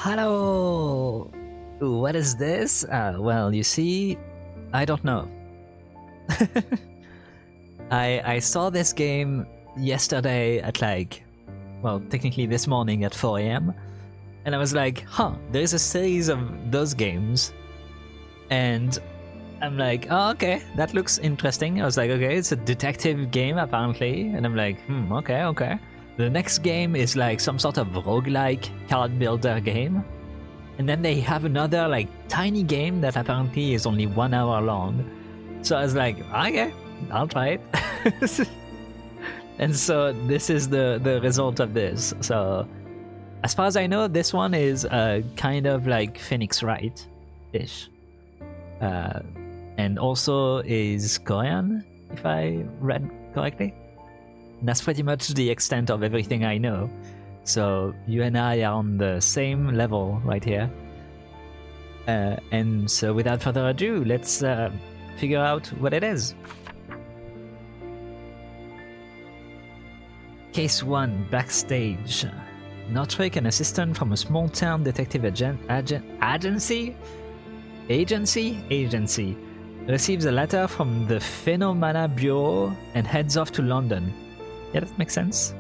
Hello! What is this? Well, you see, I don't know. I saw this game yesterday at well, technically this morning at 4 a.m. And I was like, huh, there's a series of those games. And I'm like, oh, okay, that looks interesting. I was like, okay, it's a detective game apparently. And I'm like, okay. The next game is like some sort of roguelike card builder game. And then they have another like tiny game that apparently is only 1 hour long. So I was like, okay, I'll try it. And so this is the result of this. So as far as I know, this one is kind of like Phoenix Wright-ish. And also is Korean, if I read correctly. And that's pretty much the extent of everything I know. So you and I are on the same level right here. And so without further ado, let's figure out what it is. Case 1, Backstage. Nortrick, an assistant from a small-town detective agency, receives a letter from the Phenomena Bureau and heads off to London. Yeah, that makes sense.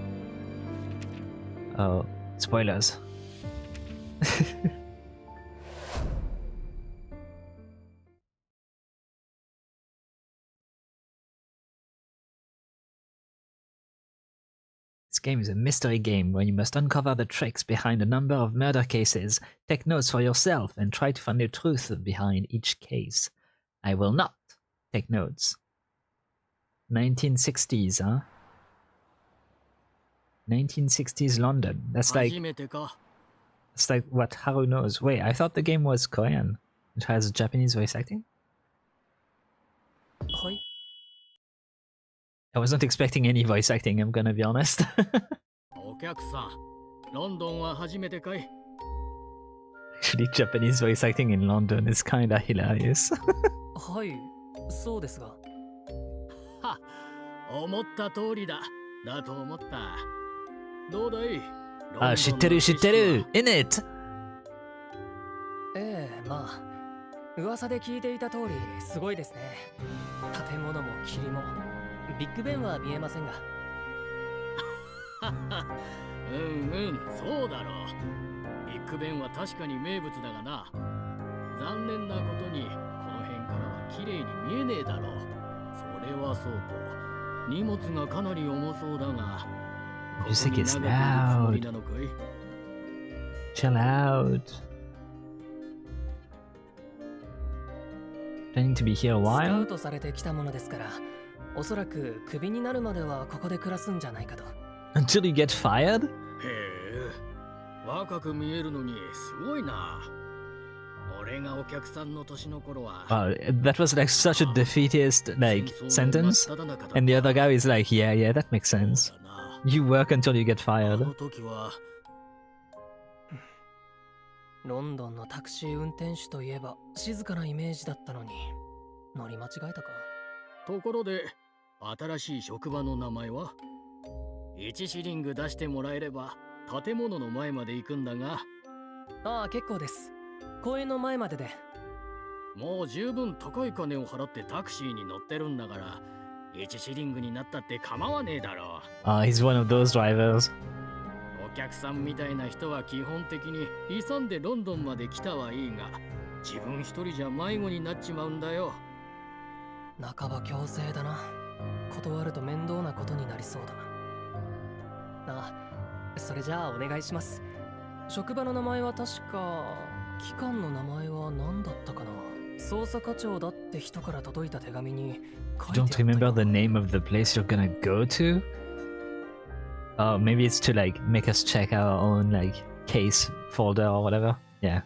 Oh, spoilers. This game is a mystery game where you must uncover the tricks behind a number of murder cases, take notes for yourself, and try to find the truth behind each case. I will not take notes. 1960s, huh? 1960s London. That's like what Haru knows. Wait, I thought the game was Korean. It has Japanese voice acting? I wasn't expecting any voice acting, I'm gonna be honest. Actually, Japanese voice acting in London is kinda hilarious. Shitteru, in it! まあ噂で聞いていた通りすごいですね。建物も霧もビッグベンは見えませんが。そうだろう。ビッグベンは確かに名物だがな。残念なことにこの辺からは綺麗に見えねえだろう。それはそうと荷物がかなり重そうだが。Music is loud. Chill out. Planning to be here a while? スカウトされてきたものですから、おそらくクビになるまではここで暮らすんじゃないかと。Until you get fired? へえ、若く見えるのにすごいな。俺がお客さんの年の頃は。That was like such a defeatist like sentence, and the other guy is like, yeah, that makes sense. You work until you get fired. ロンドンのタクシー運転手といえば静かなイメージだったのに乗り間違えたか。ところで新しい職場の名前は1シリング出してもらえれば建物の前まで行くんだが。ああ、結構です。公園の前までで。もう十分高い金を払ってタクシーに乗ってるんだから1シリングになったって構わねえだろう。He's one of those drivers. お客さんみたいな人は基本的に勇んでロンドンまで来たはいいが自分一人じゃ迷子になっちまうんだよ。半ば強制だな。断ると面倒なことになりそうだ。あ、それじゃあお願いします。職場の名前は確か機関の名前は何だったかな。捜査課長だって人から届いた手紙に書いてあった。 Don't remember the name of the place you're gonna go to? Oh, maybe it's to like make us check our own like case folder or whatever. Yeah.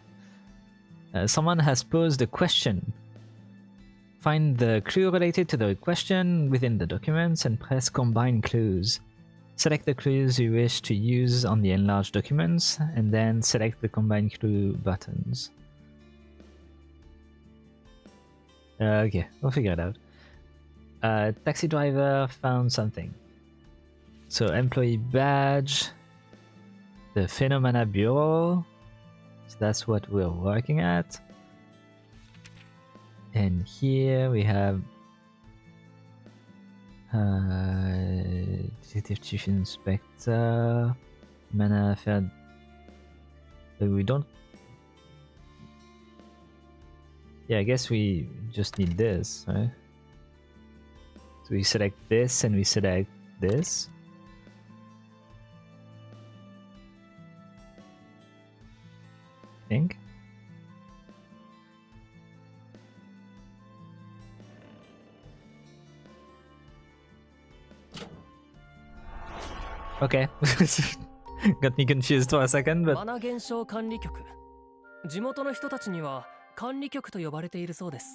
Someone has posed a question. Find the clue related to the question within the documents and press combine clues. Select the clues you wish to use on the enlarged documents and then select the combine clue buttons. Okay, we'll figure it out. Taxi driver found something. So employee badge, the Phenomena Bureau, So that's what we're working at. And here we have Detective Chief Inspector, Mana Affair. We don't. Yeah, I guess we just need this, right? So we select this and we select this. I think. Okay. Got me confused for a second, but マナ現象管理局。地元の人たちには管理局と呼ばれているそうです。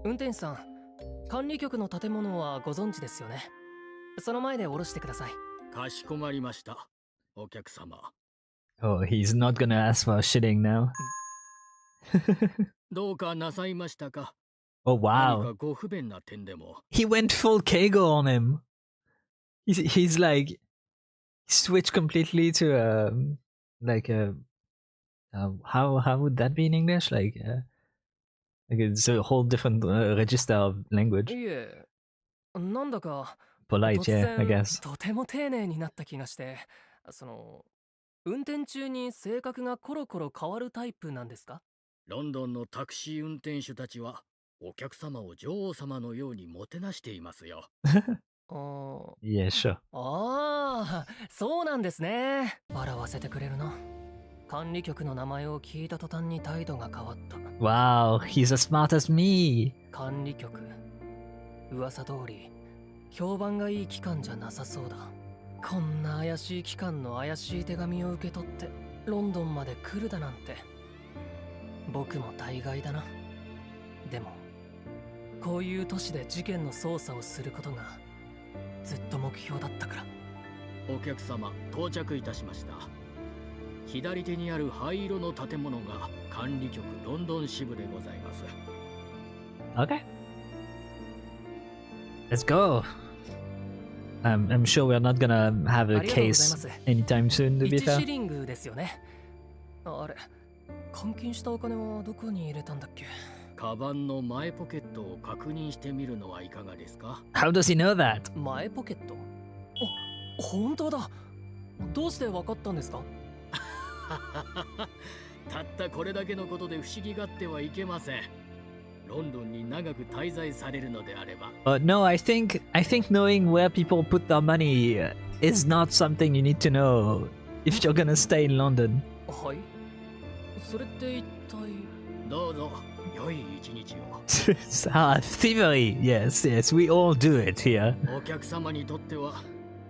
運転手さん、管理局の建物はご存知ですよね。その前で降ろしてください。かしこまりました。お客様。oh, he's not gonna ask for shitting now. どうかなさいましたか Oh 何 wow. かご不便な点でも。 He went full Keigo on him. He's like he switched completely to like a how would that be in English? Like it's a whole different register of language. いえ、なんだか Polite, 突 yeah, I 然 guess. とても丁寧になった気がして、運転中に性格がコロコロ変わるタイプなんですか？ロンドンのタクシー運転手たちはお客様を女王様のようにもてなしていますよ。Yeah, sure. ああ、そうなんですね。笑わせてくれるな。管理局の名前を聞いた途端に態度が変わった。 Wow, he's as smart as me. 管理局、噂通り評判がいい機関じゃなさそうだ。こんな怪しい機関の怪しい手紙を受け取ってロンドンまで来るだなんて。僕も大概だな。でもこういう都市で事件の捜査をすることがずっと目標だったから。お客様、到着いたしました。左手にある灰色の建物が管理局ロンドン支部でございます。 Okay. Let's go. I'm sure we're not gonna have a ありがとうござい case ます。 anytime soon, to be 1 fair. シリングですよね。あれ、換金したお金はどこに入れたんだっけ？カバンの前ポケットを確認してみるのはいかがですか？ How does he know that? 前ポケット？あ、本当だ。どうして分かったんですか？たったこれだけのことで不思議がってはいけません。ロンドンに長く滞在されるのであれば。No, I think knowing where people put their money is not something you need to know if you're gonna stay in London. はい。それって一体？どうぞ、良い一日を。Thievery. Yes, yes, we all do it here. お客様にとっては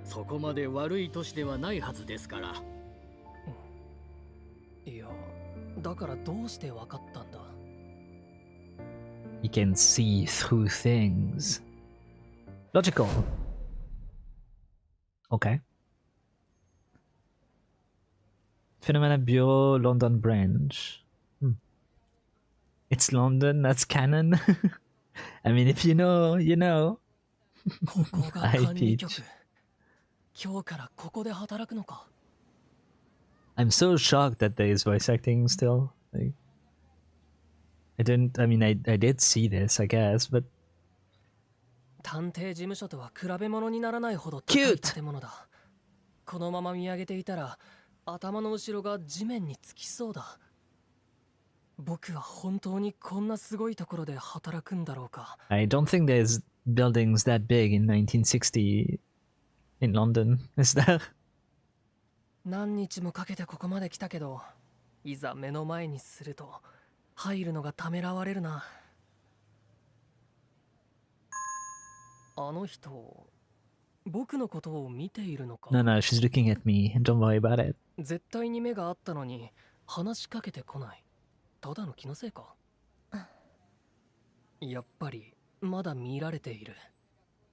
そこまで悪い都市ではないはずですから。いや、だからどうして分かったんだ？ You can see through things. Logical. Okay. Phenomena Bureau, London branch. It's London, that's canon. I mean, if you know, you know. ここが I 管理局。 teach. 今日からここで働くのか。 I'm so shocked that there is voice acting still. Like, I did see this, I guess, but 探偵事務所とは比べ物にならないほど高い Cute. 建物だ。このまま見上げていたら頭の後ろが地面につきそうだ。僕は本当にこんなすごいところで働くんだろうか。 I don't think there's buildings that big in 1960 in London, is there? 何日もかけてここまで来たけど、いざ目の前にすると入るのがためらわれるな。あの人、僕のことを見ているのか？ No, she's looking at me. Don't worry about it. 絶対に目があったのに話しかけてこない。ただの気のせいか？やっぱりまだ見られている。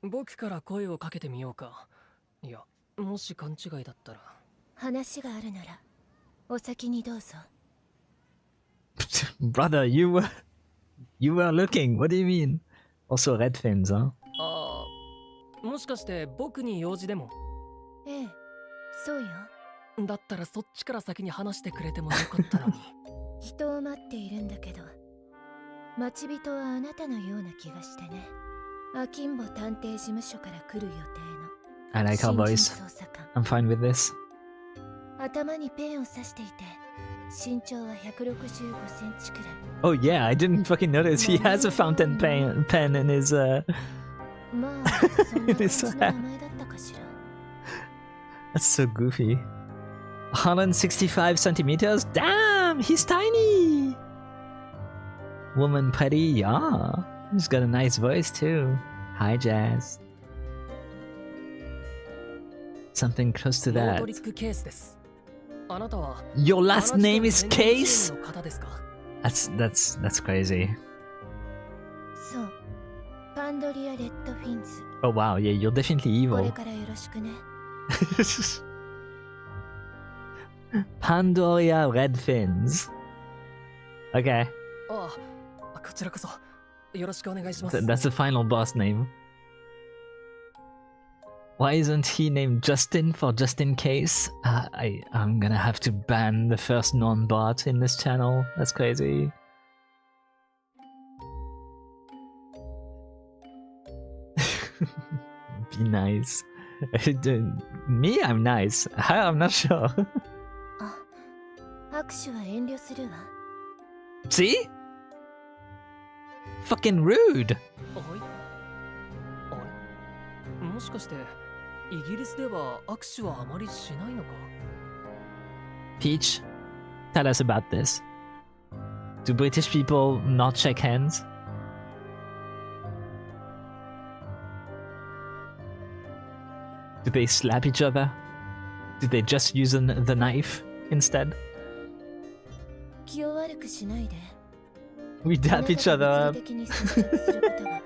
僕から声をかけてみようか。いや、もし勘違いだったら。話があるならお先にどうぞ。Brother, you were looking. What do you mean? Also red fins, huh? もしかして僕に用事でも？ええ、そうよ。だったらそっちから先に話してくれてもよかったのに。人を待っているんだけど、待ち人はあなたのような気がしてね。アキンボ探偵事務所から来る予定の I like her 新人 voice. 捜査官。 I'm fine with this. 頭にペンを刺していて、身長は165センチくらい。 Oh yeah, I didn't fucking notice. He has a fountain pen in his まあ、そんな感じの名前だったかしら。 That's so goofy. 165 centimeters? Damn, he's tiny! Woman pretty, yeah. He's got a nice voice too. Hi, Jazz. Something close to ロー that. ドリック・ケースです。あなたは Your last 同じ name is 天然 Case? の方ですか？ That's crazy. そう。パンドリア・レッドフィンズ。 Oh wow, yeah, you're definitely これ evil. からよろしくね。Pandoria Red Fins. Okay, ああ、こちらこそよろしくお願いします。 that's the final boss name. Why isn't he named Justin for just in case? I'm gonna have to ban the first non-bot in this channel. That's crazy. Be nice. Me, I'm nice. I'm not sure. あ、握手は遠慮するわ。 See? Fucking rude. はい。あれ？もしかしてイギリスでは握手はあまりしないのか？ Peach, tell us about this. Do British people not shake hands? Do they slap each other? Do they just use the knife instead? 気を悪くしないで。 We あな dap た each と other 物 up. 理的に接触することが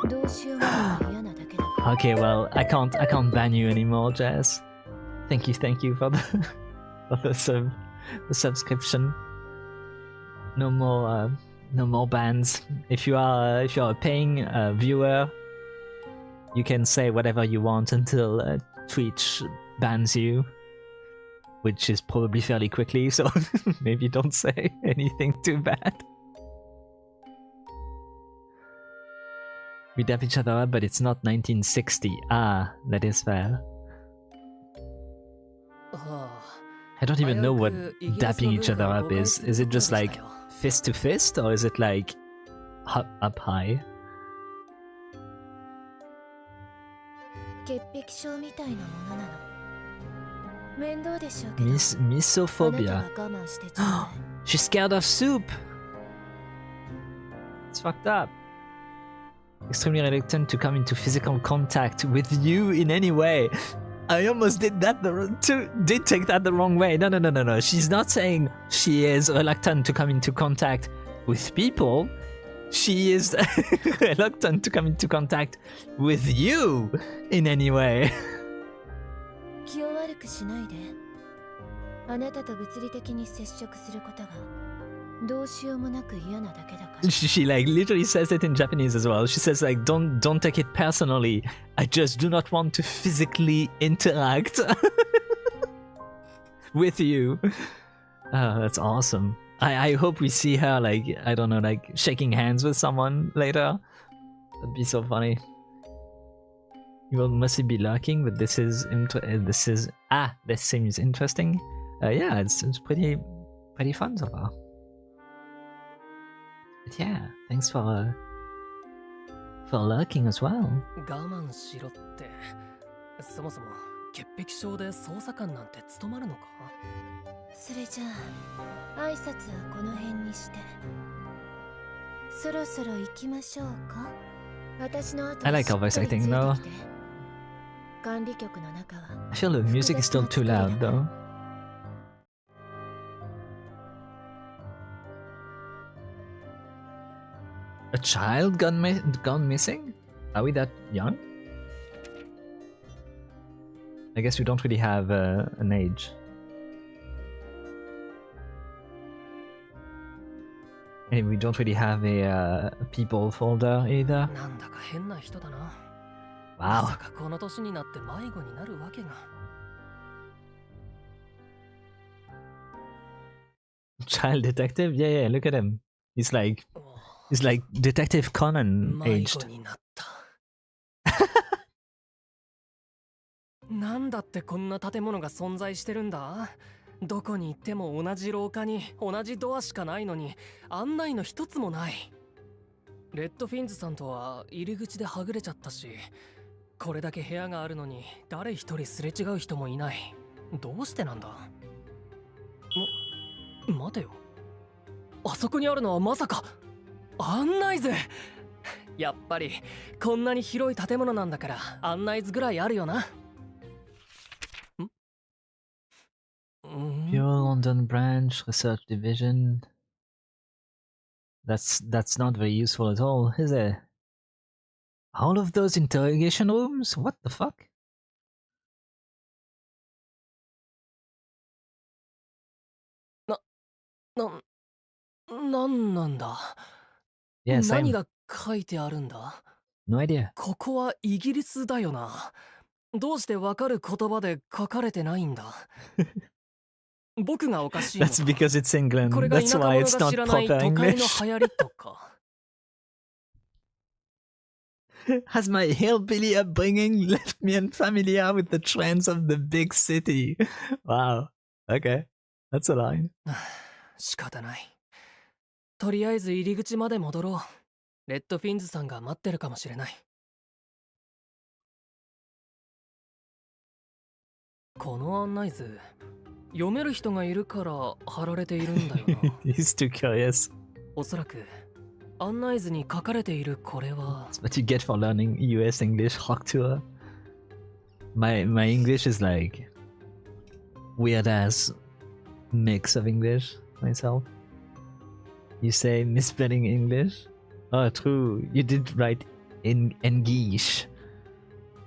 どうしようもなく嫌なだけだから。 Okay, well, I can't ban you anymore, Jazz. Thank you for the the subscription. No more bans. If you're a paying viewer, you can say whatever you want until Twitch bans you, which is probably fairly quickly. So maybe don't say anything too bad. We dap each other up, but it's not 1960. Ah, that is fair. は I don't あ、 even know what 危うくイギリスの dapping each 文 other 化を up 誤解 is. する Is it ところ just で like したよ。 fist to fist, or is it like up high? 潔癖症みたいなものなの。面倒でしょうけど。 Misophobia. あなたは我慢してちょうだい。 She's scared of soup. It's fucked up. Extremely reluctant to come into physical contact with you in any way. I almost did take that the wrong way. No. She's not saying she is reluctant to come into contact with people. She is reluctant to come into contact with you in any way. 気を悪くしないで。あなたと物理的に接触することがどうしようもなく嫌なだけだから。 She like literally says it in Japanese as well. She says like don't take it personally. I just do not want to physically interact with you. That's awesome. I hope we see her like I don't know like shaking hands with someone later. That'd be so funny. You will mostly be lurking, but this seems interesting. Yeah, it's pretty fun so far. But yeah, thanks for lurking as well. 我慢しろって、そもそも潔癖症で捜査官なんて務まるのか？それじゃあ挨拶はこの辺にしてそろそろ行きましょうか。私の後 I like her voice acting though. 管理局の中は I feel the music is still too loud though. A child gone missing? Are we that young? I guess we don't really have an age. And we don't really have a people folder either. なんだか変な人だな。ま Wow. さかこの年になって迷子になるわけが。Child detective? Yeah, look at him. He's like Detective Conan 迷 aged. 子になった。なんだってこんな建物が存在してるんだ？どこに行っても同じ廊下に同じドアしかないのに案内の一つもない。レッドフィンズさんとは入り口ではぐれちゃったし、これだけ部屋があるのに誰一人すれ違う人もいない。どうしてなんだ？待てよ。あそこにあるのはまさか案内図。やっぱりこんなに広い建物なんだから案内図ぐらいあるよな。Pure London branch, research division. That's not very useful at all, is it? All of those interrogation rooms? What the fuck? なんなんだ？ Yeah, 何 same. が書いてあるんだ？ No idea. ここはイギリスだよな。どうしてわかる言葉で書かれてないんだ？僕がおかしいのか？ That's because it's England. これが田 That's 舎 why 者 it's が not 知らない proper 都会の English. 流行りとか。Has my hillbilly upbringing left me unfamiliar with the trends of the big city? Wow. Okay. That's a line. 仕方ない。とりあえず入り口まで戻ろう。レッドフィンズさんが待ってるかもしれない。この案内図、読める人がいるから貼られているんだよな。He's too curious. おそらく案内図に書かれているこれは。 That's what you get for learning US English Hawk Tour. My English is like weird ass mix of English myself. You say misspelling English? Oh, true. You did write in English.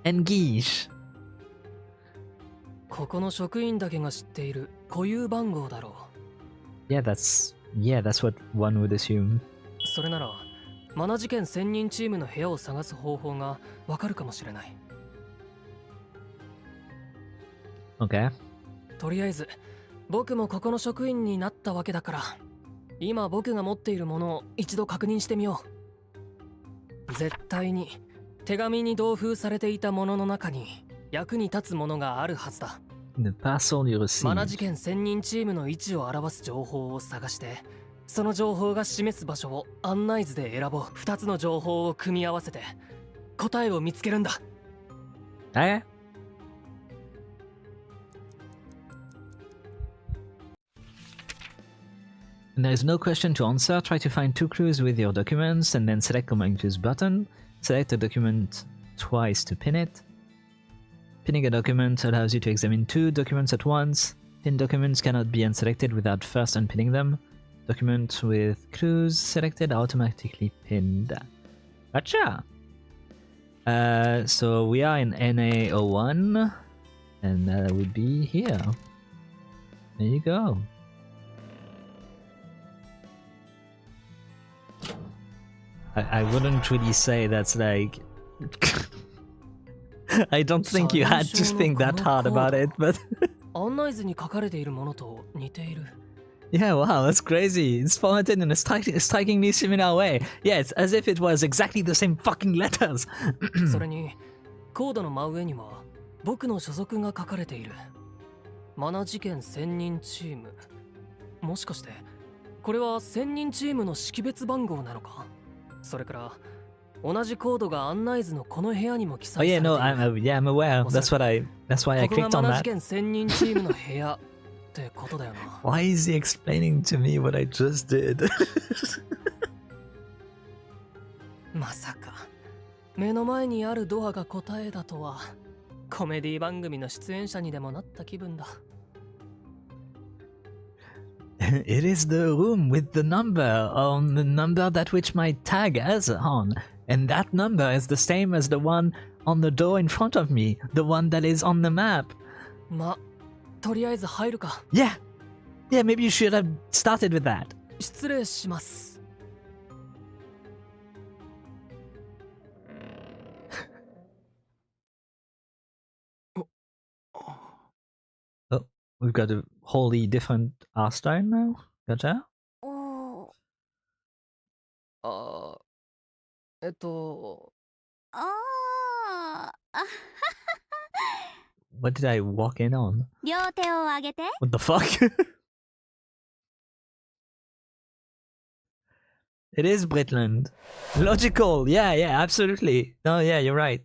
English. ここの職員だけが知っている固有番号だろう。 Yeah, that's what one would assume. それならマナ事件専任チームの部屋を探す方法がわかるかもしれない。 Okay. とりあえず僕もここの職員になったわけだから、今僕が持っているものを一度確認してみよう。絶対に手紙に同封されていたものの中に役に立つものがあるはずだ。 The parcel you マナ received. 事件専任チームの位置を表す情報を探して、その情報が示す場所を案内図で選ぼう。2つの情報を組み合わせて答えを見つけるんだ。 Okay. And there is no question to answer. Try to find two clues with your documents and then select Command Clues button. Select a document twice to pin it. Pinning a document allows you to examine two documents at once. Pinned documents cannot be unselected without first unpinning them. Documents with clues selected are automatically pinned. Gotcha! So we are in NA01, and that would be here. There you go. I wouldn't really say that's like... I don't think you had to think that hard about it, but... 案内図に書かれているものと似ている。 Yeah, wow, that's crazy. It's formatted in a strikingly similar way. Yeah, it's as if it was exactly the same fucking letters. それにコードの真上には僕の所属が書かれている。マナ事件専任チーム。もしかしてこれは専任チームの識別番号なのか？それから同じコードが案内図のこの部屋にも記 Oh 載 yeah, されてい no, る。 I'm aware. That's why I ここが clicked マ on ナ事 that. 件専任チームの部屋ってことだよな。 Why is he explaining to me what I just did? まさか目の前にあるドアが答えだとは。コメディ番組の出演者にでもなった気分だ。 It is the room with the number on the number that which my tag has on. And that number is the same as the one on the door in front of me. The one that is on the map. ま、とりあえず入るか。 Yeah. Yeah, maybe you should have started with that. 失礼します。 We've got a wholly different art style now. Gotcha. おー。あああ。What did I walk in on? 両手を上げて。 What the fuck? It is Britland. Logical. Yeah, yeah, absolutely. No, yeah, you're right.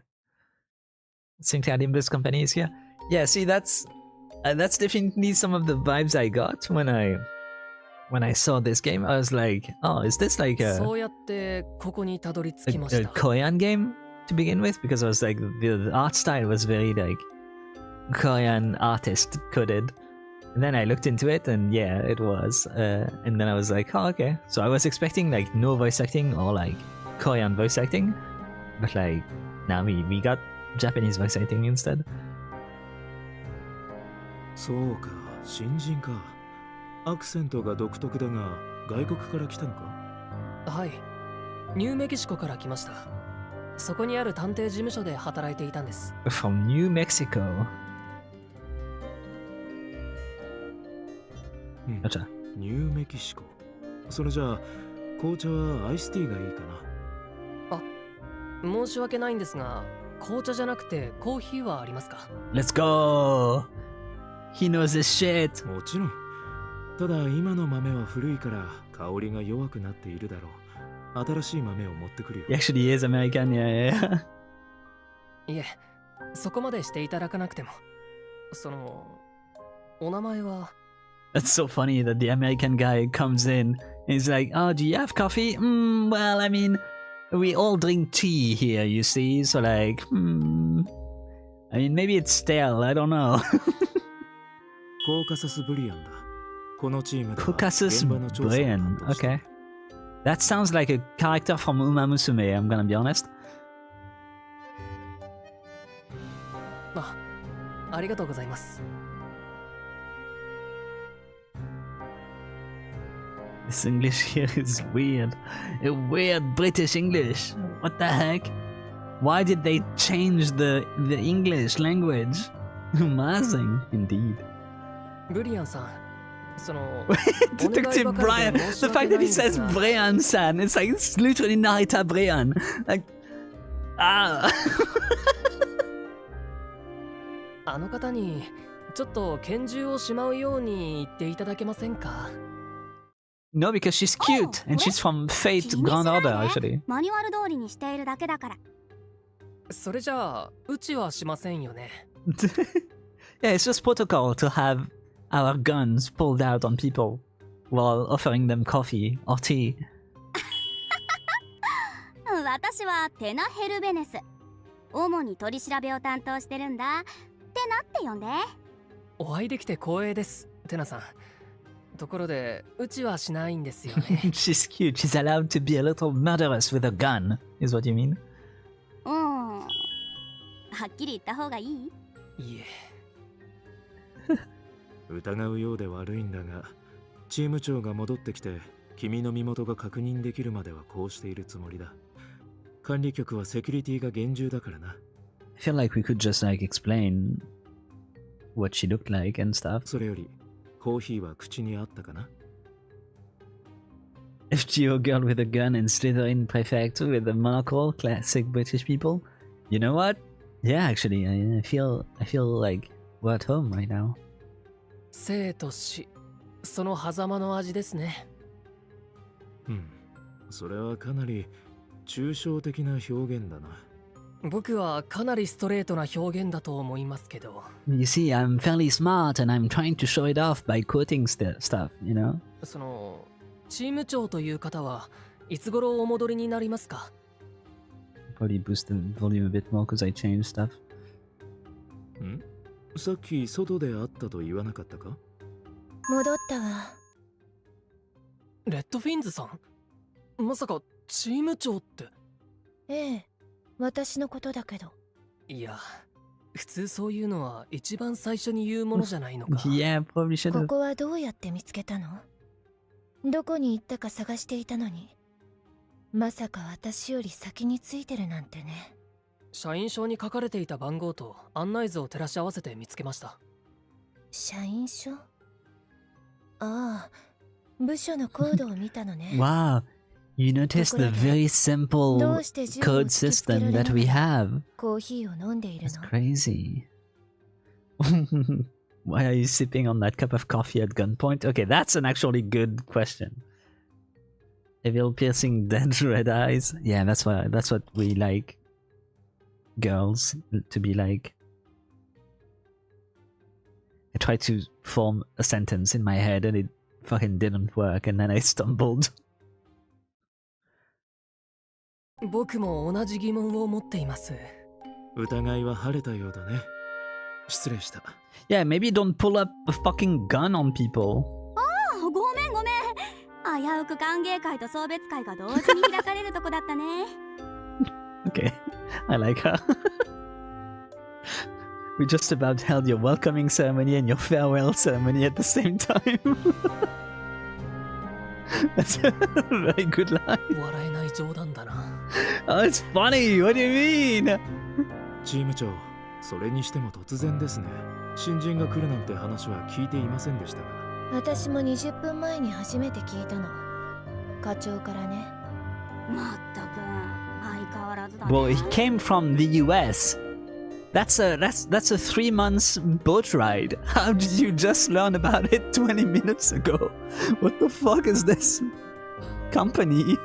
Sinclair Nimbus Company is here. Yeah, see, that's definitely some of the vibes I got when I saw this game. I was like, oh, is this like そ a うやってここにたどり着 a, きま a した。 Korean game to begin with? Because I was like, the art style was very like Korean artist coded. And then I looked into it, and yeah, it was. And then I was like, oh, okay. So I was expecting like no voice acting or like Korean voice acting, but like now we got Japanese voice acting instead. そうか、新人か。アクセントが独特だが、外国から来たのか？はい。ニューメキシコから来ました。そこにある探偵事務所で働いていたんです。 From New Mexico. うん、 Gotcha. ニューメキシコ。それじゃあ、紅茶はアイスティーがいいかな。申し訳ないんですが、紅茶じゃなくてコーヒーはありますか？ Let's go. He knows his shit. もちろん。ただ今の豆は古いから香りが弱くなっているだろう。新しい豆を持ってくるよ。 He actually is American. Yeah, yeah. いえ、そこまでしていただかなくても。お名前は。 That's so funny that the American guy comes in and he's like, "Oh, do you have coffee?" Well, I mean, we all drink tea here, you see. So like, I mean, maybe it's stale. I don't know. コーカサス・ブリアンだ。このチームでは Caucasus 現場の調査を担 Brian. 当している Okay. That sounds like a character from Uma Musume, I'm gonna be honest. ありがとうございます。 This English here is weird. A weird British English. What the heck? Why did they change the English language? Amazing, indeed. ブリアンさん、Detective Brian. The fact that he says Brian-san, it's like it's literally Narita Brian. Like, ah. あの方にちょっと拳銃をしまうように言っていただけませんか？ No, because she's cute and she's from Fate Grand Order, actually. マニュアル通りにしているだけだから。それじゃあ、うちはしませんよね。Yeah, it's just protocol to have our guns pulled out on people while offering them coffee or tea. 私はテナ・ヘルベネス。主に取り調べを担当してるんだ。テナって呼んで。お会いできて光栄です、テナさん。ところで、うちはしないんですよね。She's cute. She's allowed to be a little murderous with a gun, is what you mean? はっきり言った方がいい？いえ。疑うようで悪いんだが、チーム長が戻ってきて君の身元が確認できるまではこうしているつもりだ。管理局はセキュリティが厳重だからな。I feel like we could just like explain what she looked like and stuff. それよりコーヒーは口にあったかな？ If Geo girl with a gun and Slytherin prefect with a monocle, classic British people. You know what? Yeah, actually, I feel like we're at home right now. 生と死、その狭間の味ですね。それはかなり抽象的な表現だな。僕はかなりストレートな表現だと思いますけど。You see, I'm fairly smart and I'm trying to show it off by quoting stuff, you know? チーム長という方はいつ頃お戻りになりますか？ Probably boost the volume a bit more because I changed stuff. さっき外で会ったと言わなかったか？戻ったわ。レッドフィンズさん？まさかチーム長って。ええ、私のことだけど。いや、普通そういうのは一番最初に言うものじゃないのか。Yeah, probably should こ have. こはどうやって見つけたの？どこに行ったか探していたのに、まさか私より先についてるなんてね。社員証に書かれていた番号と案内図を照らし合わせて見つけました。社員証？ああ、部署のコードを見たのね。 Wow, you noticed the very ど simple うして銃を code 突きつけら system れな that かっ we た？ have. コーヒーを飲んでいる That's の。 crazy. Why are you sipping on that cup of coffee at gunpoint? Okay, that's an actually good question. Evil piercing dead red eyes. Yeah, that's what we like girls to be like. I tried to form a sentence in my head and it fucking didn't work and then I stumbled. 僕も同じ疑問を持っています。疑いは晴れたようだね。失礼した。Yeah, maybe don't pull up a fucking gun on people. あ、ごめんごめん。危うく歓迎会と送別会が同時に開かれるとこだったね。Okay, I like her. We just about held your welcoming ceremony and your farewell ceremony at the same time. That's a very good line. 笑えない冗談だな。Oh, it's funny. What do you mean? チーム長、それにしても突然ですね。新人が来るなんて話は聞いていませんでしたが。私も20分前に初めて聞いたの。課長からね。まったく相変わらずだね。 Well, he came from the US. That's a 3 months boat ride. How did you just learn about it 20 minutes ago? What the fuck is this company?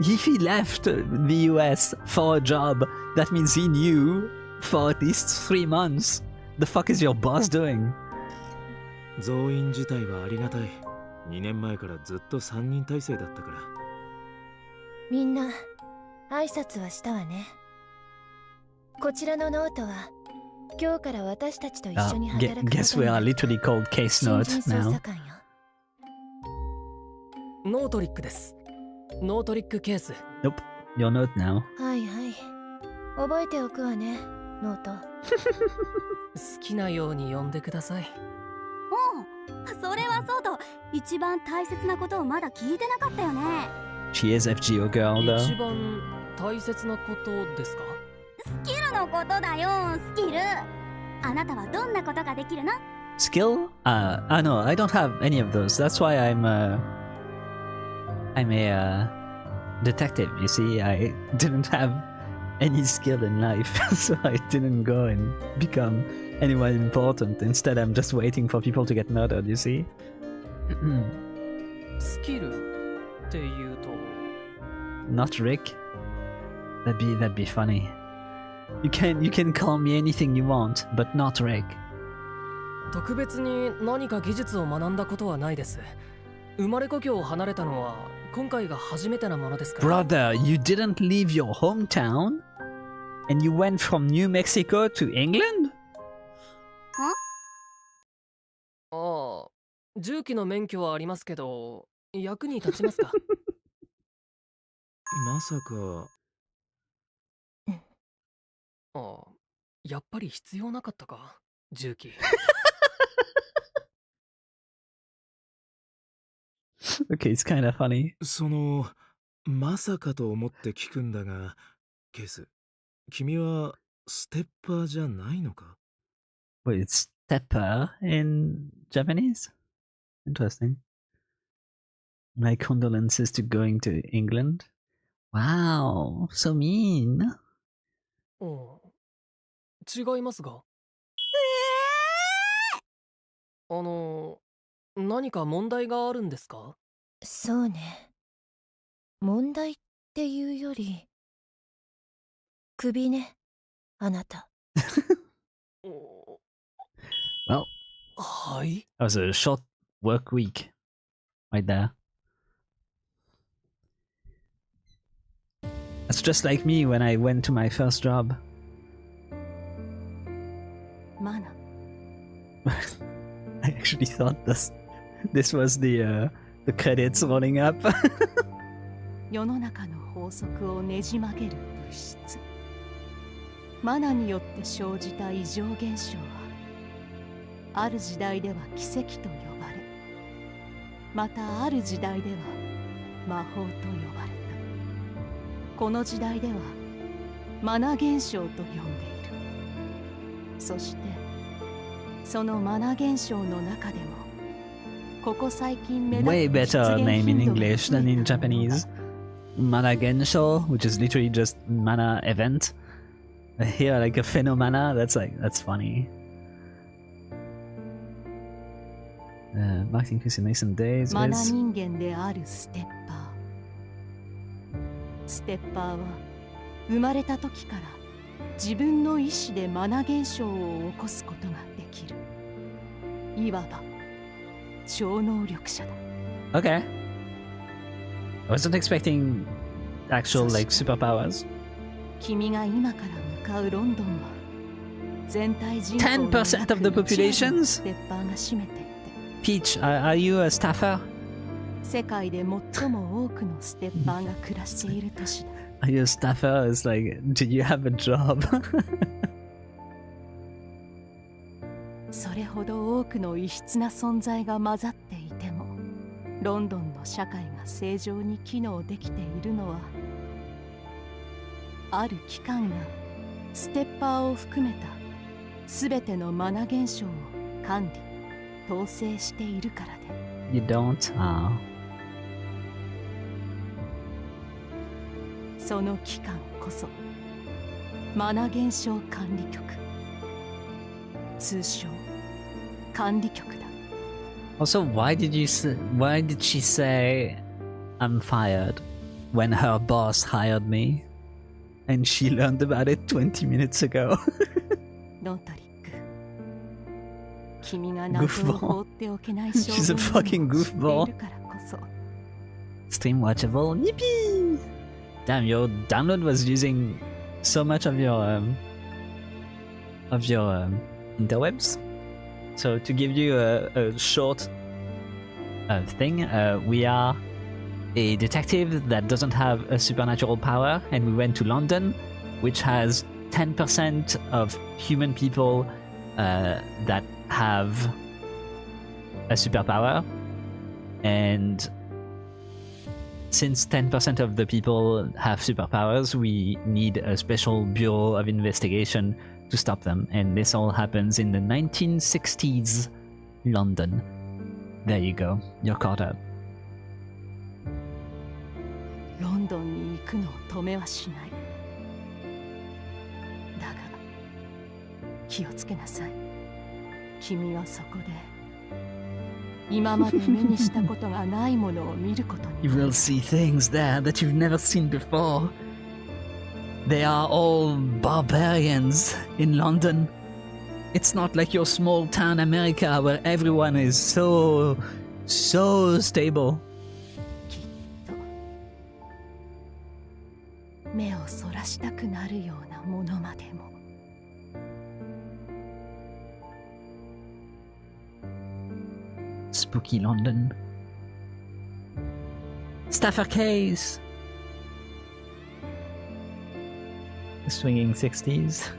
If he left the US for a job, that means he knew for at least 3 months. The fuck is your boss doing? 増員自体はありがたい。2年前からずっと3人体制だったから。みんな挨拶はしたわね。こちらのノートは今日から私たちと一緒に働くことに Guess we are literally called case 新 note 人捜 now. 査官よ。ノートリックです。ノートリックケース。 Nope, your note now. はいはい。覚えておくわね、ノート。好きなように呼んでください。おう、それはそうと一番大切なことをまだ聞いてなかったよね。 She is FGO girl 一 though. 番大切なことですか？スキルのことだよ、スキル。あなたはどんなことができるの？ Skill? No, I don't have any of those. That's why I'm a detective. You see, I didn't have any skill in life, so I didn't go and become anyone important. Instead, I'm just waiting for people to get murdered. You see? スキルっていうと。 Not Rick. That'd be funny. You can call me anything you want, but not Rick. 特別に何か技術を学んだことはないです。生まれ故郷を離れたのは今回が初めてなものですから。 Brother, you didn't leave your hometown? And you went from New Mexico to England? ああ、重機の免許はありますけど、役に立ちますか？まさか。ああ、やっぱり必要なかったか、重機。Okay, it's kind of funny. その、まさかと思って聞くんだが、ケース、君はステッパーじゃないのか？ Wait, it's stepper in Japanese? Interesting. My condolences to going to England. Wow, so mean. おう、違いますが。何か問題があるんですか？そうね。問題っていうより、首ね、あなた。お Well, はい。 that was a short work week right there. That's just like me when I went to my first job. マナ。 I actually thought this was the credits rolling up. 世の中の法則をねじ曲げる物質マナによって生じた異常現象はある時代では奇跡と呼ばれまたある時代では魔法と呼ばれたこの時代ではマナ現象と呼んでいるそしてそのマナ現象の中でもここ最近目立つ Way better 出現 name in 頻度が English 増え than た in ものだ Japanese. Mana Gensho, which is literally just mana event. Here, like a phenomena, that's funny. Marketing increase in recent days マナ is 人間であるステッパー。ステッパーは生まれた時から自分の意志でマナ現象を起こすことができる。いわば超能力者だ。 okay. I wasn't expecting actual like superpowers. 君が今から向かうロンドンは全体人口の10% of the 約 populations? 1割のステッパーが占めていて、 Peach, are you a staffer? 世界で最も多くのステッパーが暮らしている都市だ。 Are you a staffer? It's like, do you have a job? それほど多くの異質な存在が混ざっていても、ロンドンの社会が正常に機能できているのは、ある機関がステッパーを含めたすべてのマナ現象を管理・統制しているからで。 You don't? Ah. その機関こそマナ現象管理局、通称管理局だ。 Also, why did she say I'm fired when her boss hired me? And she learned about it 20 minutes ago. ロントリック、君が謎を放っておけない将 She's a 軍 fucking なのを知ってい goofball. るからこそ。 Stream watchable. Yippee! Damn, your download was using so much of your interwebs. So to give you a short thing, we are a detective that doesn't have a supernatural power, and we went to London, which has 10% of human people that have a superpower, and since 10% of the people have superpowers, we need a special bureau of investigation to stop them, and this all happens in the 1960s London. There you go, you're caught up. ロンドンに行くのを止めはしない。だが気をつけなさい。君はそこで今まで目にしたことがないものを見ることに You なる。 will see things there that you've never seen before. They are all barbarians in London. It's not like your small town America where everyone is so stable. きっと目をそらしたくなるようなものまでも。 Spooky London. Staffer case. The swinging 60s.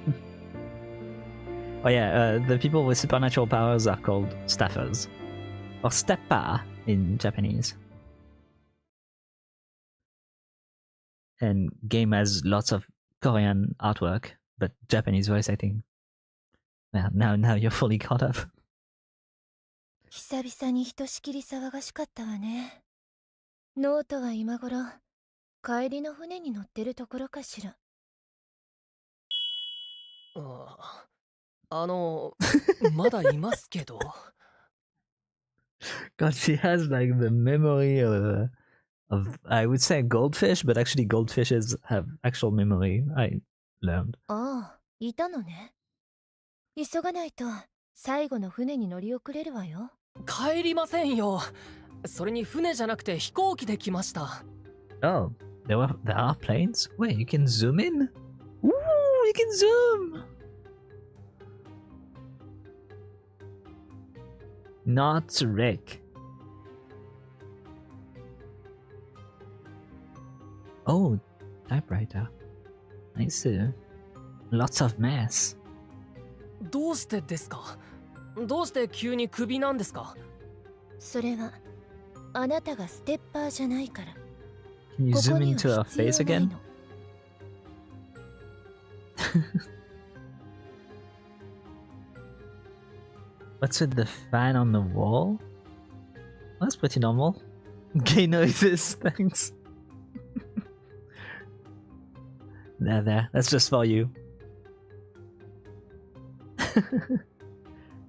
Oh yeah, the people with supernatural powers are called staffers. Or steppa in Japanese. And game has lots of Korean artwork, but Japanese voice acting. Yeah, now you're fully caught up. 久々にひとしきり騒がしかったわね。ノートは今頃帰りの船に乗ってるところかしら。まだいますけど。God, she has like the memory of I would say goldfish, but actually goldfishes have actual memory. I learned. ああ、いたのね。急がないと最後の船に乗り遅れるわよ。帰りませんよ。それに船じゃなくて飛行機で来ました。Oh, there are planes? Wait, you can zoom in? Ooh, you can zoom! Not Rick. Oh, typewriter. Nice. Lots of mess. どうしてですか？どうして急にクビなんですか？それはあなたがステッパーじゃないから。 Can you こ zoom こに into は her 必要 face ない again? の。What's with the fan on the wall? That's pretty normal. Gay noises, thanks. There. That's just for you.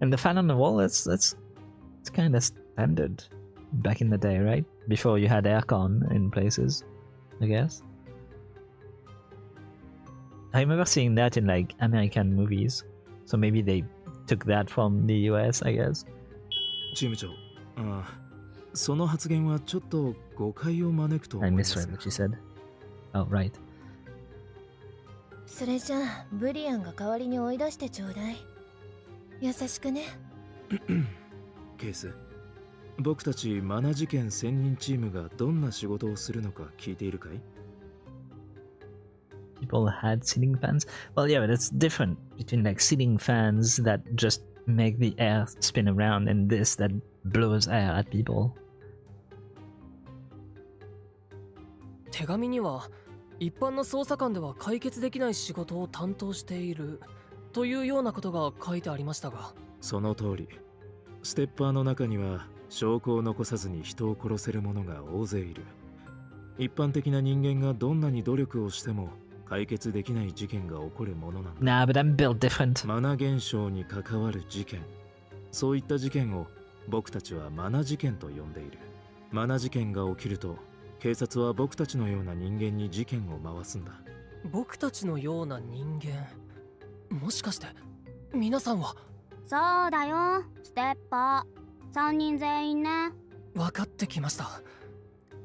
And the fan on the wall, it's kind of standard back in the day, right? Before you had aircon in places, I guess. I remember seeing that in like American movies, so maybe they took that from the US, I guess. チーム長、その発言はちょっと誤解を招くと思 I います misread what she said. Oh, right. それじゃあブリアンが代わりに追い出してちょうだい。優しくね。ケース、僕たちマナ事件専任チームがどんな仕事をするのか聞いているかい？ People had ceiling fans. Well, yeah, but it's different between like ceiling fans that just make the air spin around and this that blows air at people. 手紙には一般の捜査官では解決できない仕事を担当しているというようなことが書いてありましたが。その通り。ステッパーの中には証拠を残さずに人を殺せる者が大勢いる。一般的な人間がどんなに努力をしても解決できない事件が起こるものなんだ。Nah, but I'm built different. マナ現象に関わる事件。そういった事件を僕たちはマナ事件と呼んでいる。マナ事件が起きると警察は僕たちのような人間に事件を回すんだ。僕たちのような人間、もしかして皆さんは。そうだよ、ステッパー3人全員ね。分かってきました。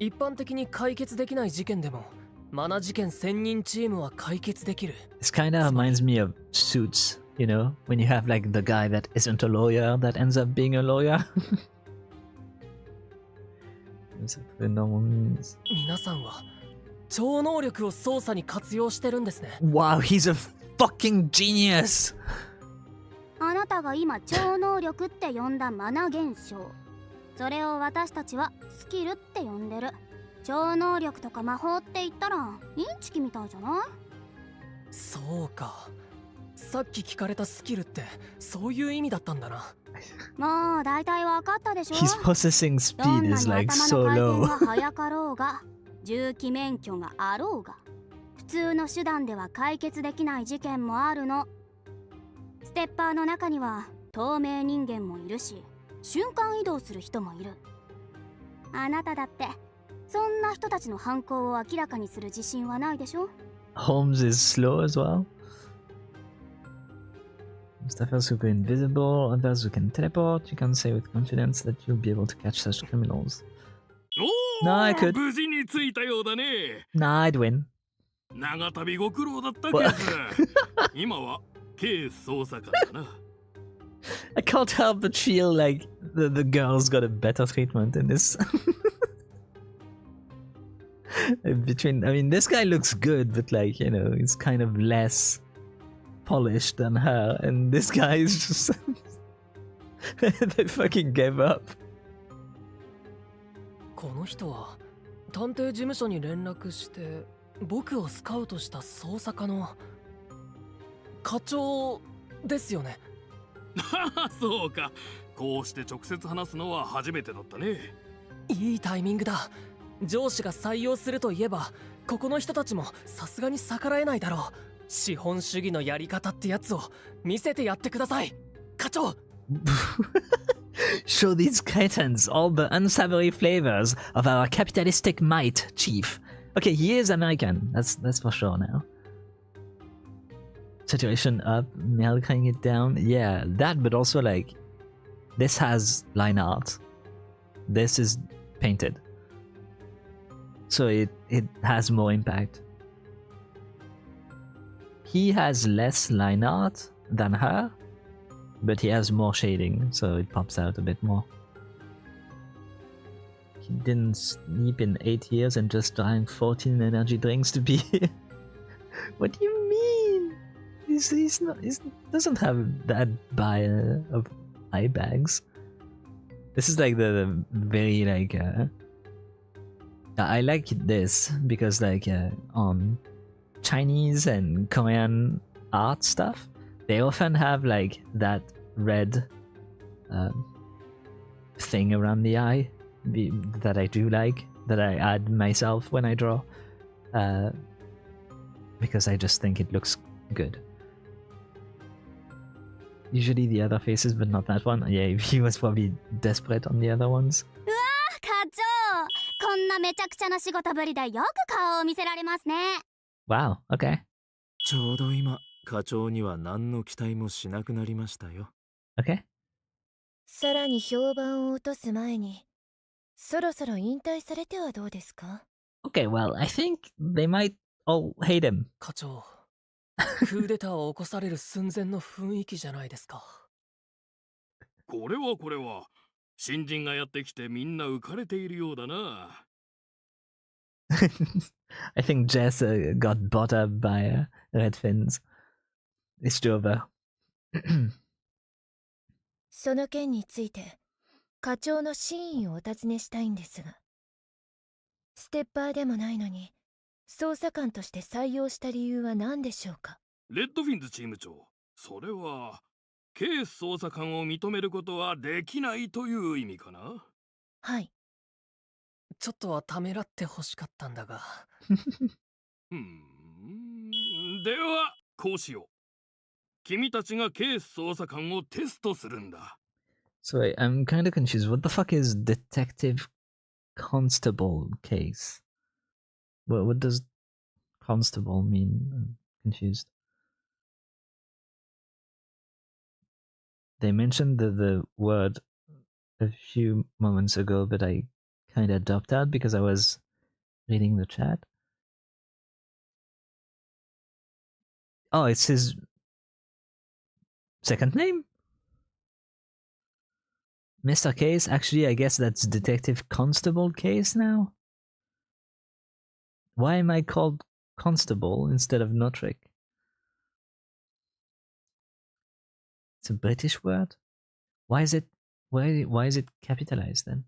一般的に解決できない事件でもマナ事件専任チームは解決できる。This kind of reminds me of Suits, you know, when you have like the guy that isn't a lawyer that ends up being a lawyer. 皆さんは超能力を捜査に活用してるんですね。Wow, he's a fucking genius! あなたが今超能力って呼んだマナ現象、それを私たちはスキルって呼んでる。超能力とか魔法って言ったらインチキみたいじゃない？そうか、さっき聞かれたスキルってそういう意味だったんだな。もう大体わかったでしょ。 His processing どん speed な is に like 頭 so の回 low. 転が速かろうが重機免許があろうが普通の手段では解決できない事件もあるの。ステッパーの中には透明人間もいるし瞬間移動する人もいる。あなただってそんな人たちの犯行を明らかにする自信はないでしょ。 Holmes is slow as well. Stuff else who go invisible, others who can teleport. You can say with confidence that you'll be able to catch such criminals. No, I could. 無事に着いたようだね。Nah, I'd win. 長旅ご苦労だったケース。今はケース捜査官だな。I can't help but feel like the girls got a better treatment in this. Between, I mean, this guy looks good, but like, you know, he's kind of less polished than her, and this guy is just they fucking gave up. この人は探偵事務所に連絡して僕をスカウトした捜査課の課長ですよね。そうか、こうして直接話すのは初めてだったね。いいタイミングだ。上司が採用するといえばここの人たちもさすがに逆らえないだろう。資本主義のやり方ってやつを見せてやってください、課長。Show these cretins all the unsavory flavors of our capitalistic might, Chief. Okay, he is American. That's for sure now. Saturation up, melting it down. Yeah, that, but also like this has line art. This is painted. So it has more impact. He has less line art than her, but he has more shading, so it pops out a bit more. He didn't sleep in 8 years and just drank 14 energy drinks to be here. What do you mean? He doesn't have that buyer of eye bags. This is like the very like I like this because like on Chinese and Korean art stuff, they often have like that red thing around the eye that I do like, that I add myself when I draw, because I just think it looks good. Usually the other faces, but not that one. Yeah, he was probably desperate on the other ones. 課長、こんなめちゃくちゃな仕事ぶりでよく顔を見せられますね。 Wow, okay. ちょうど今、課長には何の期待もしなくなりましたよ。Okay. さらに評判を落とす前に、そろそろ引退されてはどうですか？ Okay, well, I think they might all hate him. 課長、クーデターを起こされる寸前の雰囲気じゃないですか。これは、新人がやってきてみんな浮かれているようだな。I think Jess got bought up by Red Fins. It's over. その件について、課長の真意をお尋ねしたいんですが、ステッパーでもないのに、捜査官として採用した理由は何でしょうか？レッドフィンズチーム長、それは、ケース捜査官を認めることはできないという意味かな？はい。ちょっとはためらってほしかったんだが。では、こうしよう。君たちがケース捜査官をテストするんだ。Sorry, I'm kind of confused. What the fuck is detective constable case? What does constable mean? I'm confused. They mentioned the word a few moments ago, but I kind of dropped out because I was reading the chat. Oh, it's his second name? Mr. Case? Actually, I guess that's Detective Constable Case now? Why am I called Constable instead of Notrick? It's a British word? Why is it capitalized then?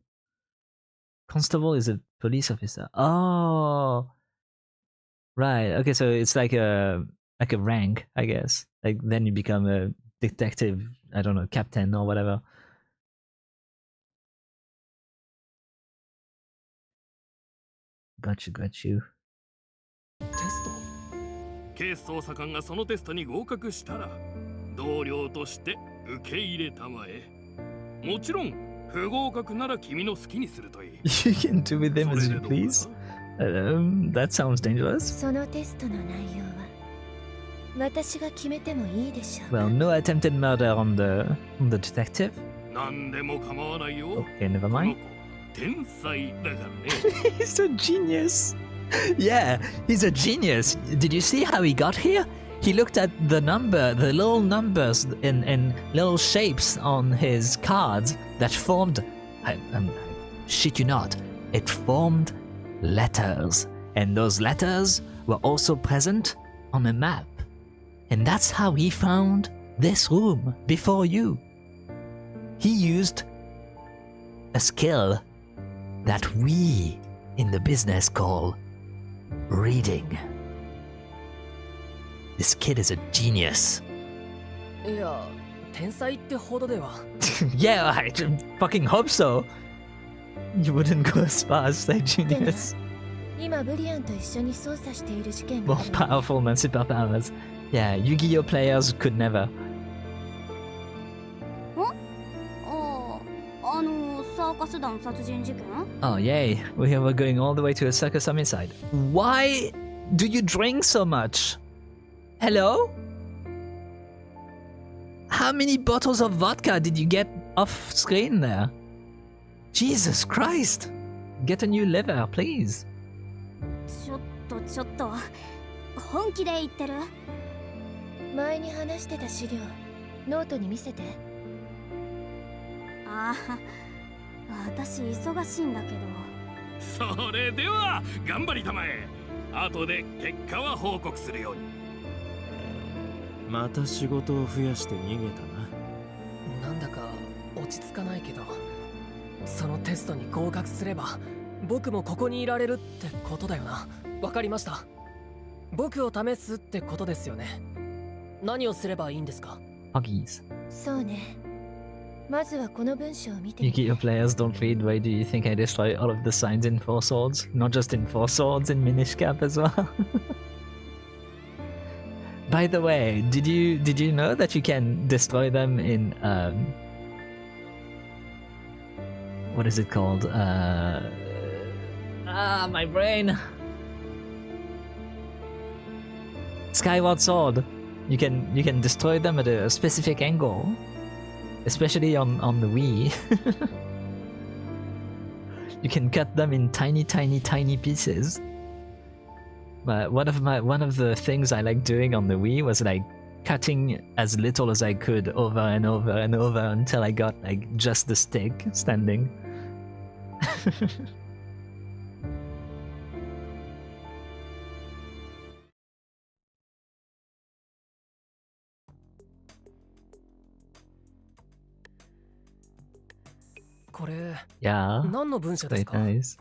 Constable is a police officer. Oh, right. Okay, so it's like a rank, I guess. Like then you become a detective, I don't know, captain or whatever. Got you. テスト？ケース捜査官がそのテストに合格したら、同僚として受け入れたまえ。もちろん、不合格なら君の好きにするといい。You can do with them as you please. That sounds dangerous. そのテストの内容は、私が決めてもいいでしょうか？ Well, no attempted murder on the detective. 何でも構わないよ。 Okay, never この mind. 子、天才だからね。He's a genius. Yeah, he's a genius. Did you see how he got here? He looked at the little numbers in little shapes on his cards that formed, shit you not, it formed letters. And those letters were also present on a map. And that's how he found this room before you. He used a skill that we in the business call reading. This kid is a genius. いや、天才ってほどでは。Yeah, I fucking hope so. You wouldn't go as far as say genius. 今ブリアンと一緒に捜査している事件が More ある。 powerful than superpowers. Yeah, Yu-Gi-Oh players could never. サーカス団殺人事件？ Oh, yay. We're going all the way to a circus homicide. Why do you drink so much? Hello? How many bottles of vodka did you get off screen there? Jesus Christ. Get a new liver, please. ちょっと本気で言ってる？前に話してた資料、ノートに見せて。ああ、私忙しいんだけど。それでは頑張りたまえ。後で結果は報告するように。また仕事を増やして逃げたな。なんだか落ち着かないけど、そのテストに合格すれば僕もここにいられるってことだよな。わかりました。僕を試すってことですよね。何をすればいいんですか？ Huggies. そうね。まずはこの文章を見て You みて。 get your players don't read. Why do you think I destroy all of the signs in Four Swords? Not just in Four Swords, in Minish Cap as well. By the way, did you know that you can destroy them in what is it called? My brain. Skyward Sword. You can destroy them at a specific angle, especially on the Wii. You can cut them in tiny pieces. But one of the things I like doing on the Wii was like cutting as little as I could over and over and over until I got like just the stick standing. これ Yeah, 何の文 it's 章です quite か？ nice.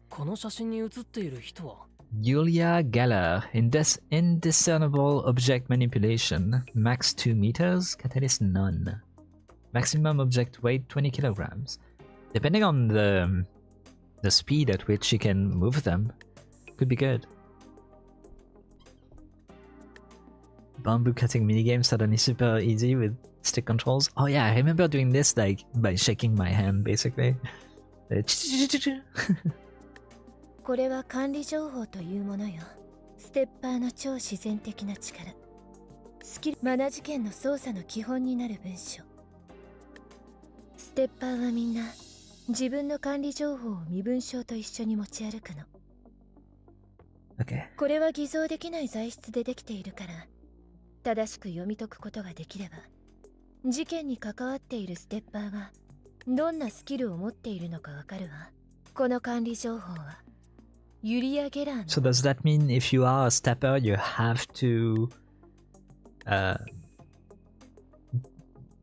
この写真に写っている人は Yulia Geller, indiscernible object manipulation, max 2 meters, catalyst none. Maximum object weight 20 kilograms. Depending on the speed at which you can move them, could be good. Bamboo cutting minigame suddenly super easy with stick controls. Oh yeah, I remember doing this like by shaking my hand basically. これは管理情報というものよ。ステッパーの超自然的な力。スキルマナ事件の操作の基本になる文章。ステッパーはみんな自分の管理情報を身分証と一緒に持ち歩くの。Okay. これは偽造できない材質でできているから、正しく読み解くことができれば、事件に関わっているステッパーがどんなスキルを持っているのかわかるわ。この管理情報はユリア・ゲラーの So does that mean if you are a stepper, you have to,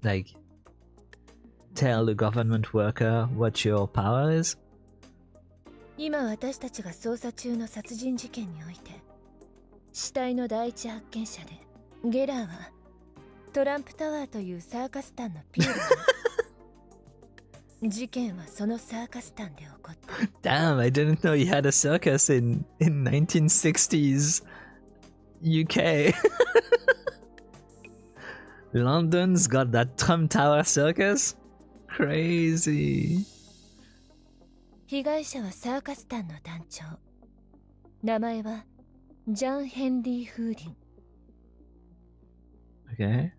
like, tell the government worker what your power is? 今私たちが捜査中の殺人事件において、死体の第一発見者でゲラーはトランプタワーというサーカス団のピエロよ。事件はそのサーカス団で起こった。Damn, I didn't know you had a circus in 1960s UK. London's got that Trump Tower circus? Crazy. 被害者はサーカス団の団長。名前はジャン・ヘンリー・フーディン。 Okay.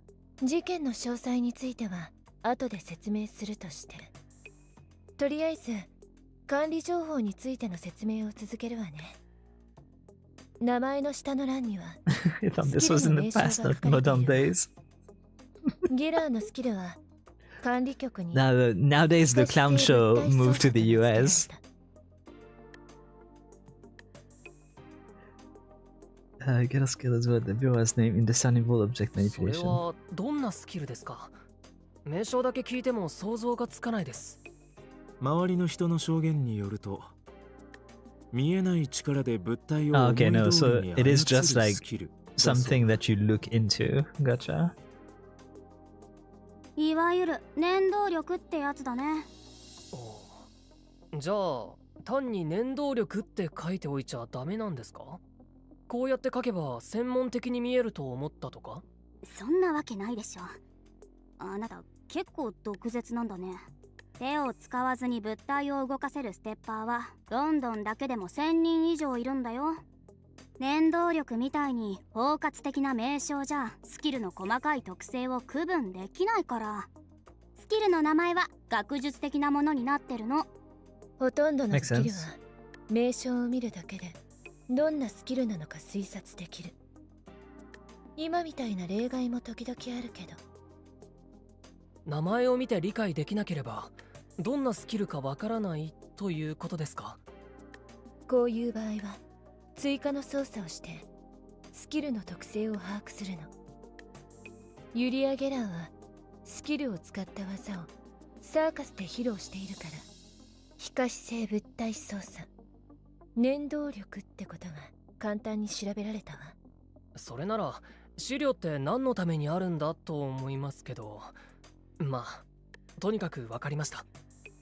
事件の詳細については後で説明するとして、とりあえず管理情報についての説明を続けるわね。名前の下の欄には I thought this was in the past, not modern days. ゲラーのスキルは管理局に Nowadays, the clown show moved to the US. Get a skill as well. The viewer's name, indiscernible object それ manipulation. はどんなスキルですか？名称だけ聞いても想像がつかないです。周りの人の証言によると、見えない力で物体を Ah, 思 okay, い no, 通 so りに it is 操 just る like スキル。 something that you look into. Gotcha. いわゆる念動力ってやつだね。おうじゃあ単に念動力って書いておいちゃダメなんですか？こうやって書けば専門的に見えると思ったとか？そんなわけないでしょ。あなた結構毒舌なんだね。手を使わずに物体を動かせるステッパーはロンドンだけでも1000人以上いるんだよ。念動力みたいに包括的な名称じゃスキルの細かい特性を区分できないから、スキルの名前は学術的なものになってるの。ほとんどの Makes スキル sense. は名称を見るだけでどんなスキルなのか推察できる。今みたいな例外も時々あるけど、名前を見て理解できなければどんなスキルかわからないということですか？こういう場合は追加の操作をしてスキルの特性を把握するの。ユリア・ゲラーはスキルを使った技をサーカスで披露しているから、非可視性物体操作、念動力ってことが簡単に調べられたわ。それなら資料って何のためにあるんだと思いますけど、まあとにかくわかりました。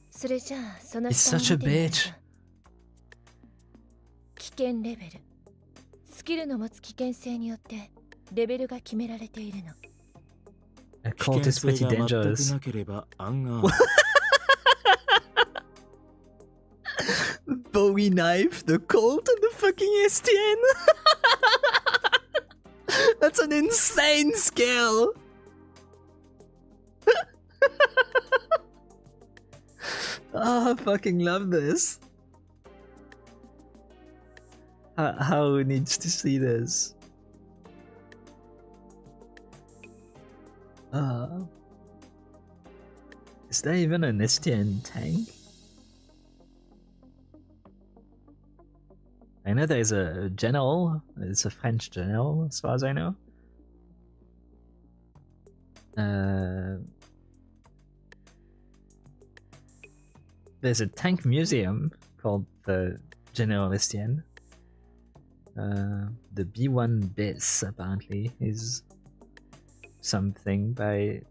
それじゃあその It's 下を such a 見てみま bitch. しょう。危険レベル。スキルの持つ危険性によってレベルが決められているの。A 危 cult 険 is 性 pretty が全く dangerous. なければアンアー Bowie knife, the cult, and the fucking STN. That's an insane skill. Oh, I fucking love this. How needs to see this? Is there even an STN tank? I know there's a general. It's a French general, as far as I know. There's a tank museum called the General Estienne. The B1 Bis apparently is something by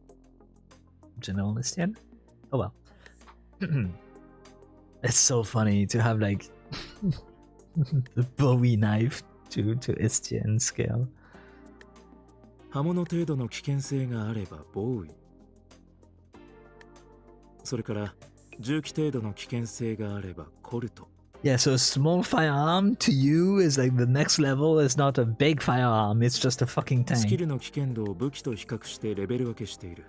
General Estienne. Oh well. It's so funny to have like the Bowie knife to Estienne scale. 刃物程度の危険性があればボーイ。それから銃器程度の危険性があればコルト。 Yeah, so a small firearm to you is like the next level. It's not a big firearm, it's just a fucking スキ tank. ルの危険度を武器と比較してレベル分けしている。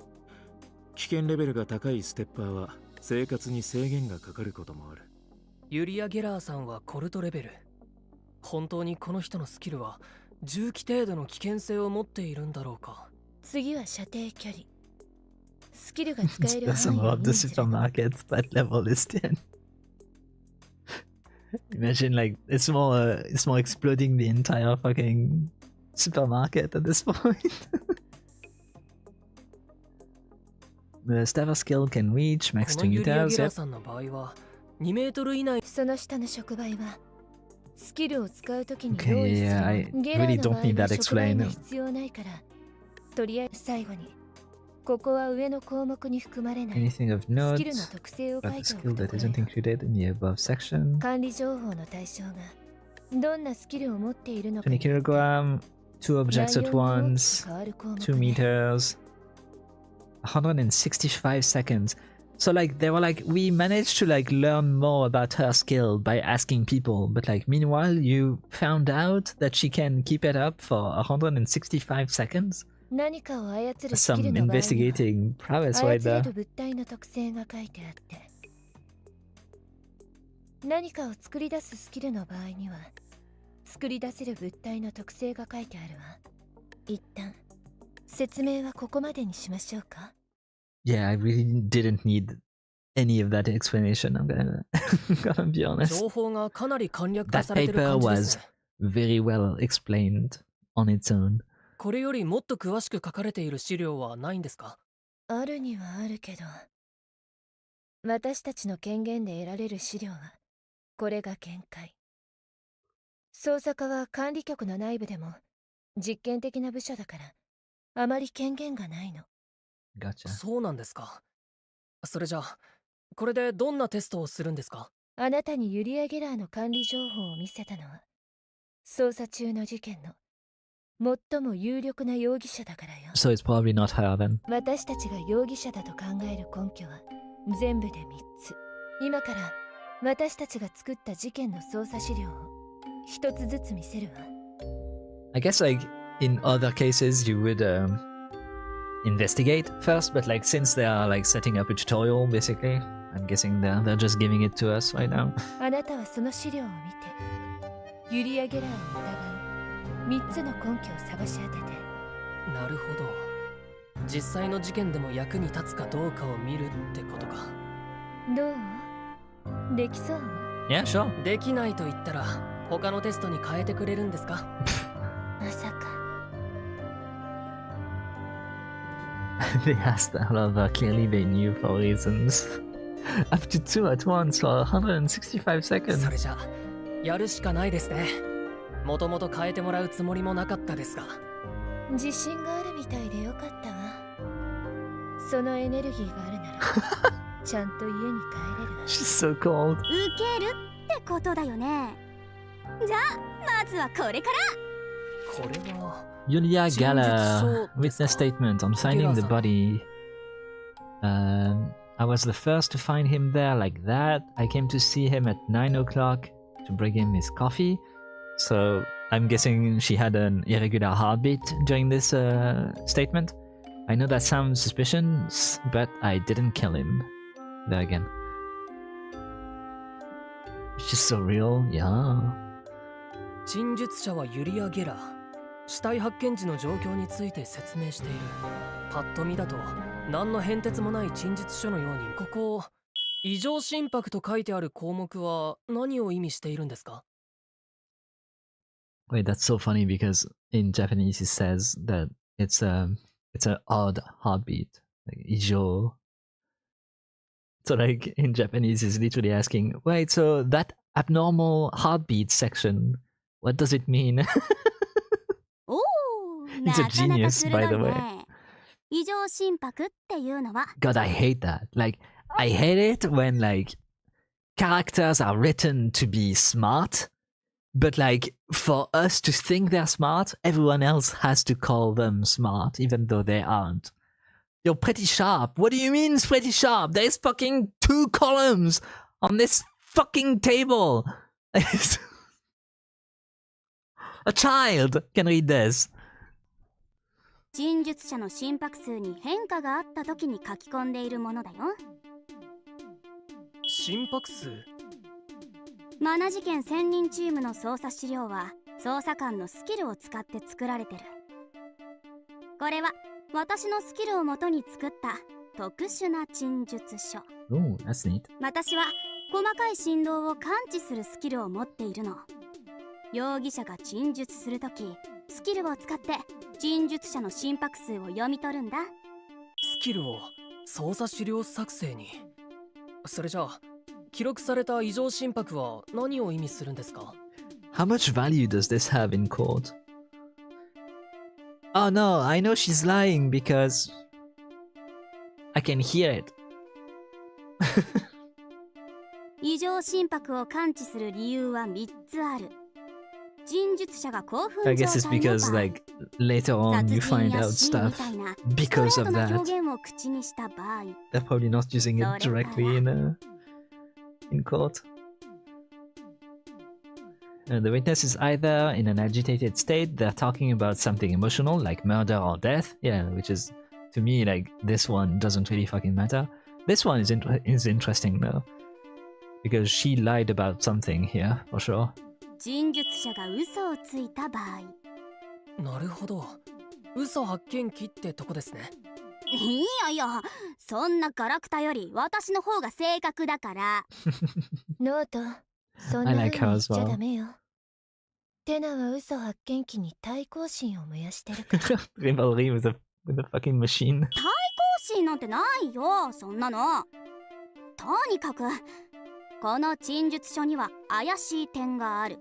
危険レベルが高いステッパーは生活に制限がかかることもある。ユリア・ゲラーさんはコルトレベル。本当にこの人のスキルは銃器程度の危険性を持っているんだろうか。次は射程距離。スキルが使える Doesn't 範囲を rob the 認知するの。 supermarket, that level is 10. Imagine like it's more exploding the entire fucking supermarket at this point. The staffer skill can reach こ max の 2 ユリア・ゲ meters. ラー Yep. さんの場合は2メートル以内。その下の触媒はスキルを使うときに Okay, 用意する yeah, I ゲラ really ーの don't 場合 need は that 触媒 explained. が必要ないから、とりあえず最後にここは上の項目に含まれない Anything of スキルの note 特性を書 about い the てお skill くと that ころ isn't よ。 included in the above section. 管理情報の対象がどんなスキルを持っているのか20によって kilogram, 2 objects 内 at 容が大き once, く変わる項目 2 ね。 meters, 165 seconds. So like they were like, we managed to like learn more about her skill by asking people, but like meanwhile you found out that she can keep it up for 165 seconds. 何かを操る That's スキル some の場合には investigating prowess 操 right れ there. る物体の特性が書いてあって、何かを作り出すスキルの場合には作り出せる物体の特性が書いてあるわ。一旦説明はここまでにしましょうか。 Yeah, I really didn't need any of that explanation. I'm gonna be honest. 情報がかなり簡略化 That されてる paper 感じです was ね。 very well explained on its own. これよりもっと詳しく書かれている資料はないんですか？あるにはあるけど、私たちの権限で得られる資料はこれが限界。捜査課は管理局の内部でも実験的な部署だからあまり権限がないの。 Gotcha. そうなんですか。それじゃあこれでどんなテストをするんですか？あなたにユリア・ゲラーの管理情報を見せたのは捜査中の事件の最も有力な容疑者だからよ。 So it's probably not her then. 私たちが容疑者だと考える根拠は全部で3つ。今から私たちが作った事件の捜査資料を一つずつ見せるわ。 I guess like in other cases you would investigate first, but like since they are like setting up a tutorial basically, I'm guessing they're just giving it to us right now. あなたはその資料を見てユリア・ゲラーを疑う3つの根拠を探し当てて。なるほど。実際の事件でも役に立つかどうかを見るってことか。どう？できそう？ Yeah, sure. できないと言ったら他のテストに変えてくれるんですか？まさか。They asked Alava, clearly they knew for reasons. Up to 2 at once for 165 seconds. それじゃやるしかないですね。もともと変えてもらうつもりもなかったですが。自信があるみたいでよかったわ。そのエネルギーがあるならちゃんと家に帰れる。 She's so cold. 受けるってことだよね。じゃあまずはこれから。これは Yulia Gala Chinjutsu witness statement on finding the body. I was the first to find him there like that. I came to see him at 9 o'clock to bring him his coffee. So I'm guessing she had an irregular heartbeat during this statement. I know that sounds suspicious, but I didn't kill him. There again. She's so real, yeah. 陳述者はユリア・ゲラ。死体発見時の状況について説明している。パッと見だと何の変哲もない陳述書のように、ここ異常心拍と書いてある項目は何を意味しているんですか？ Wait, that's so funny because in Japanese it says that it's an odd heartbeat, like ijo. So like in Japanese it's literally asking, wait, so that abnormal heartbeat section, what does it mean? おお、 It's な a かなか genius, 鋭 by い the way. ね。異常心拍っていうのは God, I hate that. Like, I hate it when like characters are written to be smart, but like for us to think they're smart, everyone else has to call them smart, even though they aren't. You're pretty sharp. What do you mean it's pretty sharp? There's fucking 2 columns on this fucking table. A child can read this. 陳述者の心拍数に変化があった時に書き込んでいるものだよ。心拍数？マナ事件専任チームの捜査資料は捜査官のスキルを使って作られてる。これは私のスキルをもとに作った特殊な陳述書。 Oh, that's neat. 私は細かい振動を感知するスキルを持っているの。容疑者が陳述するとき、スキルを使って陳述者の心拍数を読み取るんだ。スキルを操作資料作成に。それじゃあ記録された異常心拍は何を意味するんですか？ How much value does this have in court? Oh no, I know she's lying because I can hear it. 異常心拍を感知する理由は3つある。陳述者が興奮 I 状 guess it's 態の because 場合、 like later on 殺 you 人 find や out 死み stuff たいな because ストレー of トな that. 表現を口にした場合、 They're probably not using it directly in court. The witness is either in an agitated state, they're talking about something emotional like murder or death. Yeah, which is, to me, like, this one doesn't really fucking matter. This one is interesting though, because she lied about something here, for sure. 陳述者が嘘をついた場合。なるほど。嘘発見器ってとこですね。いやいや、そんなガラクタより私の方が正確だから。ノート、そんな I 風 like に her 言っ as ちゃ well. ダメよ。テナは嘘発見器に対抗心を燃やしてるから。Rivalry with a fucking machine. 対抗心なんてないよ、そんなの。とにかくこの陳述書には怪しい点がある。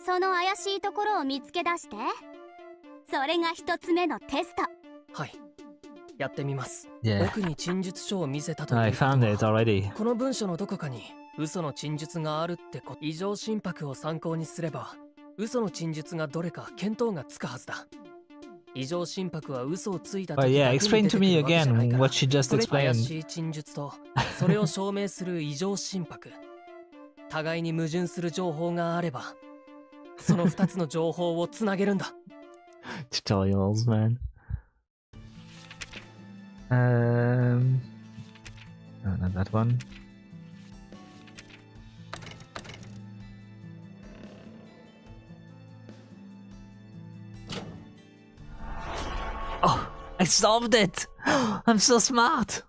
その怪しいところを見つけ出して。それが一つ目のテスト。はい。やってみます。 Yeah. 僕に陳述書を見せたという I こと found は it already. この文書のどこかに嘘の陳述があるってこと。異常心拍を参考にすれば嘘の陳述がどれか見当がつくはずだ。異常心拍は嘘をついた But 時 yeah, だけに explain 出て to く me るわけじゃない again から。 what she just それ怪 explained. しい陳述とそれを証明する異常心拍。互いに矛盾する情報があればその2つの情報をつなげるんだ。Tutorials, man. No, not that one. Oh, I solved it! I'm so smart!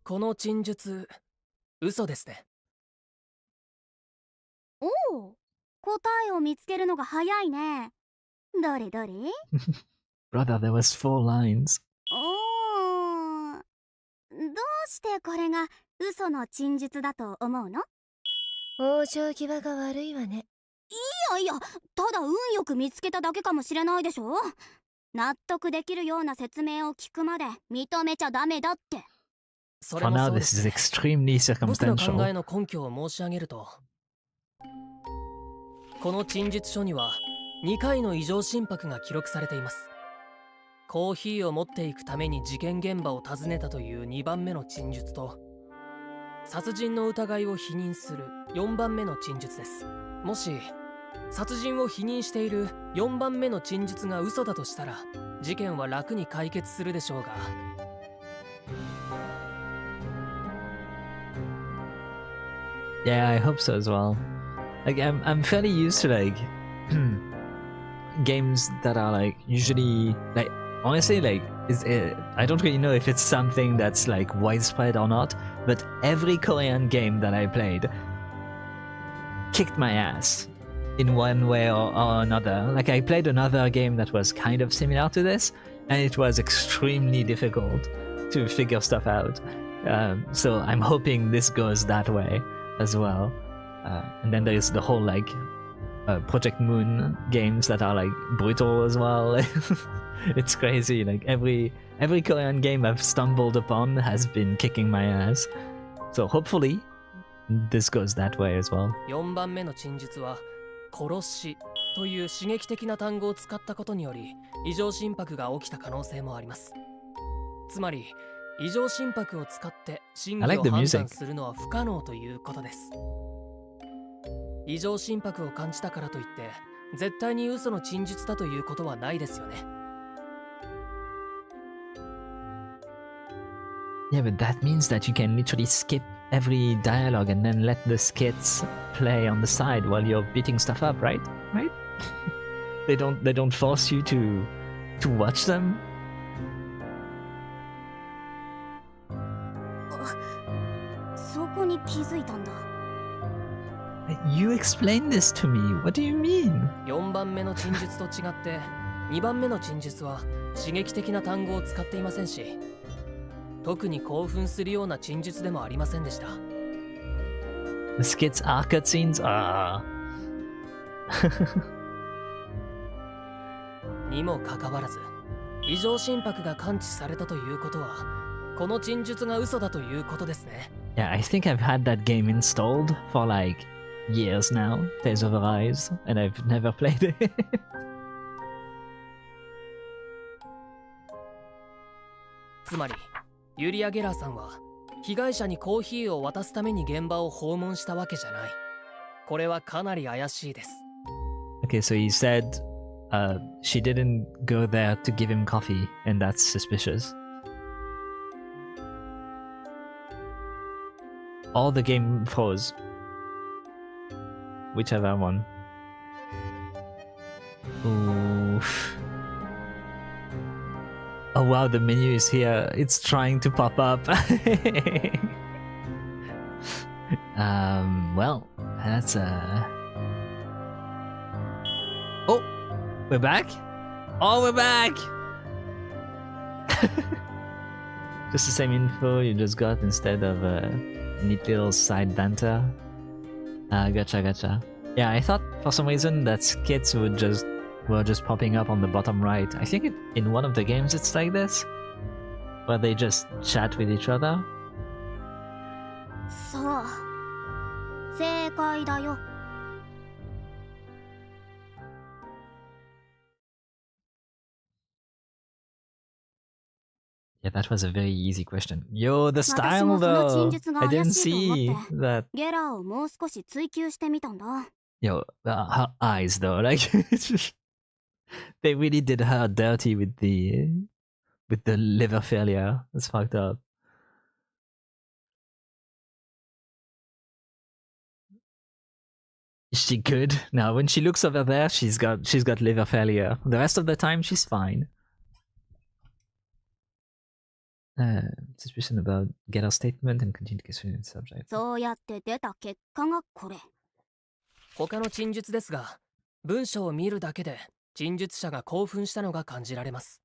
この陳述嘘ですね。おお、答えを見つけるのが早いね。どれどれ？ Brother, there was 4 lines. おー、どうしてこれが嘘の陳述だと思うの？往生際が悪いわね。いやいや、ただ運よく見つけただけかもしれないでしょ。納得できるような説明を聞くまで認めちゃダメだって。それ For も now, そうで this す is ね。 extremely 僕の考え circumstantial. の根拠を申し上げると、この陳述書には2回の異常心拍が記録されています。コーヒーを持っていくために事件現場を訪ねたという2番目の陳述と、殺人の疑いを否認する4番目の陳述です。もし殺人を否認している4番目の陳述が嘘だとしたら、事件は楽に解決するでしょうが、Yeah, I hope so as well. Like, I'm fairly used to like games that are like usually like honestly like I don't really know if it's something that's like widespread or not, but every Korean game that I played kicked my ass in one way or another. Like I played another game that was kind of similar to this, and it was extremely difficult to figure stuff out. So I'm hoping this goes that way as well. And then there's the whole like Project Moon games that are like brutal as well. It's crazy. Like every Korean game I've stumbled upon has been kicking my ass. So hopefully this goes that way as well. 4番目の陳述は殺しという刺激的な単語を使ったことにより異常心拍が起きた可能性もあります。つまり異常心拍を使って真偽 I を like the 判 music. 断するのは不可能ということです。異常心拍を感じたからといって絶対に嘘の陳述だということはないですよね。Yeah, but that means that you can literally skip every dialogue and then let the skits play on the side while you're beating stuff up, right? Right? They don't force you to watch them. そこに気づいたんだ。 You explain this to me. What do you mean? 4番目の陳述と違って2番目の陳述は刺激的な単語を使っていませんし、特に興奮するような陳述でもありませんでした。 The skits are cutscenes? Ah. にもかかわらず異常心拍が感知されたということはこの陳述が嘘だということですね。 Yeah, I think I've had that game installed for like years now, Tales of Arise, and I've never played it. つまりユリア・ゲラーさんは被害者にコーヒーを渡すために現場を訪問したわけじゃない。これはかなり怪しいです。 Okay, so he said she didn't go there to give him coffee, and that's suspicious. Or the game froze. Whichever one. Oof. Oh wow, the menu is here. It's trying to pop up. Well, that's Oh, we're back? Oh, we're back! Just the same info you just got instead of a neat little side banter. Gotcha. Yeah, I thought for some reason that skits were just popping up on the bottom right. I think in one of the games it's like this, where they just chat with each other. そう、正解だよ。 Yeah, that was a very easy question. Yo, the 私 style もその though! 陳述が I 怪 didn't しいと思 see って that. ゲラーをもう少し追求してみたんだ。 Yo, her eyes though, like they really did her dirty with the liver failure. It's fucked up. She could. Now, when she looks over there, she's got liver failure. The rest of the time, she's fine. Suspicion about get our statement and continue to question the subject. そうやって出た結果がこれ。他の陳述ですが、文章を見るだけで陳述者が興奮したのが感じられます。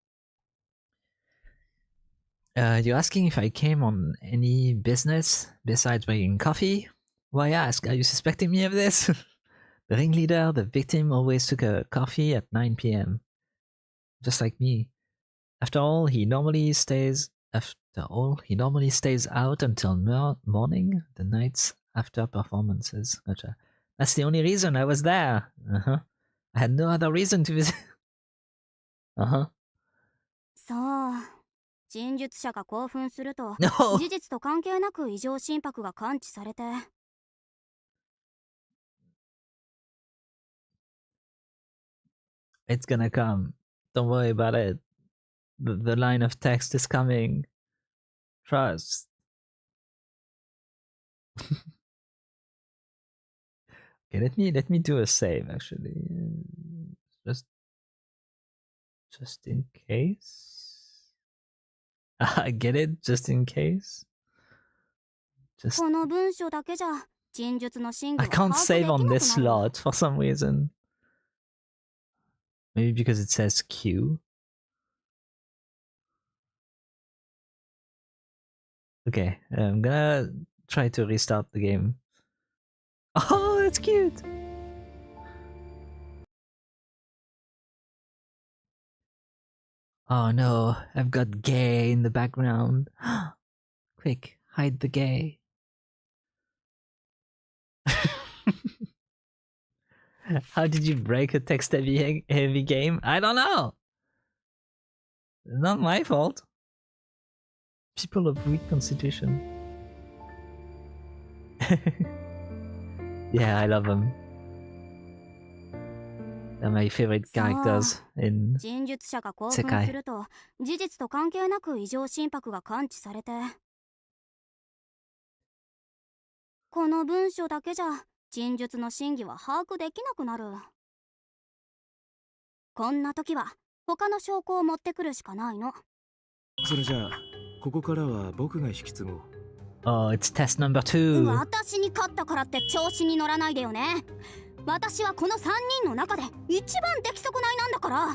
You're asking if I came on any business besides bringing coffee? Why ask? Are you suspecting me of this? The ringleader, the victim, always took a coffee at 9 p.m. Just like me. After all, he normally stays after He normally stays out until morning, the nights after performances. Gotcha. That's the only reason I was there. I had no other reason to visit. そう。陳術者が興奮すると、 No! 事実と関係なく異常心拍が感知されて。It's gonna come. Don't worry about it. The line of text is coming. Trust. Okay, let me do a save actually. Just in case. I get it, just in case. Just この文章だけじゃ陳術の真偽 I を can't 把握でき save なく on なる。 this slot for some reason. Maybe because it says Q. Okay, I'm gonna try to restart the game. Oh, that's cute! Oh no, I've got gay in the background. Quick, hide the gay. How did you break a text heavy game? I don't know! Not my fault. People of weak constitution. Yeah, I love them. They're my favorite characters in 陳術者が興奮すると、事実と関係なく異常心拍が感知されて。この文章だけじゃ陳術の真偽は把握できなくなる。こんな時は他の証拠を持ってくるしかないの。それじゃあここからは僕が引き継ごう。 Oh, it's test number 2. 私に勝ったからって調子に乗らないでよね。私はこの3人の中で一番出来損ないなんだから。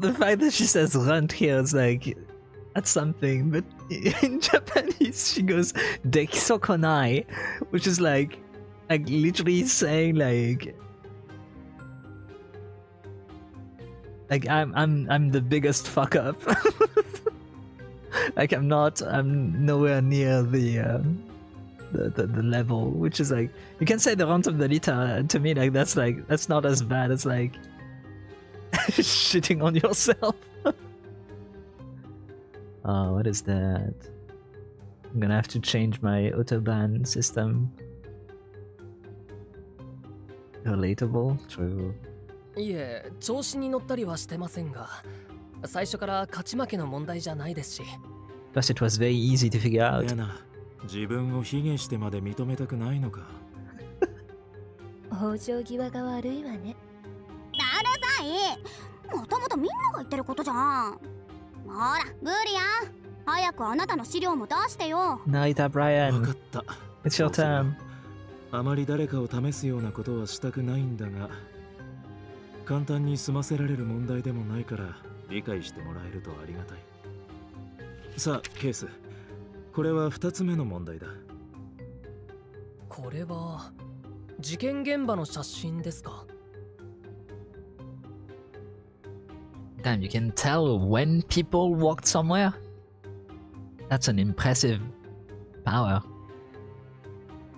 The fact that she says runt here is like, that's something, but in Japanese she goes dekisokonai, which is like literally saying like I'm the biggest fuck up. Like I'm nowhere near the level, which is like, you can say the runt of the Lita, to me like that's not as bad as like shitting on yourself. Oh, what is that? I'm gonna have to change my autoban system. Relatable? True. いえ、調子に乗ったりはしてませんが、最初から勝ち負けの問題じゃないですし。Plus it was very easy to figure out. やな、自分を卑下してまで認めたくないのか。往生際が悪いわね。うるさい。もともとみんなが言ってることじゃん。ほら、ブリアン、早くあなたの資料も出してよ。Narita わ Brian, かった。 it's your turn. あまり誰かを試すようなことはしたくないんだが、簡単に済ませられる問題でもないから理解してもらえるとありがたい。さあ、ケース。これは2つ目の問題だ。これは事件現場の写真ですか？ Damn, you can tell when people walked somewhere? That's an impressive power.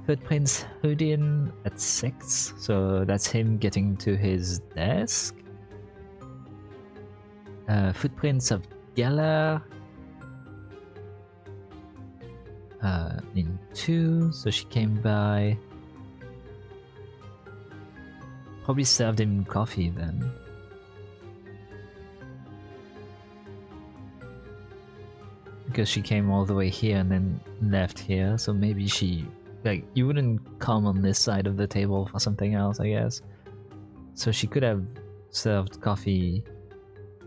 Footprints Houdin at 6, so that's him getting to his desk. Footprints of Geller in 2, so she came by. Probably served him coffee then. Because she came all the way here and then left here, so maybe she... Like, you wouldn't come on this side of the table for something else, I guess. So she could have served coffee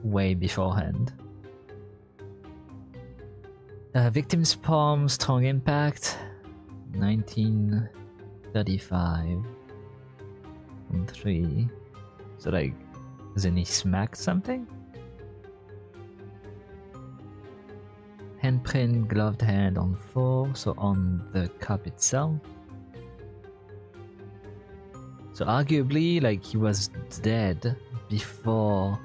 way beforehand. Victim's palm, strong impact. 1935. On 3. So like, as in he smacked something? Handprint, gloved hand on 4, so on the cup itself. So arguably, like, he was dead before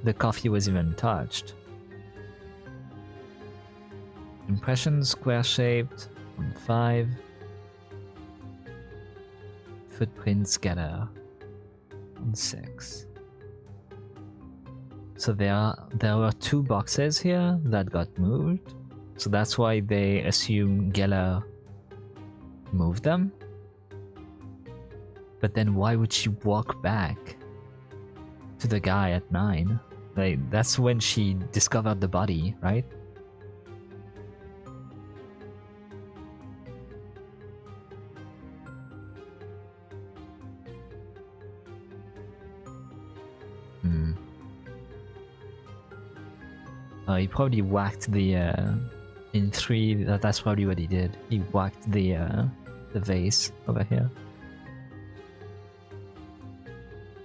the coffee was even touched. Impression square shaped on 5. Footprint scatter on 6. So there were 2 boxes here that got moved. So that's why they assume Geller moved them. But then why would she walk back to the guy at 9? Like, that's when she discovered the body, right? He probably whacked the in 3. That's probably what he did. He whacked the vase over here.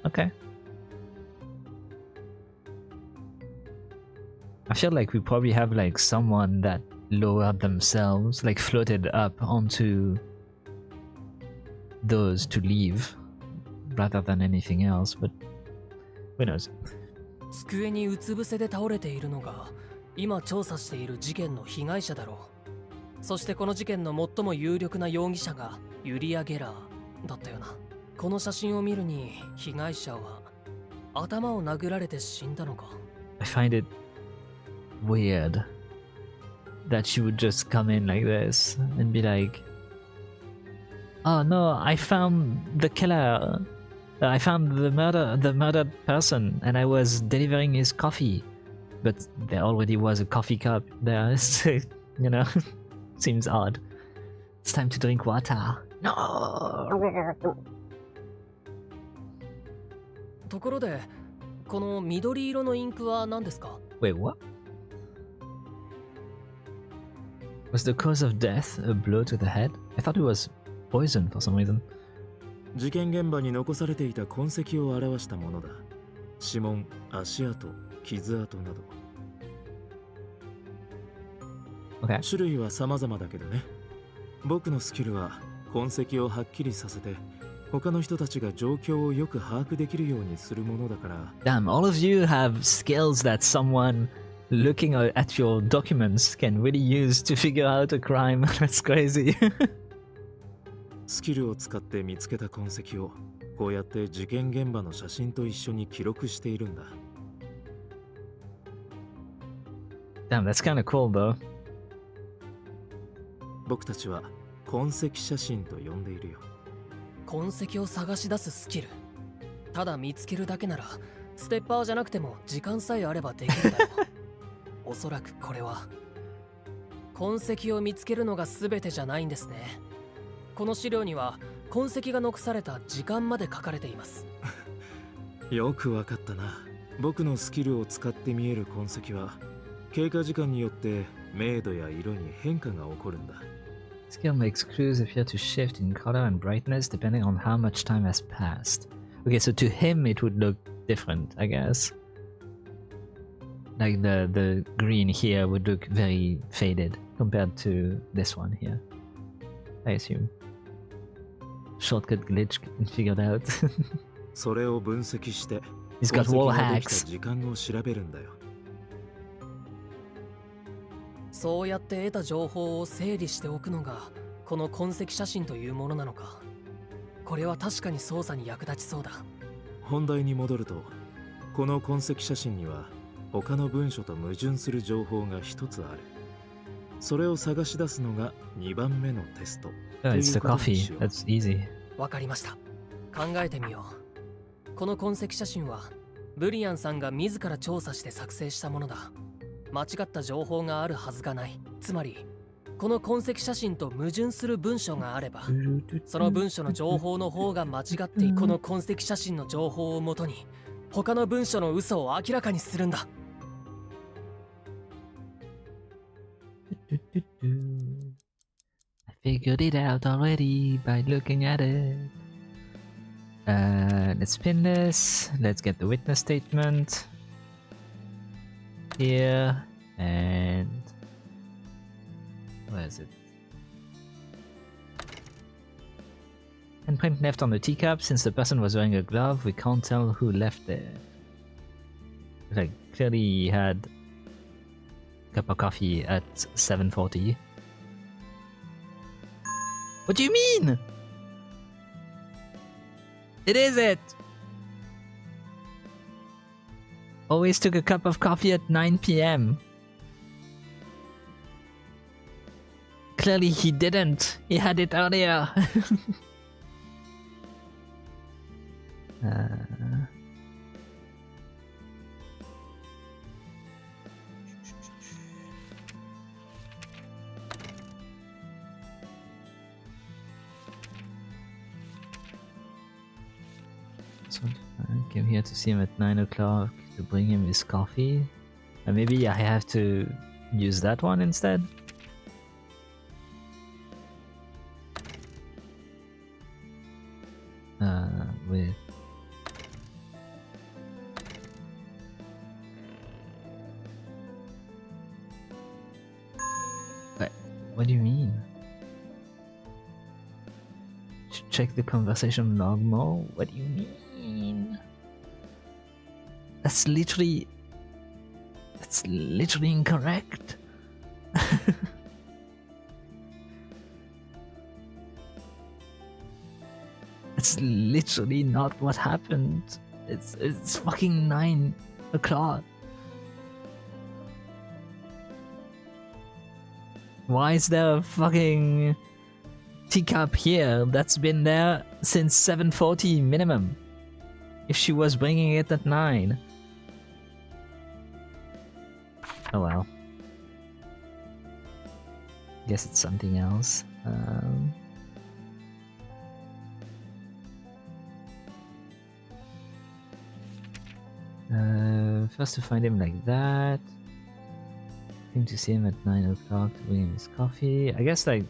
Okay. I feel like we probably have like someone that lowered themselves, like floated up onto those to leave, rather than anything else. But who knows? 机にうつ伏せで倒れているのが今調査している事件の被害者だろう。そしてこの事件の最も有力な容疑者がユリア・ゲラーだったよな。この写真を見るに被害者は頭を殴られて死んだのか。 I find it weird that she would just come in like this and be like, "Oh no, I found the killer. I found the murdered person, and I was delivering his coffee." But there already was a coffee cup there, so, you know, seems odd. It's time to drink water. No! ところで、この緑色のインクは何ですか？ Wait, what? Was the cause of death a blow to the head? I thought it was poison for some reason. 事件現場に残されていた痕跡を表したものだ。指紋、足跡、傷跡など。Okay. 種類は様々だけどね。僕のスキルは痕跡をはっきりさせて、他の人たちが状況をよく把握できるようにするものだから。Damn, all of you have skills that someone looking at your documents can really use to figure out a crime. That's crazy. スキルを使って見つけた痕跡をこうやって事件現場の写真と一緒に記録しているんだ。Damn, that's kind of cool though. 僕たちは痕跡写真と呼んでいるよ。痕跡を探し出すスキル。ただ見つけるだけならステッパーじゃなくても時間さえあればできるだろう。おそらくこれは痕跡を見つけるのが全てじゃないんですね。この資料には痕跡が残された時間まで書かれています。よくわかったな。僕のスキルを使って見える痕跡は経過時間によって明度や色に変化が起こるんだ。Skill makes clues appear to shift in color and brightness depending on how much time has passed. Okay, so to him it would look different, I guess. Like the green here would look very faded compared to this one here, I assume. Shortcut glitch figured out. それを分析して、 He's got wall 痕跡ができた hacks. 時間を調べるんだよ。そうやって得た情報を整理しておくのがこの痕跡写真というものなのか。これは確かに捜査に役立ちそうだ。本題に戻ると、この痕跡写真には他の文書と矛盾する情報が一つある。それを探し出すのが2番目のテスト。 Oh, it's the coffee. That's easy. わかりました。考えてみよう。この痕跡写真はブリアンさんが自ら調査して作成したものだ。間違った情報があるはずがない。つまりこの痕跡写真と矛盾する文書があれば、その文書の情報の方が間違ってい、この痕跡写真の情報をもとに他の文書の嘘を明らかにするんだ。I figured it out already by looking at it. Let's pin this. Let's get the witness statement here, and where is it? Handprint left on the teacup. Since the person was wearing a glove, we can't tell who left there. Like, clearly he had a cup of coffee at 7:40. What do you mean? It is it! Always took a cup of coffee at 9 p.m. Clearly he didn't. He had it earlier. So I came here to see him at 9 o'clock to bring him his coffee. And maybe I have to use that one instead? With... What do you mean? Check the conversation log more? What do you mean? That's literally incorrect. It's literally not what happened. It's fucking 9 o'clock. Why is there a fucking teacup here that's been there since 7:40 minimum? If she was bringing it at 9. Oh well. Guess it's something else. First to find him like that. Came to see him at 9 o'clock to bring him his coffee. I guess like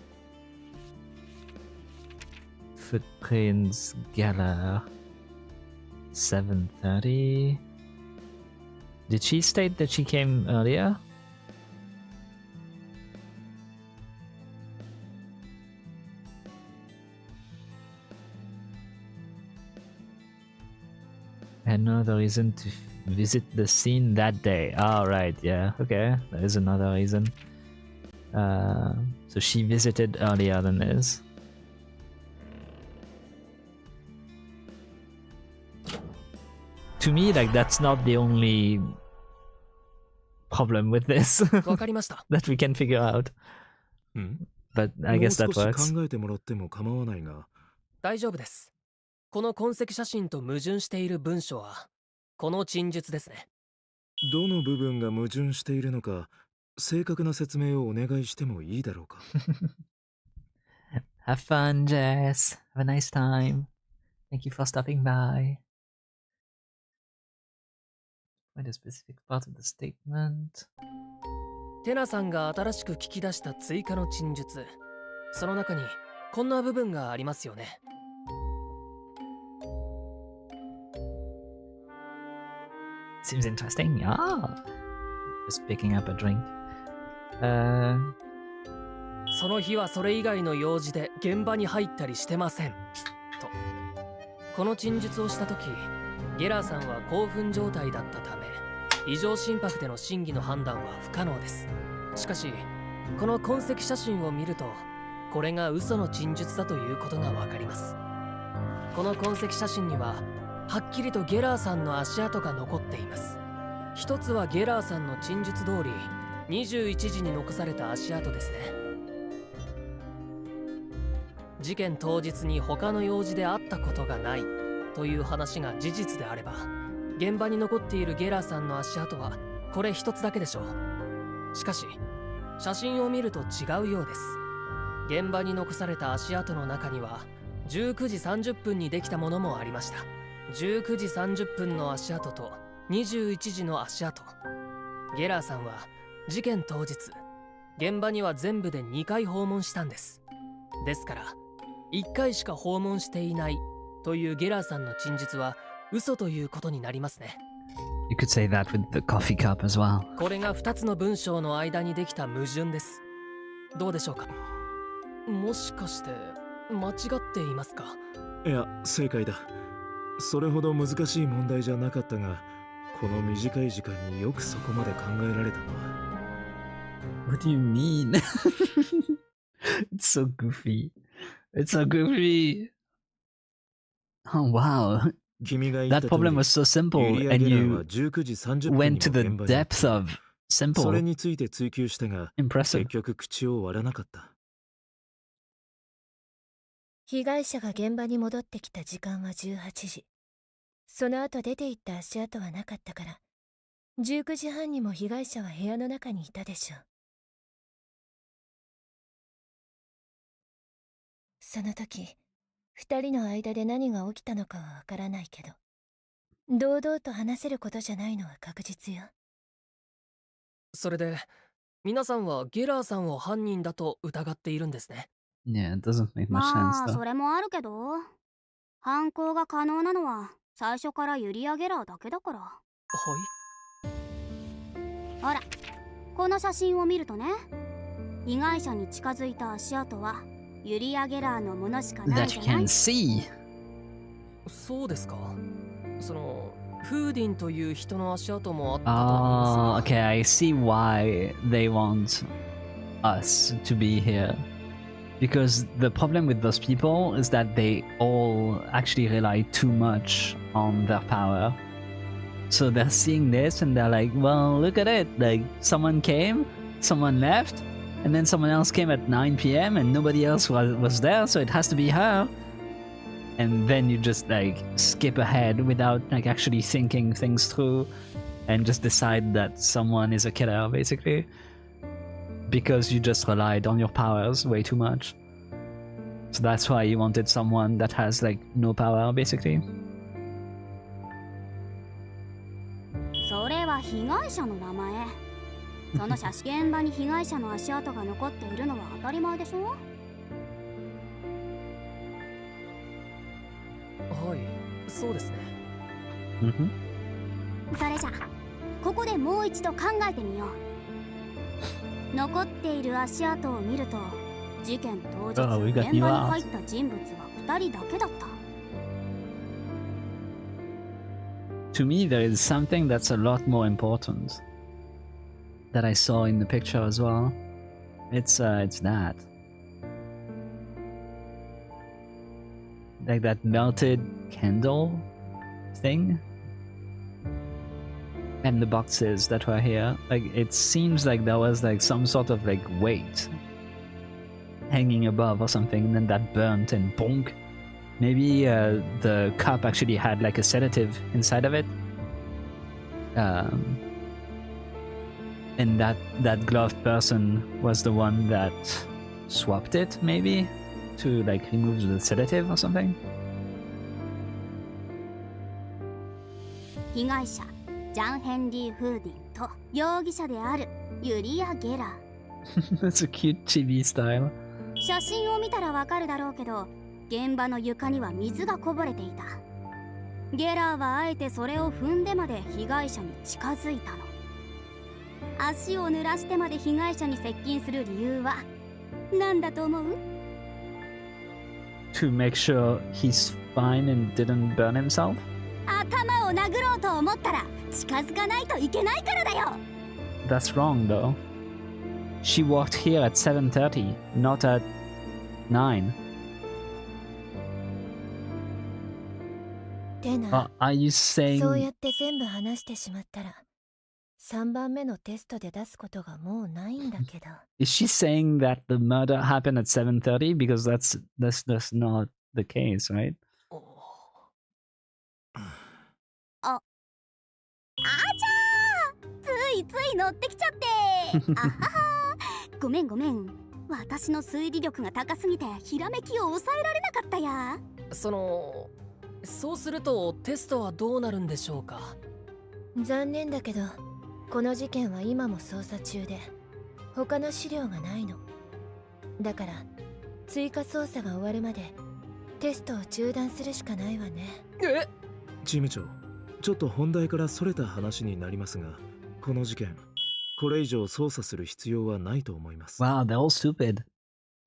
footprints Geller 7:30. Did she state that she came earlier? I had no other reason to visit the scene that day. Oh, right, yeah, okay, that is another reason. So she visited earlier than this. To me, like, that's not the only problem with this わかりました。 that we can figure out. But I guess that もう少し works. 考えてもらっても構わないが、大丈夫です。この痕跡写真と矛盾している文章はこの陳述ですね。どの部分が矛盾しているのか、正確な説明をお願いしてもいいだろうか。Have fun, Jess. Have a nice time. Thank you for stopping by. Quite a specific part of the statement. テナさんが新しく聞き出した追加の陳述。その中にこんな部分がありますよね。Seems interesting. Ah, just picking up a drink. その日はそれ以外の用事で現場に入ったりしてません。と。この陳述をした時、ゲラーさんは興奮状態だったため、異常心拍での真偽の判断は不可能です。しかし、この痕跡写真を見ると、これが嘘の陳述だということがわかります。この痕跡写真には、はっきりとゲラーさんの足跡が残っています。一つはゲラーさんの陳述通り、21時に残された足跡ですね。事件当日に他の用事で会ったことがないという話が事実であれば、現場に残っているゲラーさんの足跡はこれ一つだけでしょう。しかし写真を見ると違うようです。現場に残された足跡の中には19時30分にできたものもありました。19時30分の足跡と21時の足跡。ゲラーさんは事件当日、現場には全部で2回訪問したんです。ですから1回しか訪問していないというゲラーさんの陳述は嘘ということになりますね。You could say that with the coffee cup as well. これが2つの文章の間にできた矛盾です。どうでしょうか。もしかして間違っていますか。いや、正解だ。それほど難しい問題じゃなかったが、この短い時間によくそこまで考えられたな。What do you mean? It's so goofy. It's so goofy. Oh wow. 君が言っ That た通 problem り was so simple ユリア・ and ゲラーは you 19時30分 went に to も the 現場に行った depth of それ simple. について追求したが、結 Impressive. 局口を割らなかった。被害者が現場に戻ってきた時間は18時。その後出て行った足跡はなかったから、19時半にも被害者は部屋の中にいたでしょう。その時、二人の間で何が起きたのかはわからないけど、堂々と話せることじゃないのは確実よ。それで皆さんはゲラーさんを犯人だと疑っているんですね。Yeah, it doesn't make much ま sense あ though. それもあるけど、犯行が可能なのは最初からユリア・ゲラーだけだから。ほら、この写真を見るとね、被害者に近づいた足跡はユリア・ゲラーのものしかない That じ you ゃない can see. そうですか。そのフーディンという人の足跡もあったと思いますが。 Okay, I see why they want us to be here. Because the problem with those people is that they all actually rely too much on their power. So they're seeing this and they're like, well, look at it. Like, someone came, someone left, and then someone else came at 9 p.m. and nobody else was there, so it has to be her. And then you just like skip ahead without like actually thinking things through and just decide that someone is a killer basically because you just relied on your powers way too much. So that's why you wanted someone that has like no power basically. それは被害者の名前。その写真現場に被害者の足跡が残っているのは当たり前でしょ。はい、そうですね。Mm-hmm. それじゃここでもう一度考えてみよう。残っている足跡を見ると、事件当日 Oh, we got 現 new 場に art. 入った人物は2人だけだった。 To me, there is something that's a lot more important that I saw in the picture as well. It's that. Like that melted candle thing. And the boxes that were here. Like, it seems like there was like some sort of like weight hanging above or something, and then that burnt and bonk. Maybe the cup actually had like a sedative inside of it. And that gloved person was the one that swapped it, maybe, to like remove the sedative or something. 被害者ジャン・ヘンリー・フーディンと容疑者であるユリア・ゲラ That's a cute chibi style. ー。写真を見たらわかるだろうけど、現場の床には水がこぼれていた。ゲラーはあえてそれを踏んでまで被害者に近づいたの。足を濡らしてまで被害者に接近する理由は何だと思う？ To make sure he's fine and didn't burn himself? 頭を殴ろうと思ったら近づかないといけないからだよ。 That's wrong though. She walked here at 7:30, not at 9. てな、 Are you そうや saying って全部話してしまったら、3番目のテストで出すことがもうないんだけど。is she saying that the murder happened at 7:30? Because that's not the case, right? あちゃー、ついつい乗ってきちゃってあはは、ごめんごめん。私の推理力が高すぎてひらめきを抑えられなかったや。そうするとテストはどうなるんでしょうか。残念だけど、この事件は今も捜査中で、他の資料がないの。だから、追加捜査が終わるまで、テストを中断するしかないわね。え？チーム長、ちょっと本題からそれた話になりますが、この事件、これ以上捜査する必要はないと思います。 Wow, they're all stupid.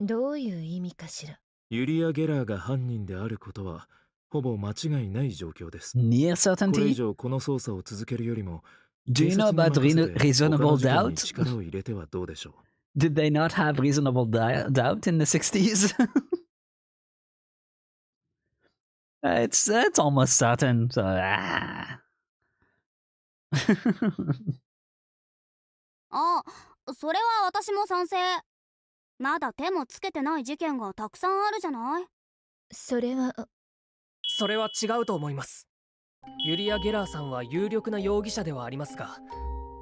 どういう意味かしら。ユリア・ゲラーが犯人であることはほぼ間違いない状況です。 Near これ以 certainty? 上この捜査を続けるよりも、 Do you 警 know 察に about 任せて reasonable 他の事件に doubt? 力を入れてはどうでしょう。 Did they not have reasonable doubt in the 60s? It's almost certain. So, あ、それは私も賛成。まだ手もつけてない事件がたくさんあるじゃない。それは違うと思います。ユリア・ゲラーさんは有力な容疑者ではありますが、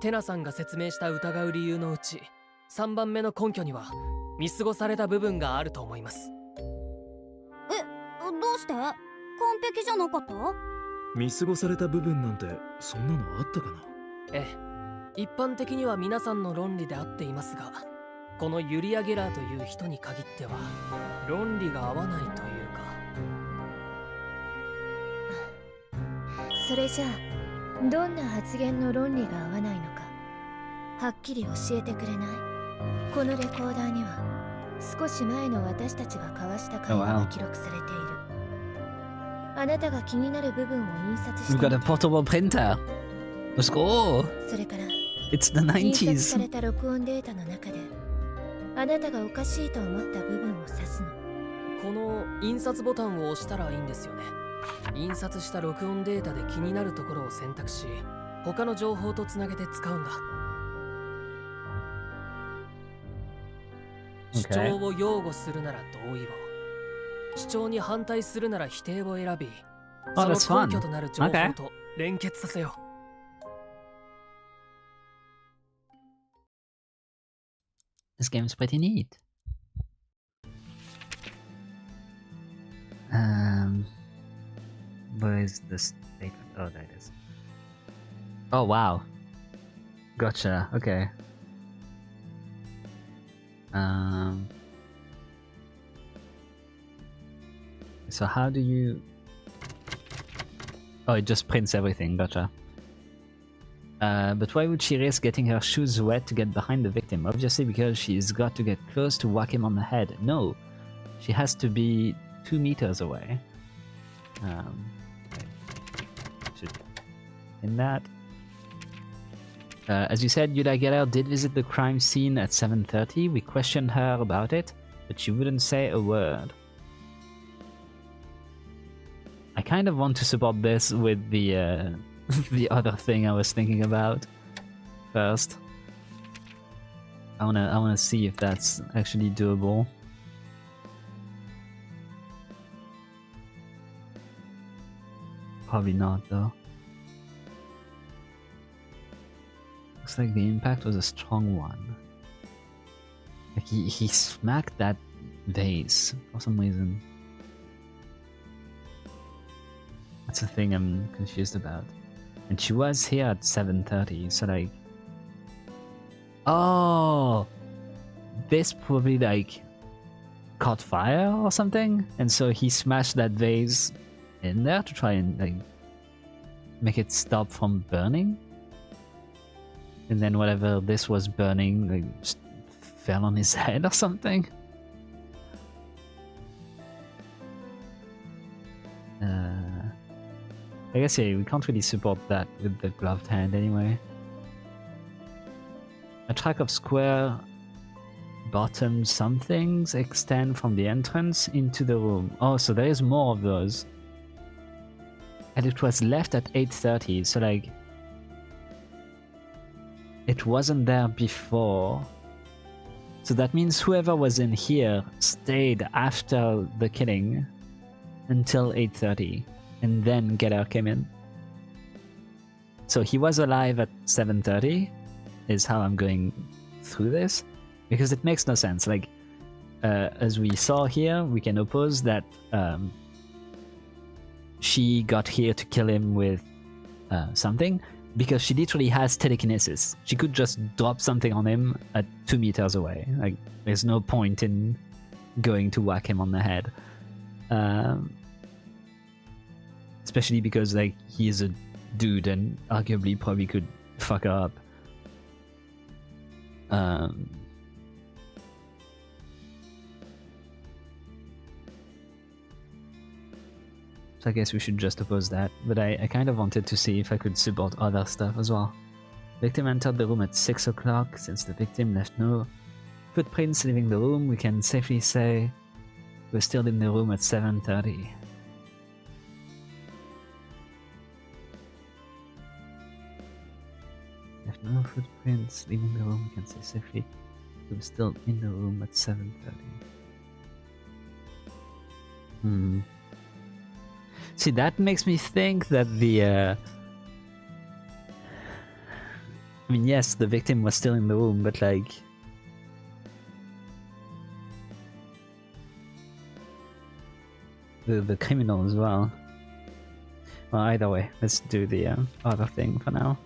テナさんが説明した疑う理由のうち3番目の根拠には見過ごされた部分があると思います。どうして？完璧じゃなかった？見過ごされた部分なんてそんなのあったかな。ええ、一般的には皆さんの論理で合っていますが、このユリア・ゲラーという人に限っては論理が合わないというか。それじゃあどんな発言の論理が合わないのかはっきり教えてくれない？このレコーダーには少し前の私たちが交わした会話が記録されている。あなたが気になる部分を印刷し we've て got a portable printer. Let's go. それから It's the 印刷さ 90s. れた録音データの中であなたがおかしいと思った部分を指すの。この印刷ボタンを押したらいいんですよね。印刷した録音データで気になるところを選択し、他の情報とつなげて使うんだ。主張を擁護するなら同意を、主張に反対するなら否定を選び、そ that's の fun. 根拠となる情報 Okay. と連結させよう。This game's pretty neat. Where is the statement? Oh, there it is. Oh, wow. Gotcha. Okay. So how do you... Oh, it just prints everything. Gotcha. But why would she risk getting her shoes wet to get behind the victim? Obviously because she's got to get close to whack him on the head. No, she has to be 2 meters away. Should in that. As you said, Yulia Geller did visit the crime scene at 7:30. We questioned her about it, but she wouldn't say a word. I kind of want to support this with the the other thing I was thinking about first. I wanna see if that's actually doable. Probably not though. Looks like the impact was a strong one. Like he smacked that vase for some reason. That's the thing I'm confused about. And she was here at 7:30, so like... Oh! This probably like caught fire or something? And so he smashed that vase in there to try and like make it stop from burning? And then whatever this was burning like just fell on his head or something? I guess yeah, we can't really support that with the gloved hand anyway. A track of square bottom somethings extend from the entrance into the room. Oh, so there is more of those. And it was left at 8:30, so like... It wasn't there before. So that means whoever was in here stayed after the killing until 8:30. And then Geller came in. So he was alive at 7:30, is how I'm going through this, because it makes no sense. Like, as we saw here, we can oppose that she got here to kill him with something, because she literally has telekinesis. She could just drop something on him at 2 meters away. Like, there's no point in going to whack him on the head. Especially because like he is a dude and arguably probably could fuck her up. So I guess we should just oppose that. But I kind of wanted to see if I could support other stuff as well. Victim entered the room at 6 o'clock. Since the victim left no footprints leaving the room, we can safely say we're still in the room at 7:30. Left no footprints leaving the room, we can say safely we're still in the room at 7:30. See, that makes me think that the I mean, yes, the victim was still in the room, but like the criminal as well. Well, either way, let's do the other thing for now.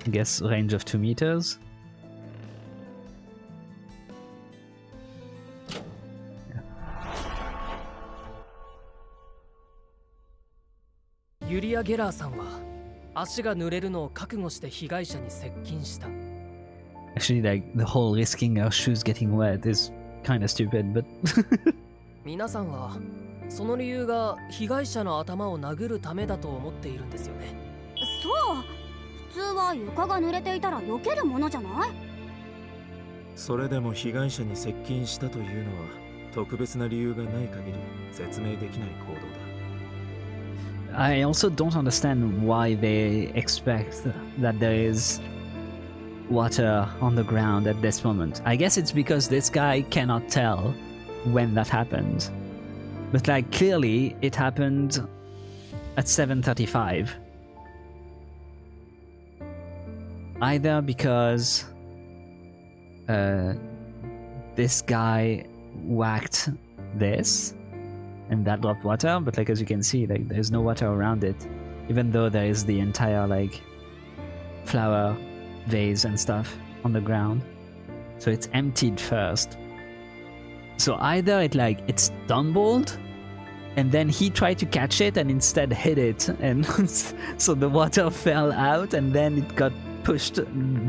I guess range of 2 meters.ユリア・ゲラーさんは足が濡れるのを覚悟して被害者に接近した。 Actually, like, the whole risking our shoes getting wet is kind of stupid, but 皆さんはその理由が被害者の頭を殴るためだと思っているんですよね。そう、普通は床が濡れていたら避けるものじゃない？それでも被害者に接近したというのは特別な理由がない限り説明できない行動だ。I also don't understand why they expect that there is water on the ground at this moment. I guess it's because this guy cannot tell when that happened. But like, clearly it happened at 7:35. Either because this guy whacked this and that dropped water, but like, as you can see, like, there's no water around it, even though there is the entire like flower vase and stuff on the ground. So it's emptied first. So either it stumbled and then he tried to catch it and instead hit it, and so the water fell out and then it got pushed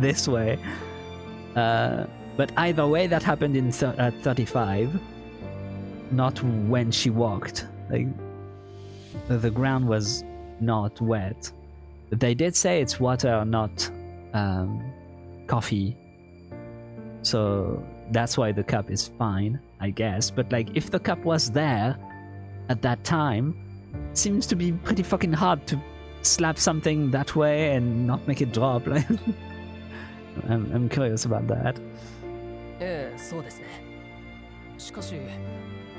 this way. But either way, that happened at 35, not when she walked. Like, the ground was not wet. But they did say it's water, not coffee. So that's why the cup is fine, I guess. But like, if the cup was there at that time, it seems to be pretty fucking hard to slap something that way and not make it drop. Like, I'm curious about that. ええ、そうですね。しかし、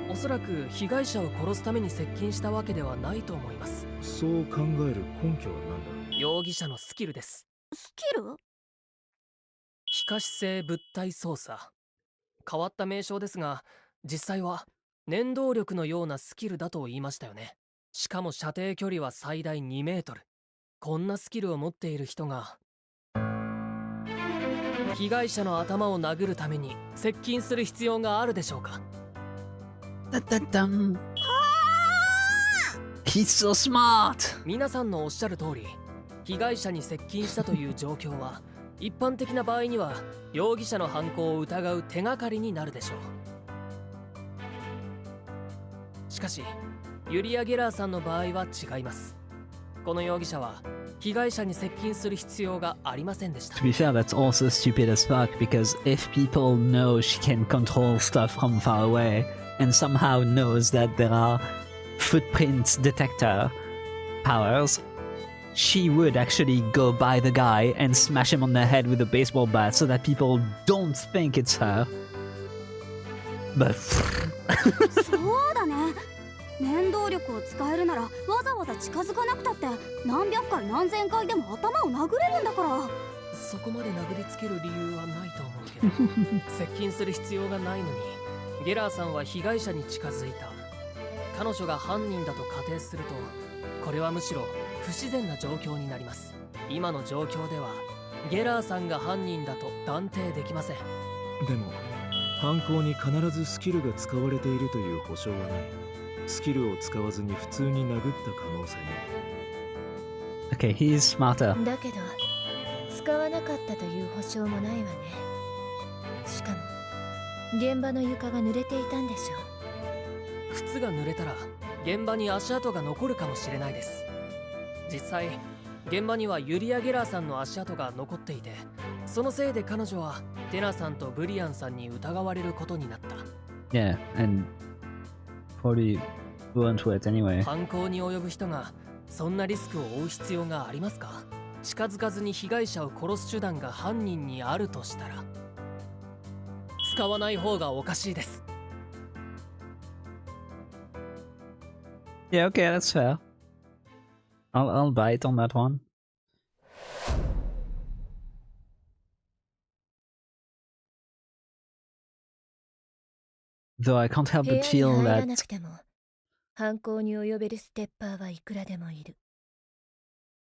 おそらく被害者を殺すために接近したわけではないと思います。そう考える根拠は何だ？容疑者のスキルです。スキル？非可視性物体操作。変わった名称ですが、実際は念動力のようなスキルだと言いましたよね。しかも射程距離は最大2メートル。こんなスキルを持っている人が被害者の頭を殴るために接近する必要があるでしょうか。He's so smart! 皆さんのおっしゃる通り、被害者に接近したという状況は一般的な場合には容疑者の犯行を疑う手がかりになるでしょう。しかし、ユリア・ゲラーさんの場合は違います。この容疑者は被害者に接近する必要がありませんでした。To be fair, that's also stupid as fuck, because if people know she can control stuff from far away and somehow knows that there are footprint detector powers, she would actually go by the guy and smash him on the head with a baseball bat so that people don't think it's her. But そうだね。念動力を使えるならわざわざ近づかなくたって何百回何千回でも頭を殴れるんだから。そこまで殴りつける理由はないと思うけど接近する必要がないのにゲラーさんは被害者に近づいた。彼女が犯人だと仮定すると、これはむしろ不自然な状況になります。今の状況ではゲラーさんが犯人だと断定できません。でも犯行に必ずスキルが使われているという保証はない。スキルを使わずに普通に殴った可能性も。okay, he's smarter. だけど使わなかったという保証もないわね。しかも現場の床が濡れていたんでしょう。靴が濡れたら現場に足跡が残るかもしれないです。実際現場にはユリア・ゲラーさんの足跡が残っていて、そのせいで彼女はテナさんとブリアンさんに疑われることになった。 Yeah, and probably weren't worth anyway. 犯行に及ぶ人がそんなリスクを負う必要がありますか？近づかずに被害者を殺す手段が犯人にあるとしたら使わない方がおかしいです。 Yeah, okay, that's fair. I'll bite on that one. Though I can't help 部屋 but に feel 入らな that くても犯行に及べるステッパーはいくらでもいる。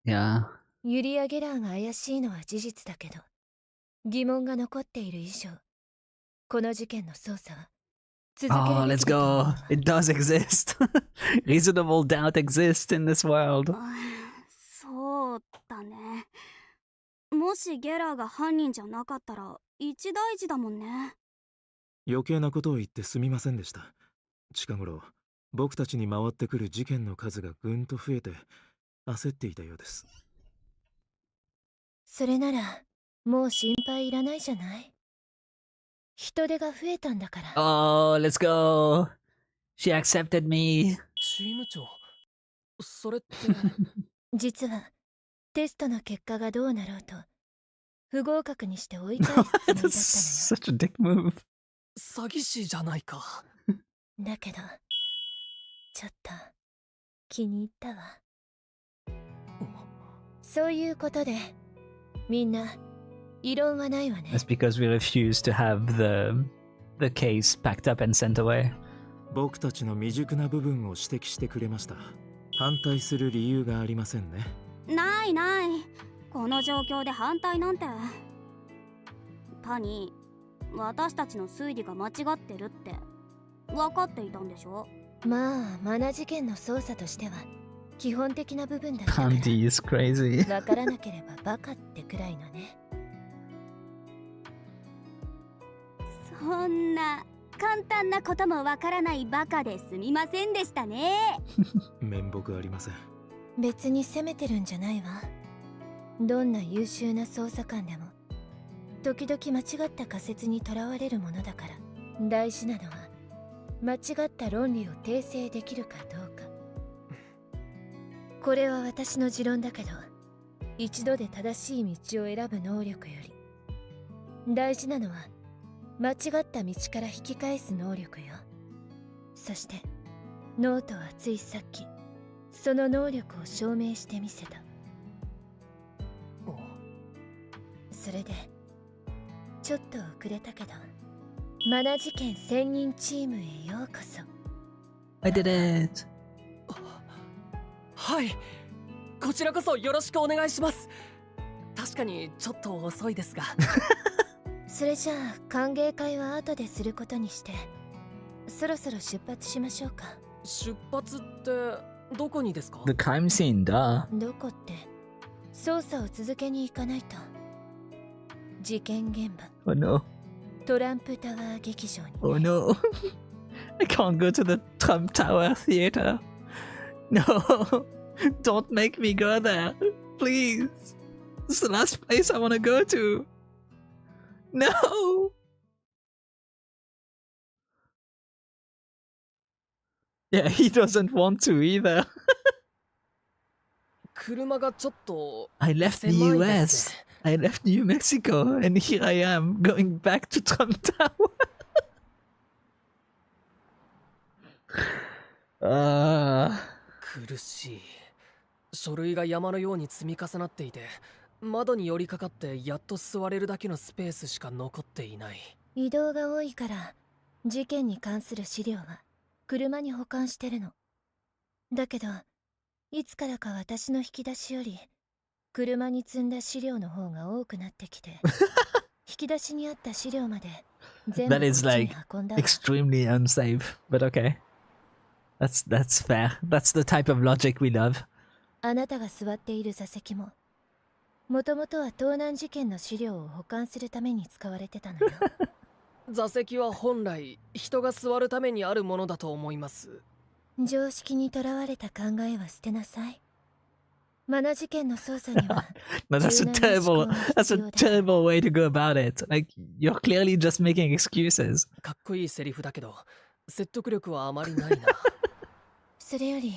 yeah. ユリア・ゲラーが怪しいのは事実だけど、疑問が残っている以上、この事件の捜査は続け Oh, るべ let's きだと思う go. わ。 It does exist. Reasonable doubt exists in this world. そうだね。もしゲラーが犯人じゃなかったら一大事だもんね。余計なことを言ってすみませんでした。近頃、僕たちに回ってくる事件の数がぐんと増えて、焦っていたようです。それならもう心配いらないじゃない。人手が増えたんだから。 Oh, let's go. She accepted me. チーム長、それって実はテストの結果がどうなろうと不合格にして追い返すつもりだったのよ。 That's such a dick move. 詐欺師じゃないか。だけどちょっと気に入ったわ。そういうことでみんな異論はないわね。 That's because we refuse to have the case packed up and sent away. 僕たちの未熟な部分を指摘してくれました。反対する理由がありませんね。ないない。この状況で反対なんて。パニー、私たちの推理が間違ってるって分かっていたんでしょ？まあマナ事件の捜査としては基本的な部分だったから Pandy is crazy. わからなければバカってくらいのね。そんな簡単なこともわからないバカですみませんでしたね。面目ありません。別に責めてるんじゃないわ。どんな優秀な捜査官でも時々間違った仮説にとらわれるものだから、大事なのは間違った論理を訂正できるかどうか。これは私の持論だけど、一度で正しい道を選ぶ能力より大事なのは間違った道から引き返す能力よ。そしてノートはついさっきその能力を証明してみせた。それでちょっと遅れたけどマナ事件専任チームへようこそ。 I did it. はい、こちらこそよろしくお願いします。確かにちょっと遅いですが。それじゃあ歓迎会は後ですることにして、そろそろ出発しましょうか。出発ってどこにですか？ The crime scene, duh. どこって、捜査を続けに行かないと。事件現場、 Oh no. トランプタワー劇場にね。 Oh no. I can't go to the Trump Tower Theater. No. Don't make me go there. Please. It's the last place I want to go to. No. Yeah, he doesn't want to either. 車がちょっと I left the 狭いで US. すね。 I left New Mexico, and here I am going back to Trump Tower. Ah. 苦しい。書類が山のように積み重なっていて、窓に寄りかかってやっと座れるだけのスペースしか残っていない。移動が多いから事件に関する資料は車に保管してるの。だけどいつからか私の引き出しより車に積んだ資料の方が多くなってきて引き出しにあった資料まで全部 That こっ is ちに like 運んだわ。 extremely unsafe, but okay. That's fair. That's the type of logic we love. あなたが座っている座席ももともとは盗難事件の資料を保管するために使われてたのよ。座席は本来人が座るためにあるものだと思います。常識にとらわれた考えは捨てなさい。マナ事件の捜査には No, that's a 柔軟な思考が that's 必 a 要だ。 terrible way to go about it. Like, you're clearly just making excuses. かっこいいセリフだけど説得力はあまりないな。それより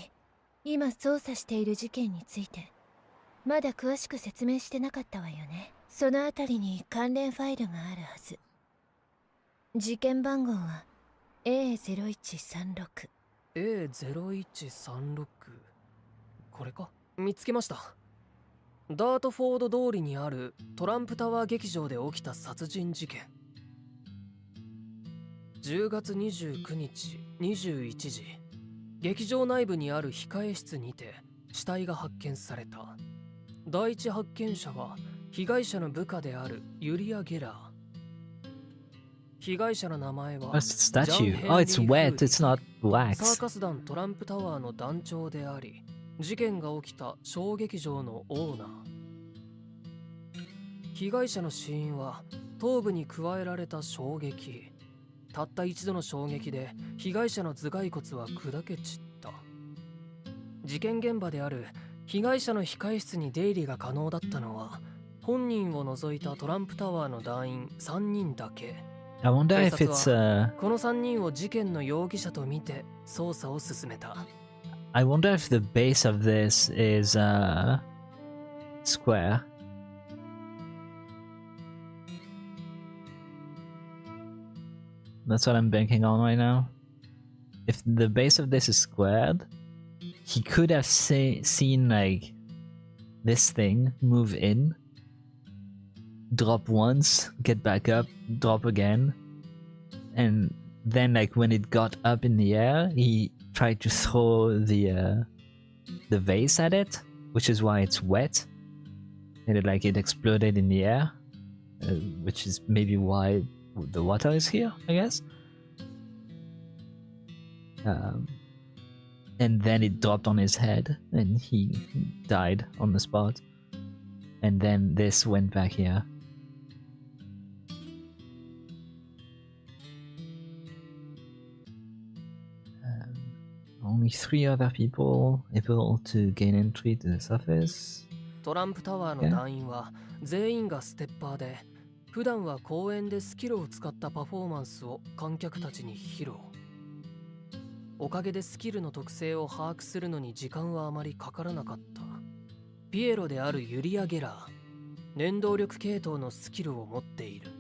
今捜査している事件についてまだ詳しく説明してなかったわよね。そのあたりに関連ファイルがあるはず。事件番号は A0136。 A0136。 これか。見つけました。ダートフォード通りにあるトランプタワー劇場で起きた殺人事件。10月29日21時、劇場内部にある控え室にて死体が発見された。第一発見者は被害者の部下であるユリア・ゲラー。被害者の名前は What's the ジャン statue? ヘン Oh, リ it's ー wet. フーリー。 It's not サー wax. カス団トランプタワーの団長であり、事件が起きた小劇場のオーナー。被害者の死因は頭部に加えられた衝撃。たった一度の衝撃で被害者の頭蓋骨は砕け散った。事件現場である被害者の控え室に出入りが可能だったのは本人を除いたトランプタワーの団員3人だけ。 I wonder if 警 it's 察はこの3人を事件の容疑者とみて捜査を進めた。 I wonder if the base of this is square. That's what I'm banking on right now. If the base of this is squared, he could have seen like this thing move in, drop once, get back up, drop again, and then like when it got up in the air, he tried to throw the vase at it, which is why it's wet, and it exploded in the air, which is maybe why the water is here, I guess. And then it dropped on his head, and he died on the spot. And then this went back here. Only 3 other people able to gain entry to the surface. トランプタワーの団員は全員がステッパーで、普段は公園でスキルを使ったパフォーマンスを観客たちに披露。おかげでスキルの特性を把握するのに時間はあまりかからなかった。ピエロであるユリア・ゲラー、念動力系統のスキルを持っている。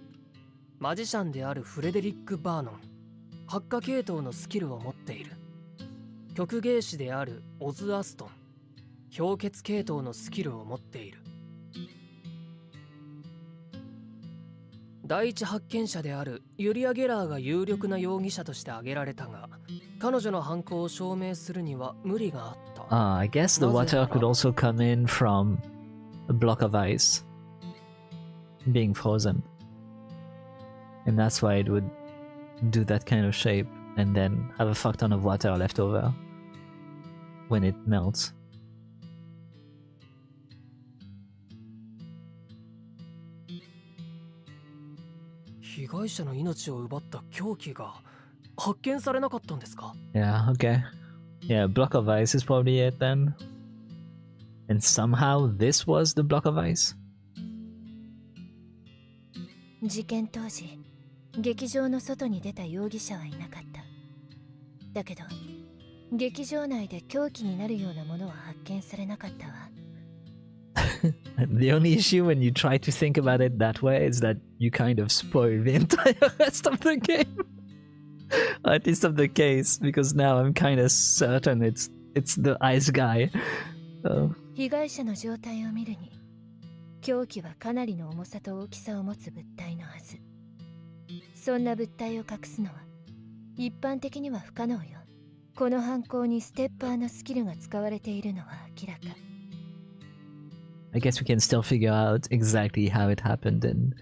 マジシャンであるフレデリック・バーノン、発火系統のスキルを持っている。曲芸師であるオズ・アストン、氷結系統のスキルを持っている。第一発見者であるユリア・ゲラーが有力な容疑者として挙げられたが、彼女の犯行を証明するには無理があった。I guess the water could also come in from a block of ice being frozen. And that's why it would do that kind of shape and then have a fuck ton of water left over when it melts. 被害者の命を奪った凶器が発見されなかったんですか？ Yeah, okay. Yeah, block of ice is probably it then. And somehow this was the block of ice? 事件当時劇場の外に出た容疑者はいなかった。だけど劇場内で凶器になるようなものは発見されなかったわ。The only issue when you try to think about it that way is that you kind of spoil the entire rest of the game. Or at least of the case, because now I'm kind of certain it's the ice guy. So. 被害者の状態を見るに凶器はかなりの重さと大きさを持つ物体のはず。そんな物体を隠すのは一般的には不可能よ。この犯行にステッパーのスキルが使われているのは明らか。I guess we can still figure out exactly how it happened and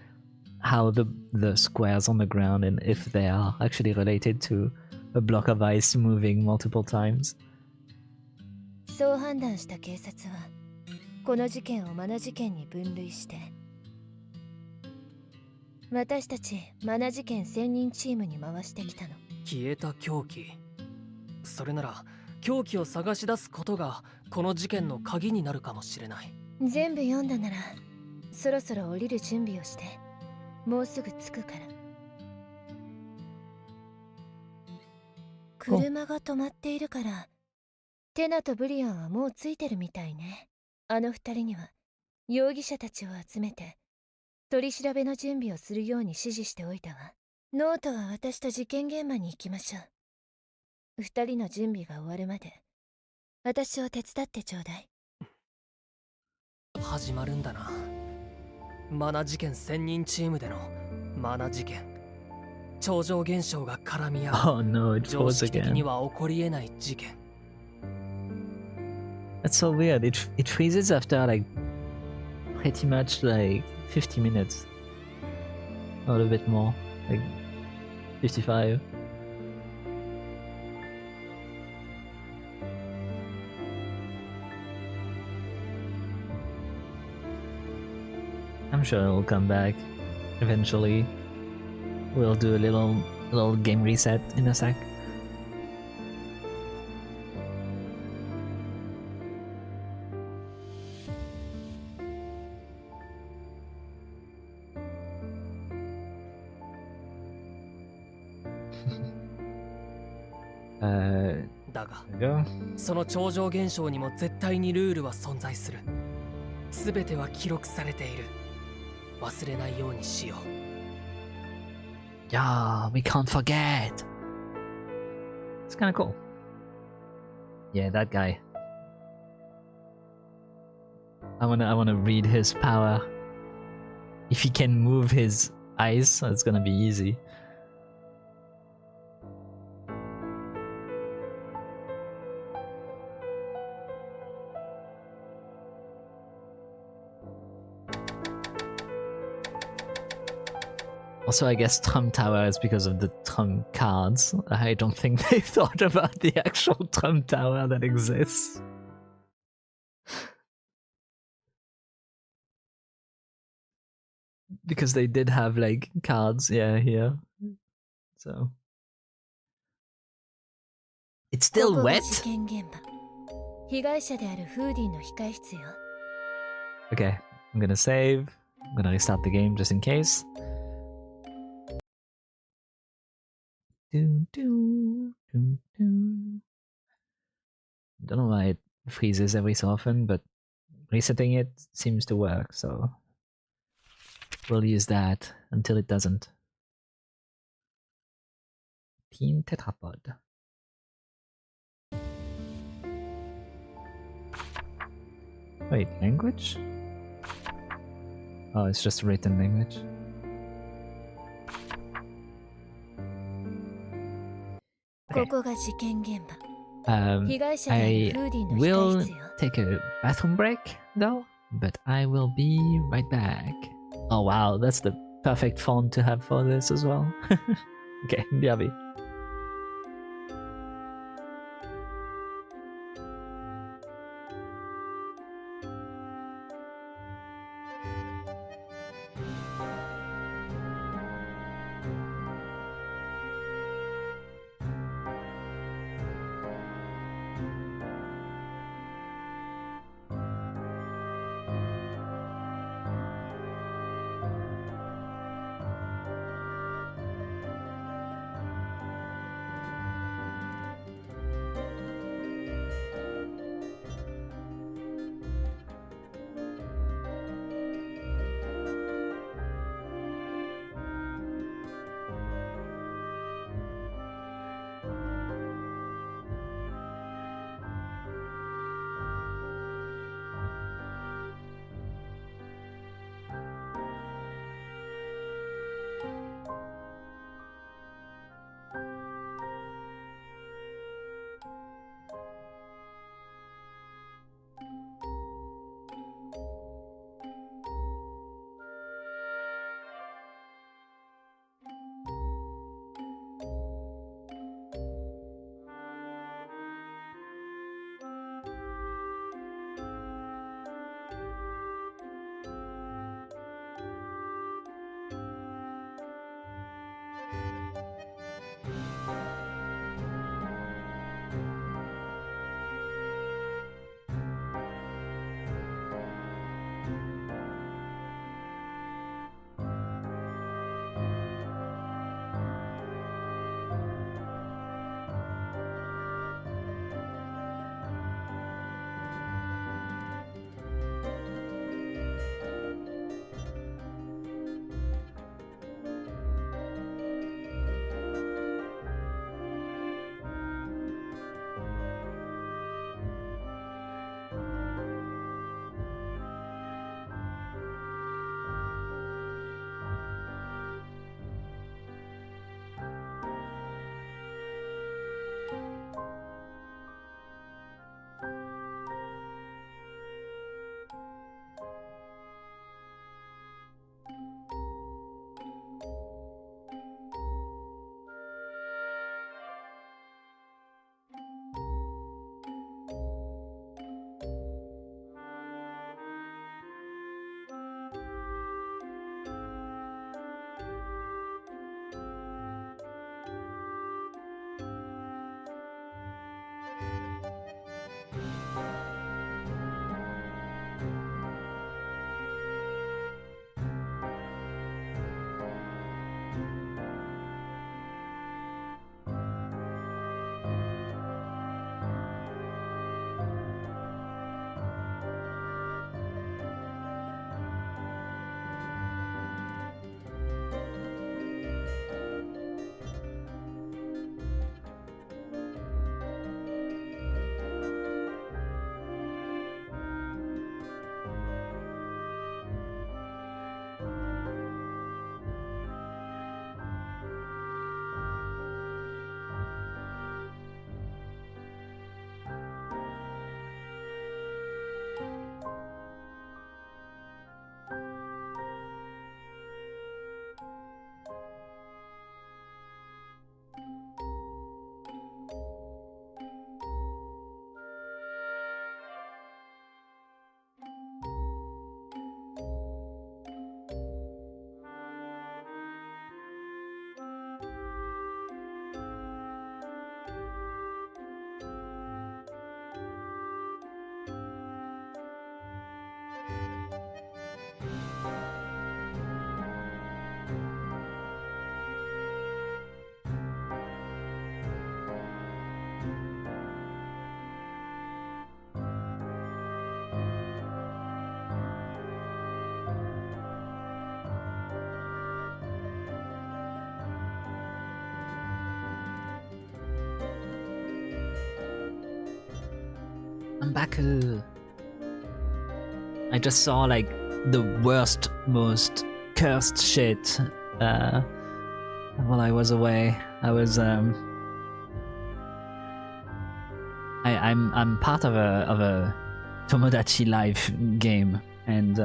how the squares on the ground and if they are actually related to a block of ice moving multiple times. そう判断した警察はこの事件をマナ事件に分類して私たちマナ事件専任チームに回してきたの。消えた凶器。それなら凶器を探し出すことがこの事件の鍵になるかもしれない。全部読んだならそろそろ降りる準備をして。もうすぐ着くから。車が止まっているからテナとブリアンはもう着いてるみたいね。あの二人には容疑者たちを集めて取り調べの準備をするように指示しておいたわ。ノートは私と事件現場に行きましょう。二人の準備が終わるまで私を手伝ってちょうだい。始まるんだな。マナ事件専任チームでのマナ事件。超常現象が絡み合う。Oh no, it 常 was 識的に again. は起こりえない事件。 That's so weird. It freezes after like pretty much like 50 minutes. Or a bit more. Like 55. I'm sure it'll come back eventually. We'll do a little game reset in a sec. Uh, だが there we go. その超常現象にも絶対にルールは存在する。すべては記録されている。忘れないようにしよう。 Yeah, we can't forget. It's kind of cool. Yeah, that guy. I wanna read his power. If he can move his eyes, it's gonna be easy. Also, I guess Trump Tower is because of the Trump cards. I don't think they thought about the actual Trump Tower that exists. Because they did have like cards, yeah, here. So it's こ still こが wet? 事件現場。被害者であるフーディンの控室よ。 Okay, I'm gonna save. I'm gonna restart the game just in case. Don't know why it freezes every so often, but resetting it seems to work, so we'll use that until it doesn't. Team Tetrapod. Wait, language? Oh, it's just written language. Okay. ここが事件現場。 Um, 被害者である I フーディンの will 控室よ。 take a bathroom break though, but I will be right back. Oh wow, that's the perfect font to have for this as well. Okay, BRB. I'm back. I just saw like the worst, most cursed shit while I was away. I was I'm part of a Tomodachi Life game, and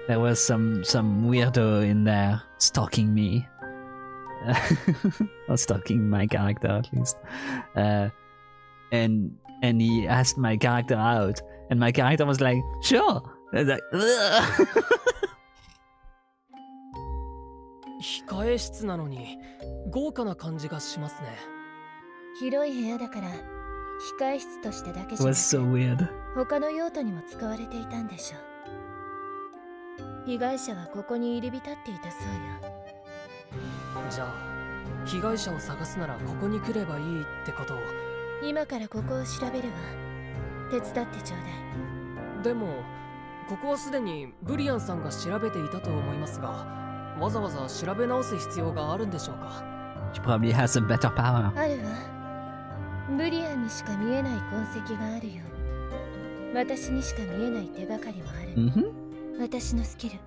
there was some weirdo in there stalking me, or stalking my character at least, and he asked my character out, and my character was like, "Sure." I was like, "Ugh." 控え室なのに豪華な感じがしますね。広い部屋だから控え室としてだけ It じゃな was く so weird. 他の用途にも使われていたんでしょう。被害者はここに入り浸っていたそうよ。じゃあ被害者を探すならここに来ればいいってことを。今からここを調べるわ。手伝ってちょうだい。でもここはすでにブリアンさんが調べていたと思いますが、わざわざ調べ直す必要があるんでしょうか。 She probably has a better power. あるわ。ブリアンにしか見えない痕跡があるように、私にしか見えない手がかりもある。Mm-hmm. 私のスキル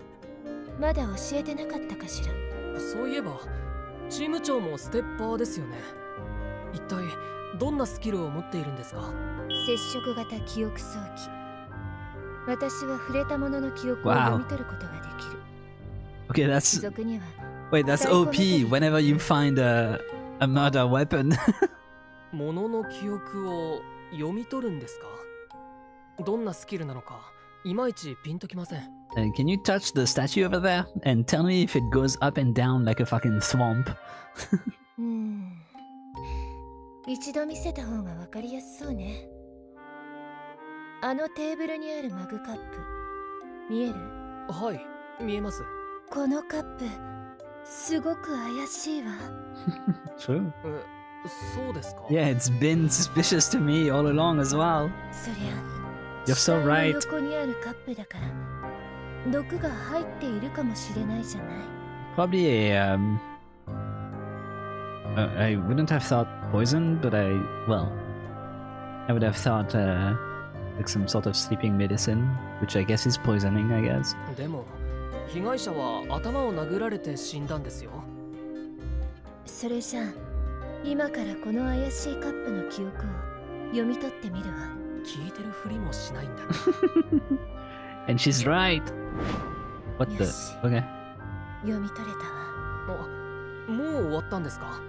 まだ教えてなかったかしら。そういえばチーム長もステッパーですよね。一体どんなスキルを持っているんですか？接触型記憶装置。私は触れたものの記憶を読み取ることができる。Okay, that's 族には wait, that's OP. Whenever you find a murder weapon. ものの記憶を読み取るんですか？どんなスキルなのかいまいちピンときません。Can you touch the statue over there and tell me if it goes up and down like a fucking swamp? 一度見せた方がわかりやすそうね。あのテーブルにあるマグカップ見える？はい、見えます。このカップすごく怪しいわ。True. そうですか？ Yeah, it's been suspicious to me all along as well. そりゃ You're so right. 横にあるカップだから毒が入っているかもしれないじゃない。 Probably a I wouldn't have thought poison, but I would have thought like some sort of sleeping medicine, which I guess is poisoning, I guess. でも被害者は頭を殴られて死んだんですよ。それじゃあ今からこの怪しいカップの記憶を読み取ってみるわ。聞いてるふりもしないんだな。And she's right. What the? Yes. Okay. 読み取れたわ。もう終わったんですか？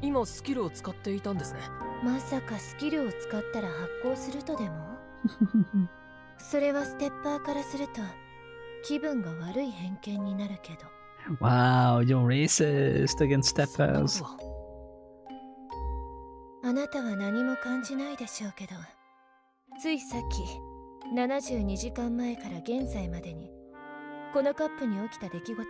今スキルを使っていたんですね。まさかスキルを使ったら発行するとでも？それはステッパーからすると気分が悪い偏見になるけど。 Wow, you're racist against そんなこ steppers. とは。あなたは何も感じないでしょうけど、ついさっき72時間前から現在までにこのカップに起きた出来事が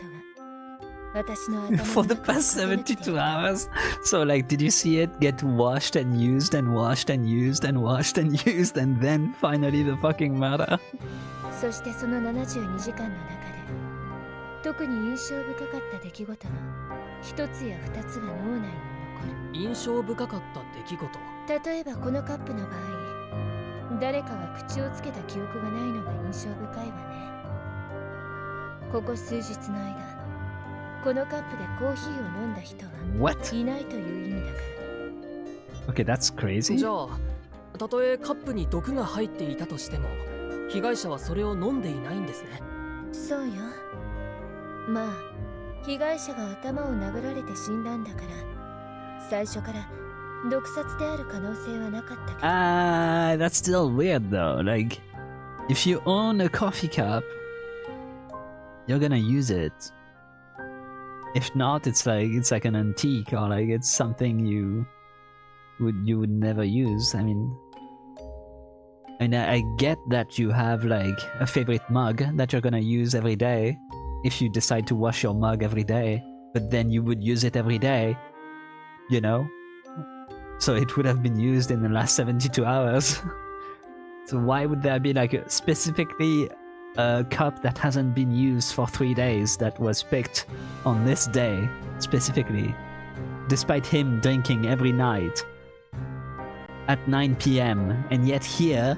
私の頭の For the 中に past 隠れている。 72 hours. So, like, did you see it get washed and used and washed and used and washed and used and then finally the fucking murder? そしてその72時間の中で特に印象深かった出来事の一つや二つが脳内に残る。印象深かった出来事。例えばこのカップの場合、誰かが口をつけた記憶がないのが印象深いわね。ここ数日の間、このカップでコーヒーを飲んだ人は What? いないという意味だから。 Okay, that's crazy. じゃあ、たとえカップに毒が入っていたとしても、被害者はそれを飲んでいないんですね。そうよ。まあ、被害者が頭を殴られて死んだんだから、最初から毒殺である可能性はなかったけど。That's still weird though. Like, if you own a coffee cup, you're gonna use it. If not, it's like an antique or like it's something you would never use. I mean, I get that you have like a favorite mug that you're gonna use every day if you decide to wash your mug every day, but then you would use it every day, you know? So it would have been used in the last 72 hours. So why would there be like specifically a cup that hasn't been used for 3 days that was picked on this day specifically, despite him drinking every night at 9 p.m. and yet here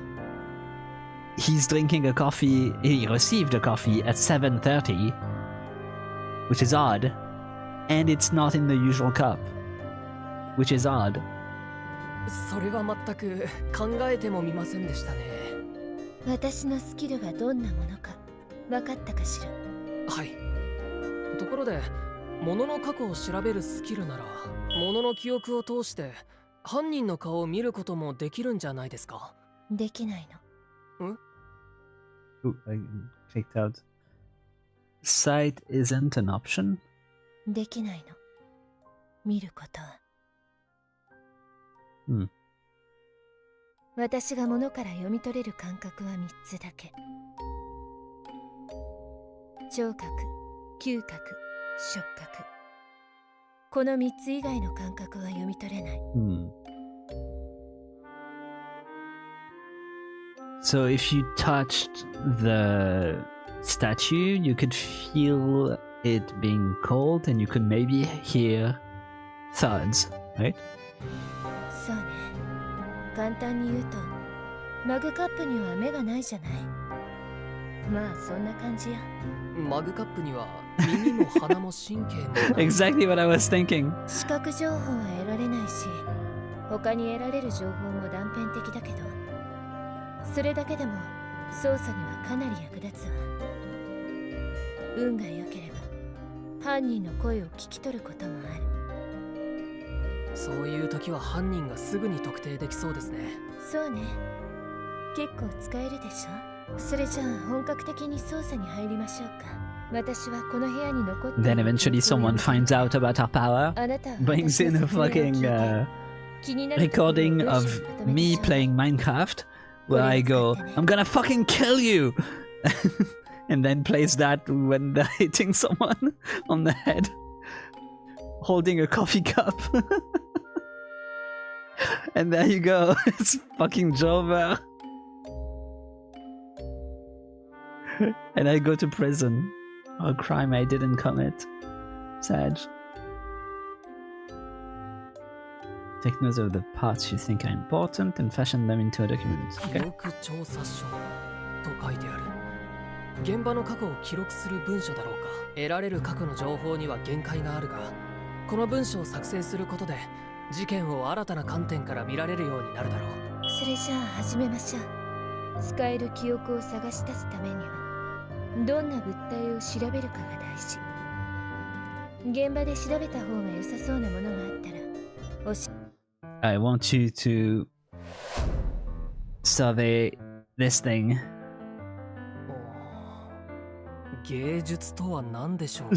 he's drinking a coffee, he received a coffee at 7:30, which is odd, and it's not in the usual cup, which is odd. それは全く考えてもみませんでしたね。私のスキルがどんなものか分かったかしら。はい。ところで、物の過去を調べるスキルなら、物の記憶を通して犯人の顔を見ることもできるんじゃないですか？できないの。Ooh, I clicked out. Sight isn't an option? できないの。見ることは。私が物から読み取れる感覚は3つだけ。聴覚、嗅覚、触覚。この3つ以外の感覚は読み取れない。So if you touched the statue, you could feel it being cold and you could maybe hear thuds, right? そうね。簡単に言うと、マグカップには目がないじゃない。まあそんな感じや。マグカップには耳も鼻も神経もない。Exactly what I was thinking. 視覚情報は得られないし、他に得られる情報も断片的だけど、それだけでも捜査にはかなり役立つわ。運が良ければ犯人の声を聞き取ることもある。そういう時は犯人がすぐに特定できそうですね。そうね。結構使えるでしょ。それじゃあ本格的に捜査に入りましょうか。私はこの部屋に残っている Then eventually someone finds out about our power, あなたは brings in a 私の説明を聞い fucking て気になるところを recording 文 of 章にまとめて me ちょうだい playing Minecraft, where I go, I'm gonna fucking kill you! And then plays that when they're hitting someone on the head, holding a coffee cup. And there you go, it's fucking Jover. And I go to prison. A crime I didn't commit. Sad. Take notes of the parts you think are important and fashion them into a document. 記 Okay. 録調査書と書いてある。現場の過去を記録する文書だろうか。得られる過去の情報には限界があるが、この文書を作成することで事件を新たな観点から見られるようになるだろう。それじゃあ始めましょう。使える記憶を探し出すためにはどんな物体を調べるかが大事。現場で調べた方が良さそうなものがあったらI want you to survey this thing. 芸術とは何でしょうか。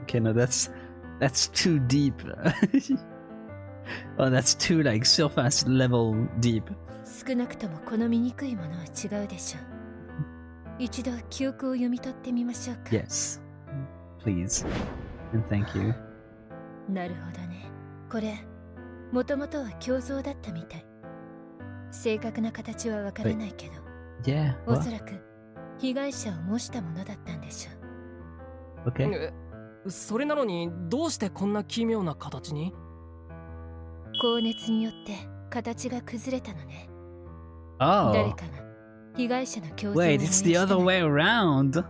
Okay, no, that's too deep. Oh, that's too like surface level deep. 少なくとも好みにくいものは違うでしょう。一度記憶を読み取ってみましょうか。 Yes, please, and thank you. なるほどね。これもともとは胸像だったみたい。正確な形はわからないけど、 Yeah. お What? そらく被害者を模したものだったんでしょう。 Okay. それなのにどうしてこんな奇妙な形に？高熱によって形が崩れたのね。 Oh. 誰かが被害者の胸像を Wait, it's the other way around.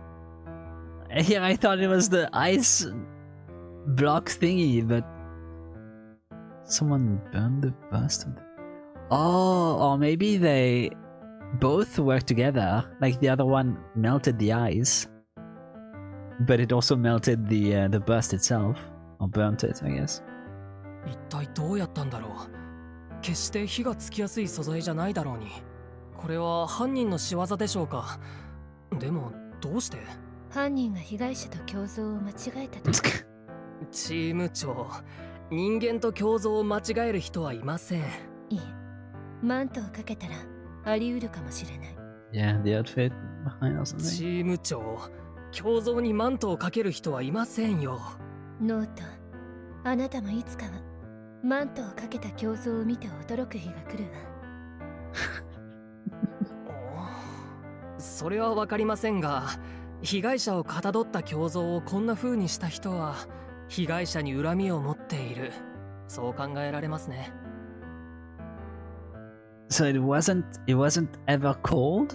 Here I thought it was the ice block thingy, but someone burned the bust of the... Oh, or maybe they both work together. Like the other one melted the ice, but it also melted the bust itself, or burnt it, I guess. 一体どうやったんだろう。決して火がつきやすい素材じゃないだろうに。これは犯人の仕業でしょうか。でもどうして？犯人が被害者と胸像を間違えたと。チーム長、人間と胸像を間違える人はいません。いえ、マントをかけたらあり得るかもしれない。 Yeah, the outfit behind or チ something. ーム長、胸像にマントをかける人はいませんよ。ノート、あなたもいつかはマントをかけた胸像を見て驚く日が来るわ。それはわかりませんが、被害者をかたどった胸像をこんな風にした人は被害者に恨みを持っている、そう考えられますね。 So it wasn't ever cold?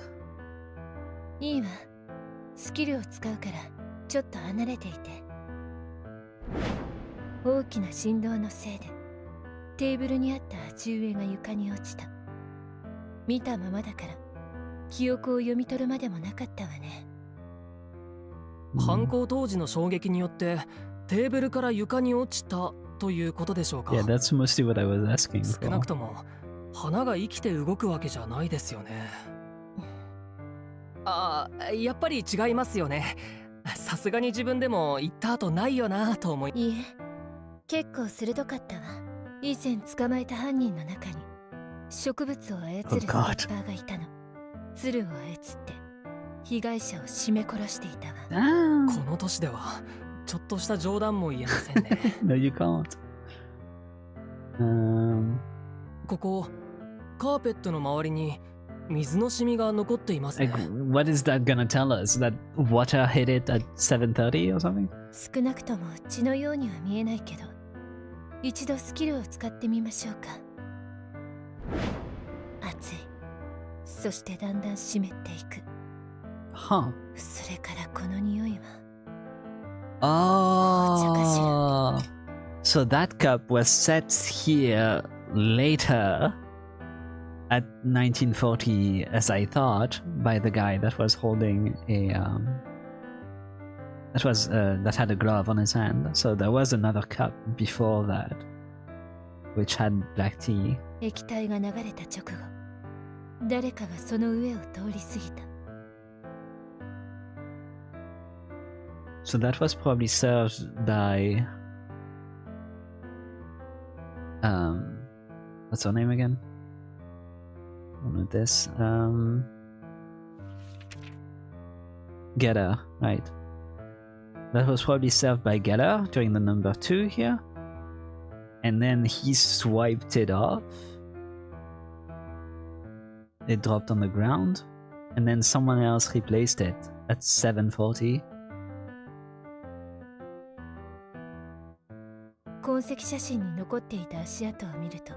いいわ、スキルを使うからちょっと離れていて。大きな振動のせいでテーブルにあった鉢植えが床に落ちた。見たままだから記憶を読み取るまでもなかったわね。犯行当時の衝撃によってテーブルから床に落ちたということでしょうか。 Yeah, that's mostly what I was asking 少な for. くとも花が生きて動くわけじゃないですよね。ああ、やっぱり違いますよね。さすがに自分でも言った後ないよなと思い。いいえ、結構鋭かったわ。以前捕まえた犯人の中に植物を操るステッパーがいたの。鶴を操って被害者を絞め殺していたわ。Ah. この年ではちょっとした冗談も言えませんね。No, you can't. ここカーペットの周りに水のシミが残っていますね。 Like, what is that gonna tell us? That water hit it at 7:30 or something? 少なくとも血のようには見えないけど、一度スキルを使ってみましょうか。熱い。そしてだんだん湿っていく。 Huh. それからこの匂いは。 Oh. So that cup was set here later at 1940, as I thought, by the guy that was holding a that had a glove on his hand. So there was another cup before that, which had black tea. 液体が流れた直後、誰かがその上を通り過ぎた。 So that was probably served by what's her name again? One of this Getter, right? That was probably served by Getter during the number 2 here, and then he swiped it off. It dropped on the ground, and then someone else replaced it at 7:40. 痕跡写真に残っていた足跡を見ると、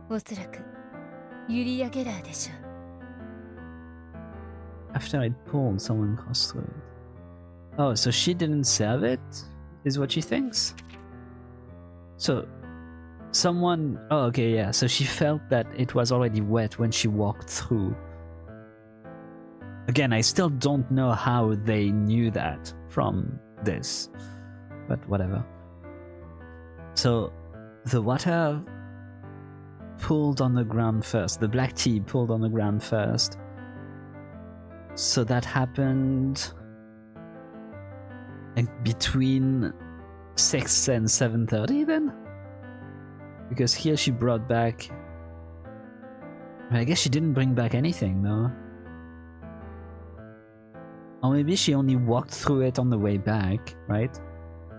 おそらくユリア・ゲラーでしょう。 After I'd pulled, someone crossed through it. Oh, so she didn't serve it, is what she thinks? So, someone. Oh, okay, yeah. So she felt that it was already wet when she walked through. Again, I still don't know how they knew that from this, but whatever. So the water pooled on the ground first. The black tea pooled on the ground first. So that happened like between 6 and 7:30 then? Because here she brought back... I guess she didn't bring back anything, no? Or maybe she only walked through it on the way back, right?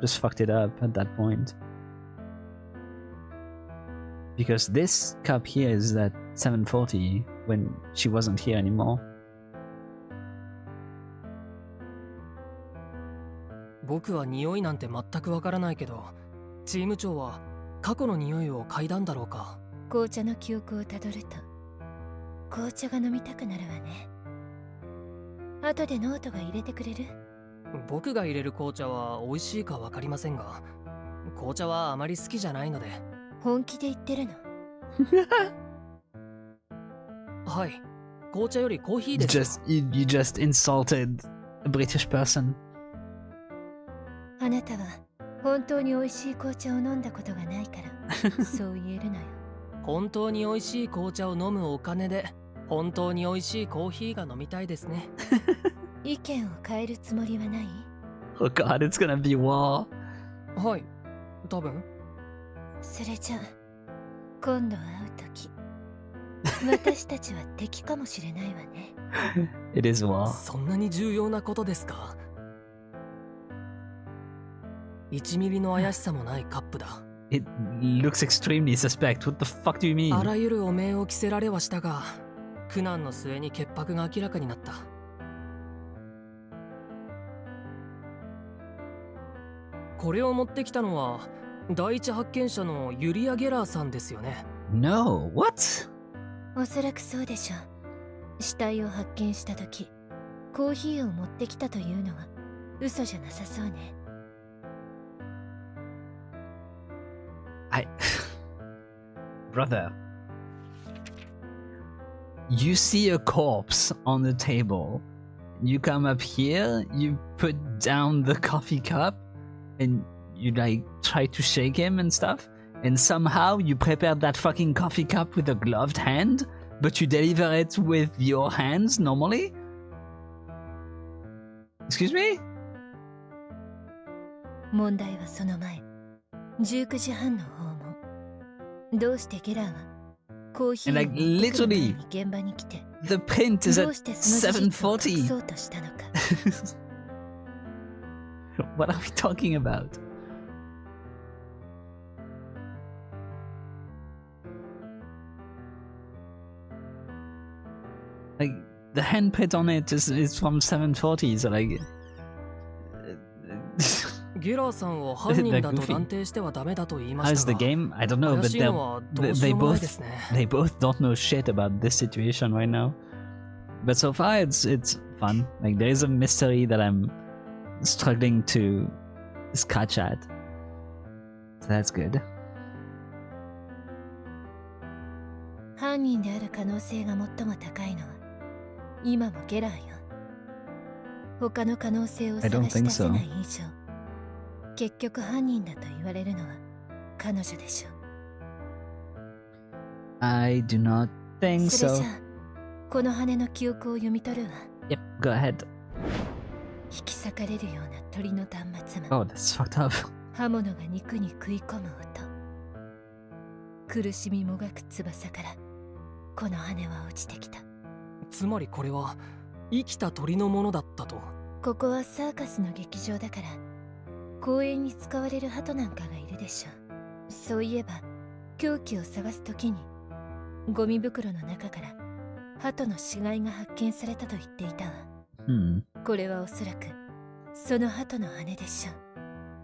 Just fucked it up at that point. Because this cup here is at 7:40 when she wasn't here anymore. 僕は匂いなんて全くわからないけど、チーム長は過去の匂いを嗅いだんだろうか。紅茶の記憶をたどると紅茶が飲みたくなるわね。後でノートが入れてくれる？僕が入れる紅茶は美味しいかわかりませんが、紅茶はあまり好きじゃないので。本気で言ってるの？はい、紅茶よりコーヒーですよ。You just insulted a British person. あなたは本当に美味しい紅茶を飲んだことがないからそう言えるのよ。本当に美味しい紅茶を飲むお金で本当に美味しいコーヒーが飲みたいですね。意見を変えるつもりはない？ Oh god, it's gonna be war. はい、多分。それじゃあ今度会うとき私たちは敵かもしれないわね。It is war. そんなに重要なことですか？1ミリの怪しさもないカップだ。It looks extremely suspect. What the fuck do you mean? あらゆる汚名を着せられはしたが、苦難の末に潔白が明らかになった。これを持ってきたのは第一発見者のユリア・ゲラーさんですよね。No, what? おそらくそうでしょう。死体を発見したときコーヒーを持ってきたというのは嘘じゃなさそうね。Brother, you see a corpse on the table. You come up here, you put down the coffee cup, and you like try to shake him and stuff, and somehow you prepared that fucking coffee cup with a gloved hand, but you deliver it with your hands normally? Excuse me? 問題はその前、19時半の訪問。どうしてゲラーはコーヒーを持ってくる前に現場に来て、 The print is ど at うしてその事実を隠 7:40. そうとしたのか。What are we talking about? Like, the handprint on it is from 7:40, so like... ゲラーさんを犯人だと断定してはダメだと言いま How's し the たが、 game? I don't know, 怪 but しいのはどうし they ようもない both ですね。 they both don't know shit about this situation right now. But so far it's fun. Like, there is a mystery that I'm struggling to scratch at. So that's good. 犯人である可能性が最も高いのは今もゲラーよ。他の可能性を I don't 探し think 出せ so. ない以上、結局犯人だと言われるのは彼女でしょう。 I do not think それ so. じゃあこの羽の記憶を読み取るわ。 Yep, go ahead. 引き裂かれるような鳥の断末魔。 Oh, that's fucked up. 刃物が肉に食い込む音。苦しみもがく翼からこの羽は落ちてきた。つまりこれは生きた鳥のものだったと。ここはサーカスの劇場だから公演に使われる鳩なんかがいるでしょう。そういえば凶器を探すときにゴミ袋の中から鳩の死骸が発見されたと言っていたわ。これはおそらくその鳩の羽でしょ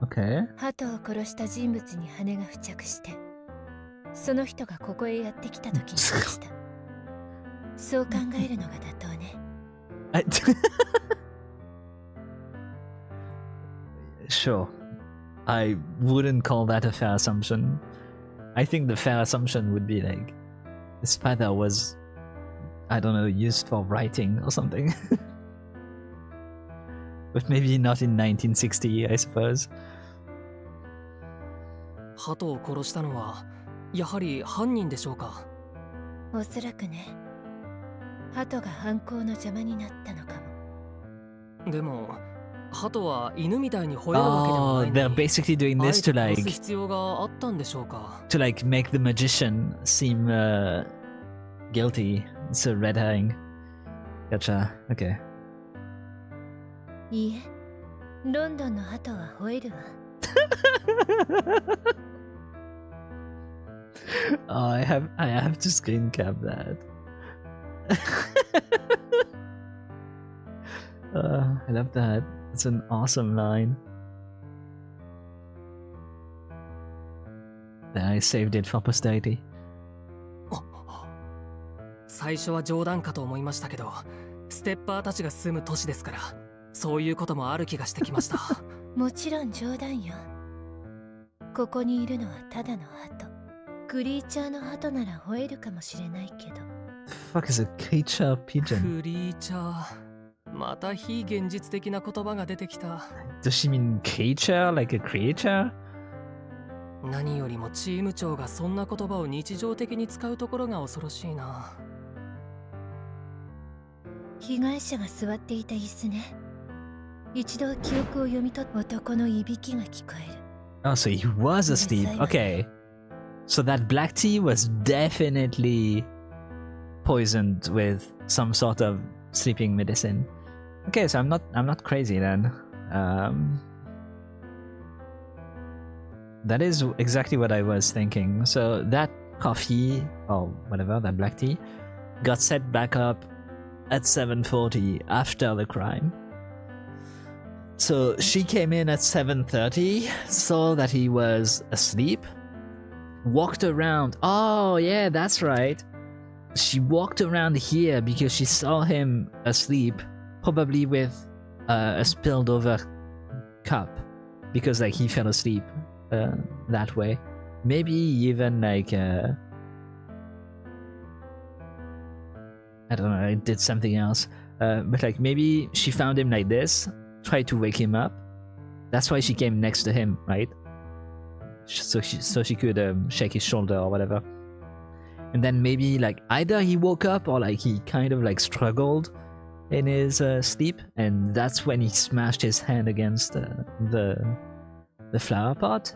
う。 Okay. 鳩を殺した人物に羽が付着してその人がここへやってきたときに落ちた。そう考えるのが妥当ね。Sure. I wouldn't call that a fair assumption. I think the fair assumption would be like this feather was, I don't know, used for writing or something. But maybe not in 1960, I suppose. 鳩を殺したのはやはり犯人でしょうか。おそらくね。鳩が犯行の邪魔になったのかも。でも鳩は犬みたいに吠えるわけでも Oh, ないの they're に basically doing あえ this て to 殺す like 必要があったんでしょうか。 to like make the magician seem guilty. It's a red herring. Gotcha. Okay. いいえ、ロンドンの鳩は吠えるわ。Oh, I have to screen cap that. I love that. It's an awesome line. There, I saved it for posterity. 最初は冗談かと思いましたけど、ステッパーたちが住む都市ですから、そういうこともある気がしてきました。もちろん冗談よ。ここにいるのはただの鳩。クリーチャーの鳩なら吠えるかもしれないけど。Fuck is a creature pigeon? クリーチャー。また非現実的な言葉が出てきた。Does she mean creature? Like a creature? 何よりもチーム長がそんな言葉を日常的に使うところが恐ろしいな。被害者が座っていた椅子ね。一度記憶を読み取った男のいびきが聞こえる。Oh, so he was asleep. Okay. So that black tea was definitely poisoned with some sort of sleeping medicine. Okay, so I'm not crazy then. That is exactly what I was thinking. So that coffee or whatever, that black tea, got set back up at 7:40 after the crime. So she came in at 7:30, saw that he was asleep, walked around. Oh yeah, that's right. She walked around here because she saw him asleep, probably with a spilled over cup, because like he fell asleep that way. Maybe even like I don't know, I did something else. But like maybe she found him like this, tried to wake him up. That's why she came next to him, right? So she could shake his shoulder or whatever. And then maybe like either he woke up or like he kind of like struggled in his sleep, and that's when he smashed his hand against the flower pot.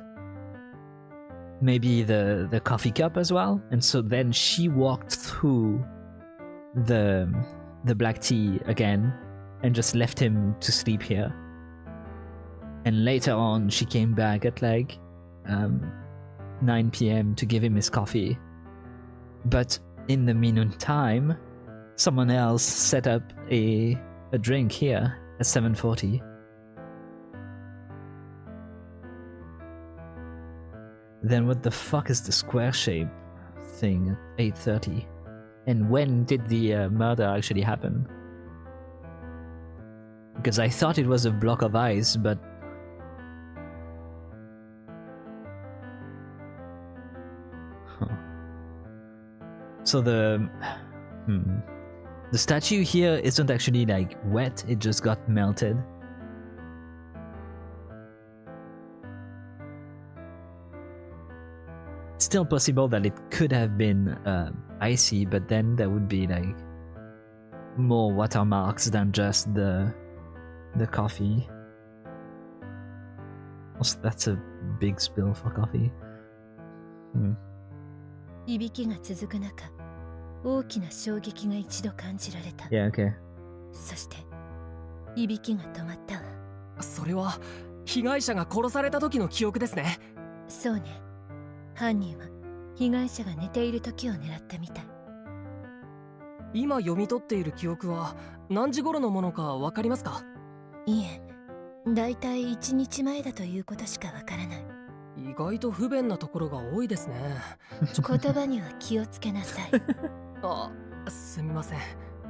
Maybe the coffee cup as well. And so then she walked through the black tea again and just left him to sleep here. And later on she came back at like 9 p.m. to give him his coffee. But in the meantime, someone else set up a drink here at 7:40. Then what the fuck is the square shape thing at 8:30? And when did the murder actually happen? Because I thought it was a block of ice, but so the statue here isn't actually like wet, it just got melted. It's still possible that it could have been icy, but then there would be like more watermarks than just the coffee. Also, that's a big spill for coffee. いびきが続く中、大きな衝撃が一度感じられた。Yeah, okay. そして、いびきが止まったわ。それは被害者が殺された時の記憶ですね。そうね。犯人は被害者が寝ている時を狙ったみたい。今読み取っている記憶は何時頃のものかわかりますか？いえ、だいたい1日前だということしかわからない。意外と不便なところが多いですね。言葉には気をつけなさい。あ、すみません。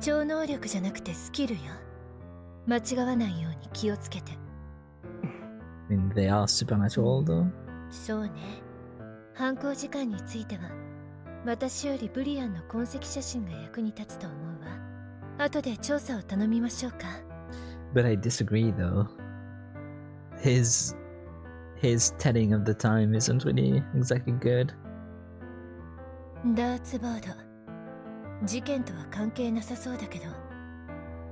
超能力じゃなくてスキルよ。間違わないように気をつけて。I mean, they are supernatural though. そうね。犯行時間については私よりブリアンの痕跡写真が役に立つと思うわ。後で調査を頼みましょうか。 But I disagree though. His telling of the time isn't really exactly good. ダーツボード、事件とは関係なさそうだけど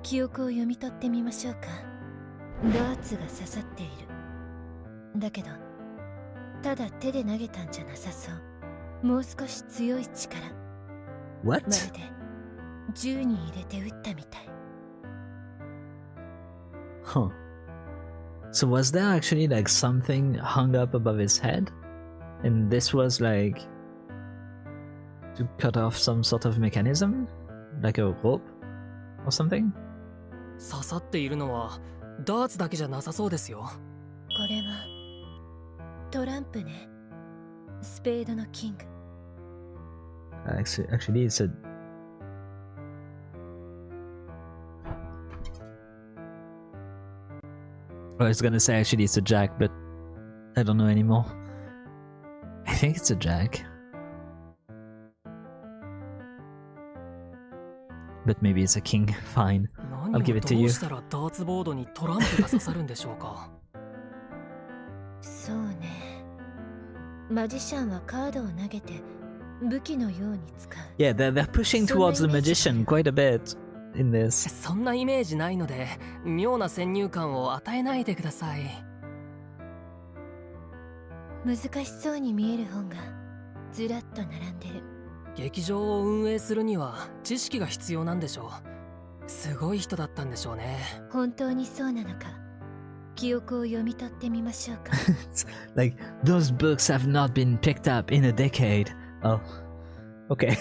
記憶を読み取ってみましょうか。ダーツが刺さっている。だけどただ手で投げたんじゃなさそう。もう少し強い力、ま What? るで銃に入れて撃ったみたい。 Huh. So was there actually like something hung up above his head? And this was like to cut off some sort of mechanism? Like a rope or something? 刺さっているのはダーツだけじゃなさそうですよ。これはトランプね。スペードのキング。 Actually it's a... I was gonna say actually it's a jack, but I don't know anymore. I think it's a jack. But maybe it's a king. Fine. 何 I'll を give it to ど you. うしたらダーツボードにトランプが刺さるんでしょうか。そうね。マジシャンはカードを投げて武器のように使う。 Yeah, they're pushing So towards the many magician quite a bit in this. そんなイメージないので妙な先入観を与えないでください。難しそうに見える本がずらっと並んでる。劇場を運営するには知識が必要なんでしょう。すごい人だったんでしょうね。本当にそうなのか記憶を読み取ってみましょうか。 Like, those books have not been picked up in a decade. Oh, okay.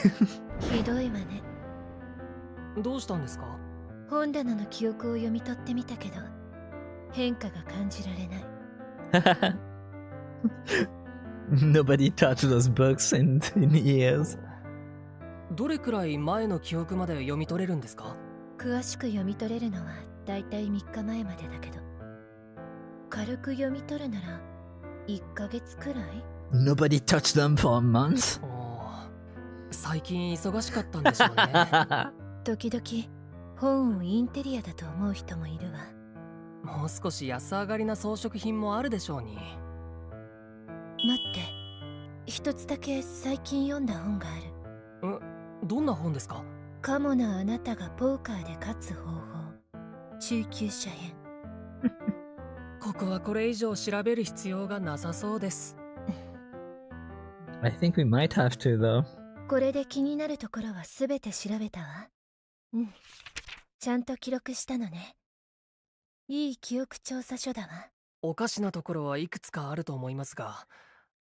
ひどいわね。どうしたんですか？本棚の記憶を読み取ってみたけど変化が感じられない。 Nobody touched those books in years. どれくらい前の記憶まで読み取れるんですか？詳しく読み取れるのはだいたい3日前までだけど軽く読み取るなら1ヶ月くらい。 Nobody touched them for a month. おー、最近忙しかったんでしょうね。時々本をインテリアだと思う人もいるわ。もう少し安上がりな装飾品もあるでしょうに。待って、一つだけ最近読んだ本がある。どんな本ですか？かもなあなたがポーカーで勝つ方法、中級者編。ここはこれ以上調べる必要がなさそうです。I think we might have to, though. これで気になるところはすべて調べたわ。うん、ちゃんと記録したのね。いい記憶調査書だわ。おかしなところはいくつかあると思いますが、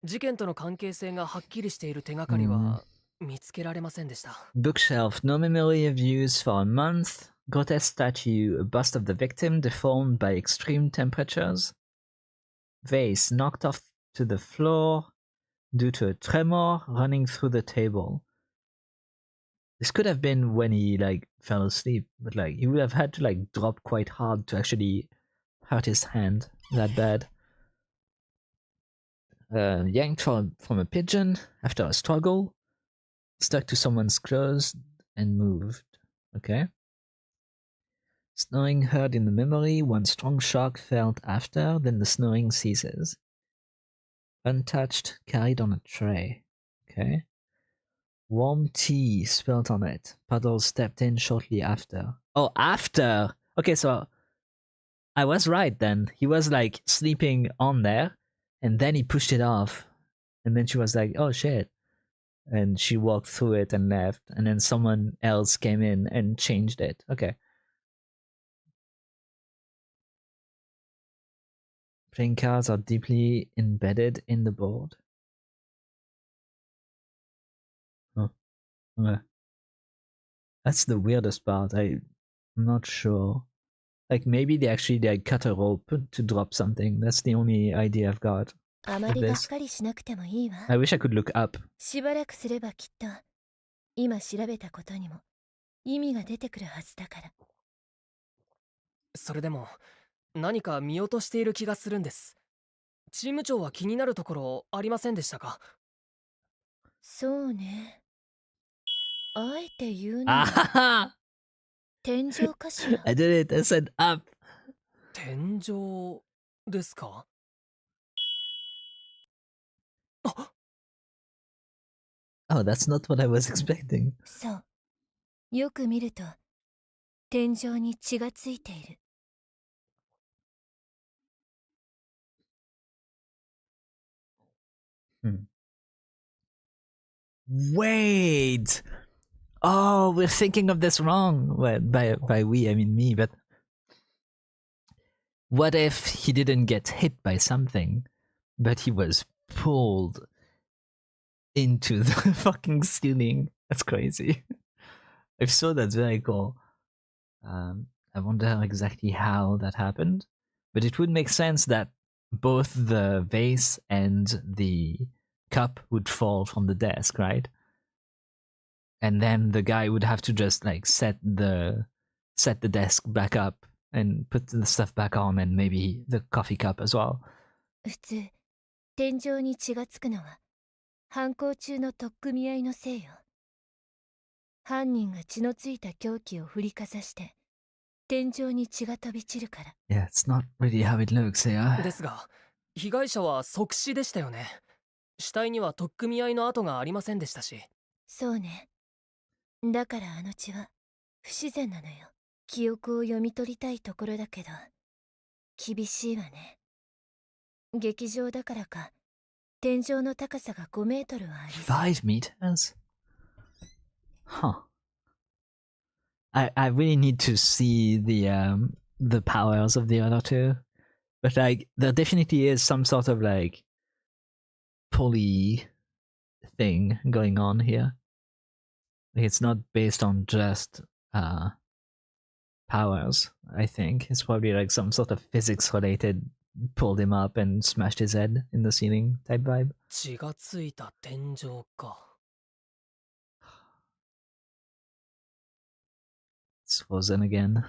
事件との関係性がはっきりしている手がかりは見つけられませんでした。Bookshelf, no memory of use for a month. Grotesque statue, a bust of the victim deformed by extreme temperatures. Vase knocked off to the floor due to a tremor running through the table. This could have been when he like fell asleep, but like he would have had to like drop quite hard to actually hurt his hand that bad. Yanked from a pigeon after a struggle. Stuck to someone's clothes and moved. Okay. Snoring heard in the memory, one strong shock felt after, then the snoring ceases. Untouched, carried on a tray. Okay. Warm tea spilt on it. Puddles stepped in shortly after. Oh, after! Okay, so I was right then. He was like sleeping on there, and then he pushed it off. And then she was like, oh shit. And she walked through it and left, and then someone else came in and changed it. Okay. Playing cards are deeply embedded in the board. Oh. Okay. That's the weirdest part. I'm not sure. Like maybe they actually like cut a rope to drop something. That's the only idea I've got. あまりがっかりしなくてもいいわ。 I wish I could look up. しばらくすればきっと今調べたことにも意味が出てくるはずだから。それでも何か見落としている気がするんです。チーム長は気になるところありませんでしたか？そうね。あえて言うなら Ah! 天井かしら。 I did it. I said up. 天井ですか？あ、 Oh, that's not what I was expecting. そう。よく見ると天井に血がついている。Hmm. Wait. Oh, we're thinking of this wrong. Well, by we, I mean me. But what if he didn't get hit by something, but he was pulled into the fucking ceiling? That's crazy. If so, that's very cool. I wonder exactly how that happened, but it would make sense that both the vase and the cup would fall from the desk, right? And then the guy would have to just like set the desk back up and put the stuff back on, and maybe the coffee cup as well. 普通、天井に血がつくのは犯行中の取っ組み合いのせいよ。犯人が血のついた凶器を振りかざして天井に血が飛び散るから。 Yeah, it's not really how it looks で here. すが、被害者は即死でしたよね。死体には取っ組み合いの跡がありませんでしたし。そうね。だからあの血は不自然なのよ。記憶を読み取りたいところだけど厳しいわね。劇場だからか天井の高さが5メートルはありそう。 5 meters? Huh. I really need to see the powers of the other two. But like there definitely is some sort of like pulley thing going on here. It's not based on just powers, I think. It's probably like some sort of physics related pulled him up and smashed his head in the ceiling type vibe. 血がついた天井か。It's frozen again.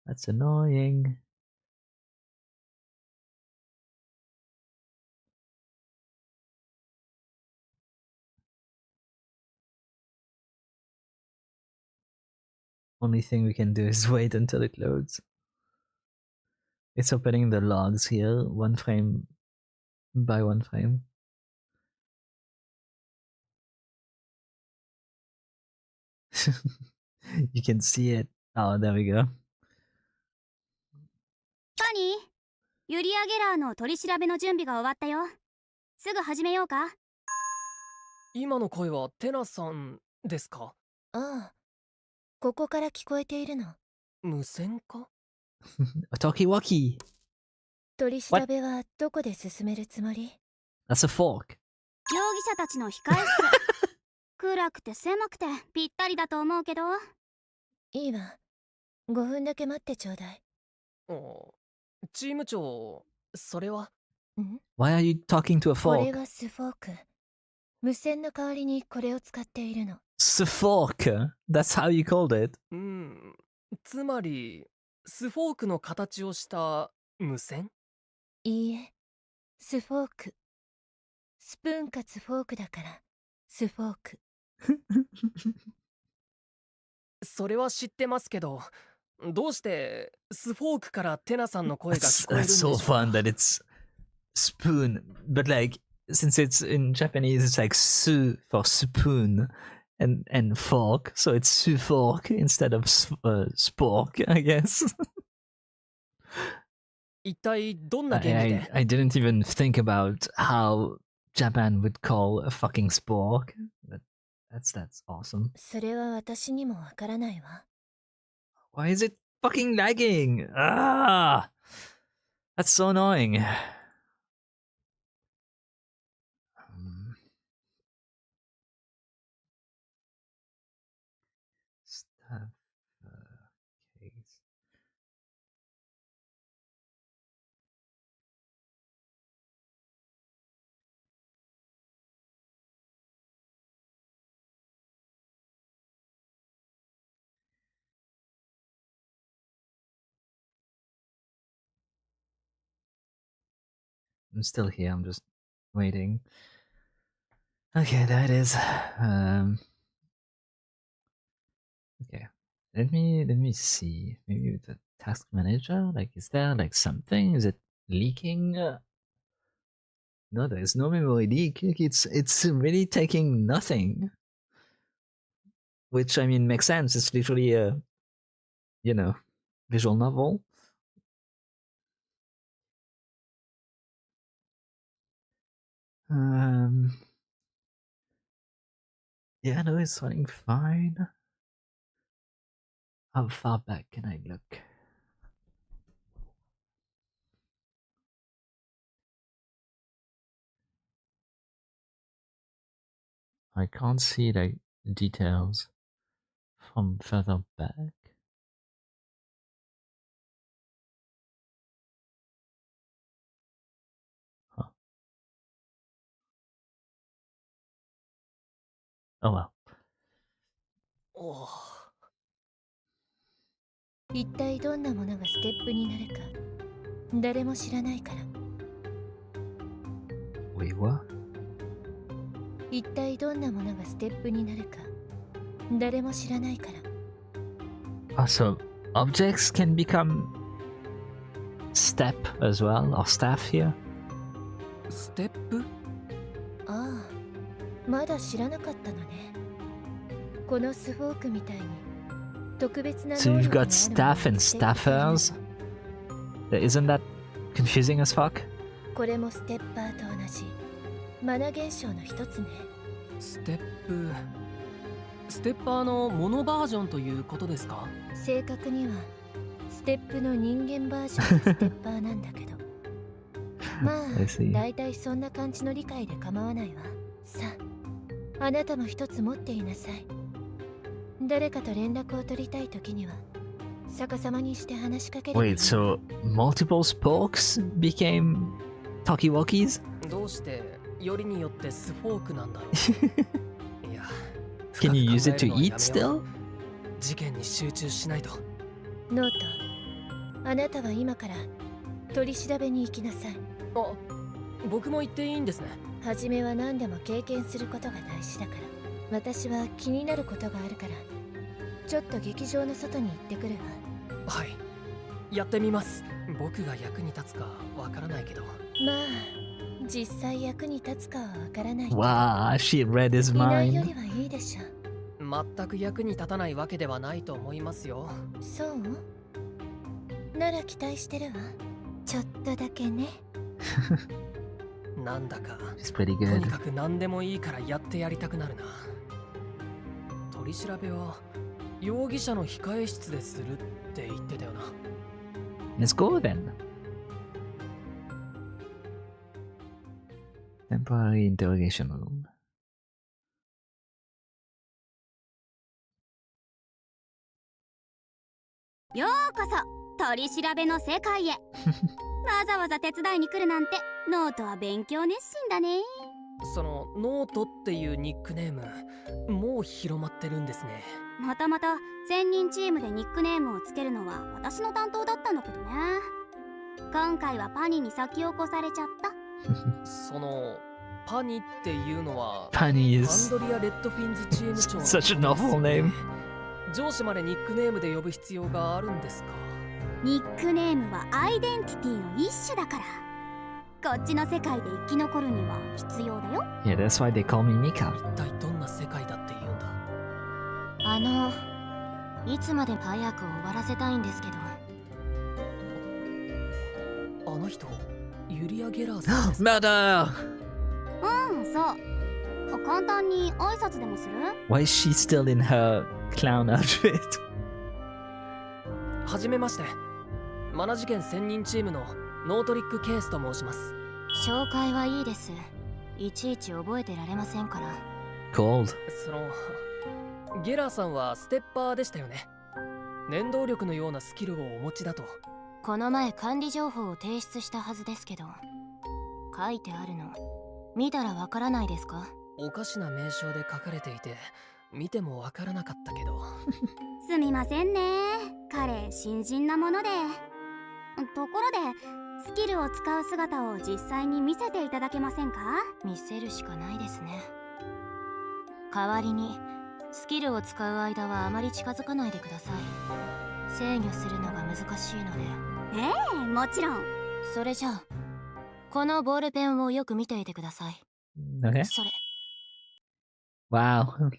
That's annoying. Only thing we can do is wait until it loads. It's opening the logs here, one frame by one frame. You can see it. Oh, there we go. パニー、ユリア・ゲラーの取り調べの準備が終わったよ。すぐ始めようか。今の声はテナさんですか？ああ、ここから聞こえているの。無線か？ Talkie-walkie. 取り調べはどこで進めるつもり？ That's a fork. 容疑者たちの控え室。暗くて狭くてぴったりだと思うけど。いいわ。5分だけ待ってちょうだい。チーム長、それは？ん？ Why are you talking to a これ fork? はスフォーク。無線の代わりにこれを使っているの。Fork? That's how you called it. つまり、スフォークの形をした無線？いいえ、スフォーク。スプーンかつフォークだからスフォーク。それは知ってますけど、どうしてスフォークからテナさんの声が聞こえるんで That's しょう so か？ fun that it's spoon, but like since it's in Japanese, it's like su for spoon and fork, so it's su fork instead of spork, I guess. 一体どんな原理で？ I didn't even think about how Japan would call a fucking spork. But that's awesome. それは私にもわからないわ。 Why is it fucking lagging? Ah, that's so annoying. Stuff case. I'm still here. I'm just waiting. Okay, there it is. Okay, let me see. Maybe with the task manager. Like, is there like something? Is it leaking? No, there is no memory leak. It's really taking nothing. Which I mean makes sense. It's literally a, you know, visual novel. Yeah, no, it's running fine. How far back can I look? I can't see like details from further back. Huh. Oh well. おお。一体どんなものがステップになるか誰も知らないから。 Wait, what? 一体どんなものがステップになるか誰も知らないから。 So objects can become step as well, or staff here. ステップ？ああ、まだ知らなかったのね。このスフォークみたいに特別な So 能 you've 力があ got る staff もの and にステップするの。 staffers. Isn't that confusing as fuck? これもステッパーと同じマナ現象の一つね。ステッパーのモノバージョンということですか？正確にはステップの人間バージョンのステッパーなんだけどまあ I see. だいたいそんな感じの理解で構わないわ。さあ、あなたも一つ持っていなさい。誰かと連絡を取りたいときには逆さまにして話しかける。 Wait, so multiple spokes became talkie-walkies? どうしてよりによってスフォークなんだろう。いや、 Can you use it to 深く考え eat るのはやめよ still? う。事件に集中しないと。ノート、あなたは今から取り調べに行きなさい。あ、僕も言っていいんですね。初めは何でも経験することが大事だから。私は気になることがあるからちょっと劇場の外に行ってくるわ。はい、やってみます。僕が役に立つかわからないけど。まあ実際役に立つかはわからないけど Wow, she read his いないよ mind. りはいいでしょ。全く役に立たないわけではないと思いますよ。そうなら期待してるわ。ちょっとだけね。なんだか She's pretty とに good. かく何でもいいからやってやりたくなるな。取り調べは容疑者の控え室でするって言ってたよな。 Let's go then. Temporary interrogation room. ようこそ取り調べの世界へわざわざ手伝いに来るなんてノートは勉強熱心だね。そのノートっていうニックネームもう広まってるんですね。もともと専任チームでニックネームをつけるのは私の担当だったんだけどね。今回はパニに先を越されちゃった。そのパニっていうのは Penny アン is ドリア・レッドフィンズチーム長の such a novel name. 上司までニックネームで呼ぶ必要があるんですか？ニックネームはアイデンティティの一種だから、こっちの世界で生き残るには必要だよ。 Yeah, that's why they call me Mika. 一体どんな世界だって言うんだ？いつまで早く終わらせたいんですけど。あの人ユリア・ゲラーさんです。 Murder! そう。簡単に挨拶でもする？ Why is she still in her clown outfit? はじめまして。マナ事件専任チームのノートリック・ケースと申します。紹介はいいです。いちいち覚えてられませんから。 Cold. そのゲラーさんはステッパーでしたよね。念動力のようなスキルをお持ちだと。この前管理情報を提出したはずですけど、書いてあるの見たらわからないですか？おかしな名称で書かれていて見てもわからなかったけど。すみませんね、彼新人なもので。ところでスキルを使う姿を実際に見せていただけませんか？見せるしかないですね。代わりにスキルを使う間はあまり近づかないでください。制御するのが難しいので。ええ、もちろん。それじゃあこのボールペンをよく見ていてください。 Okay. それ Wow.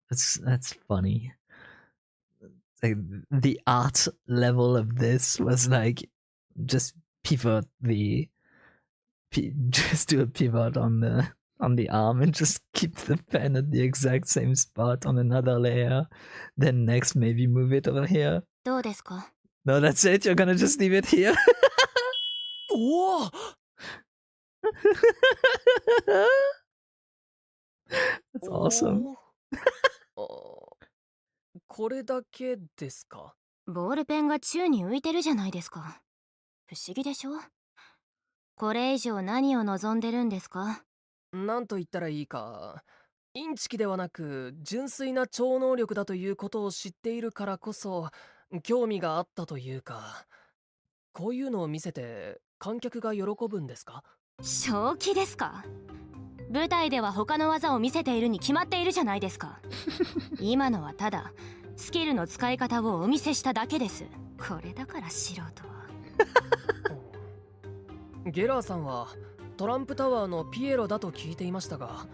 That's funny. Like the art level of this was like just pivot just do a pivot on the arm and just keep the pen at the exact same spot on another layer. Then next maybe move it over here. どうですか？ No, that's it. You're gonna just leave it here. おお That's awesome. おこれだけですか？ボールペンが宙に浮いてるじゃないですか。不思議でしょ？これ以上何を望んでるんですか？なんと言ったらいいか。インチキではなく純粋な超能力だということを知っているからこそ興味があったというか。こういうのを見せて観客が喜ぶんですか？正気ですか？舞台では他の技を見せているに決まっているじゃないですか。今のはただスキルの使い方をお見せしただけです。これだから素人は。ゲラーさんはトランプタワーのピエロだと聞いていましたが、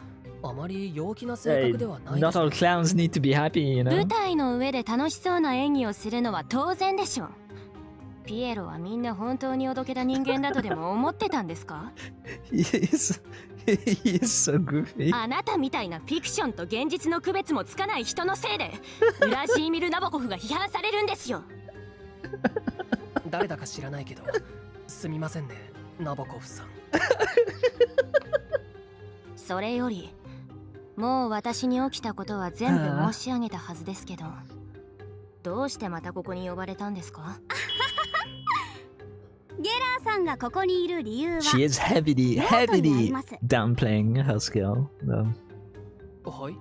あまり陽気な性 Hey, 格ではないで not す all ね。 clowns need to be happy, you 舞 know? 台の上で楽しそうな演技をするのは当然でしょう。ピエロはみんな本当におどけた人間だとでも思ってたんですか？ he is so goofy. あなたみたいなフィクションと現実の区別もつかない人のせいでウラジーミル・ナボコフが批判されるんですよ。誰だか知らないけど、すみませんね、ナボコフさん。それよりもう私に起きたことは全部申し上げたはずですけど、どうしてまたここに呼ばれたんですか？ゲラーさんがここにいる理由は She is heavily ノートにあり heavily ます。 downplaying her skill, though. はい。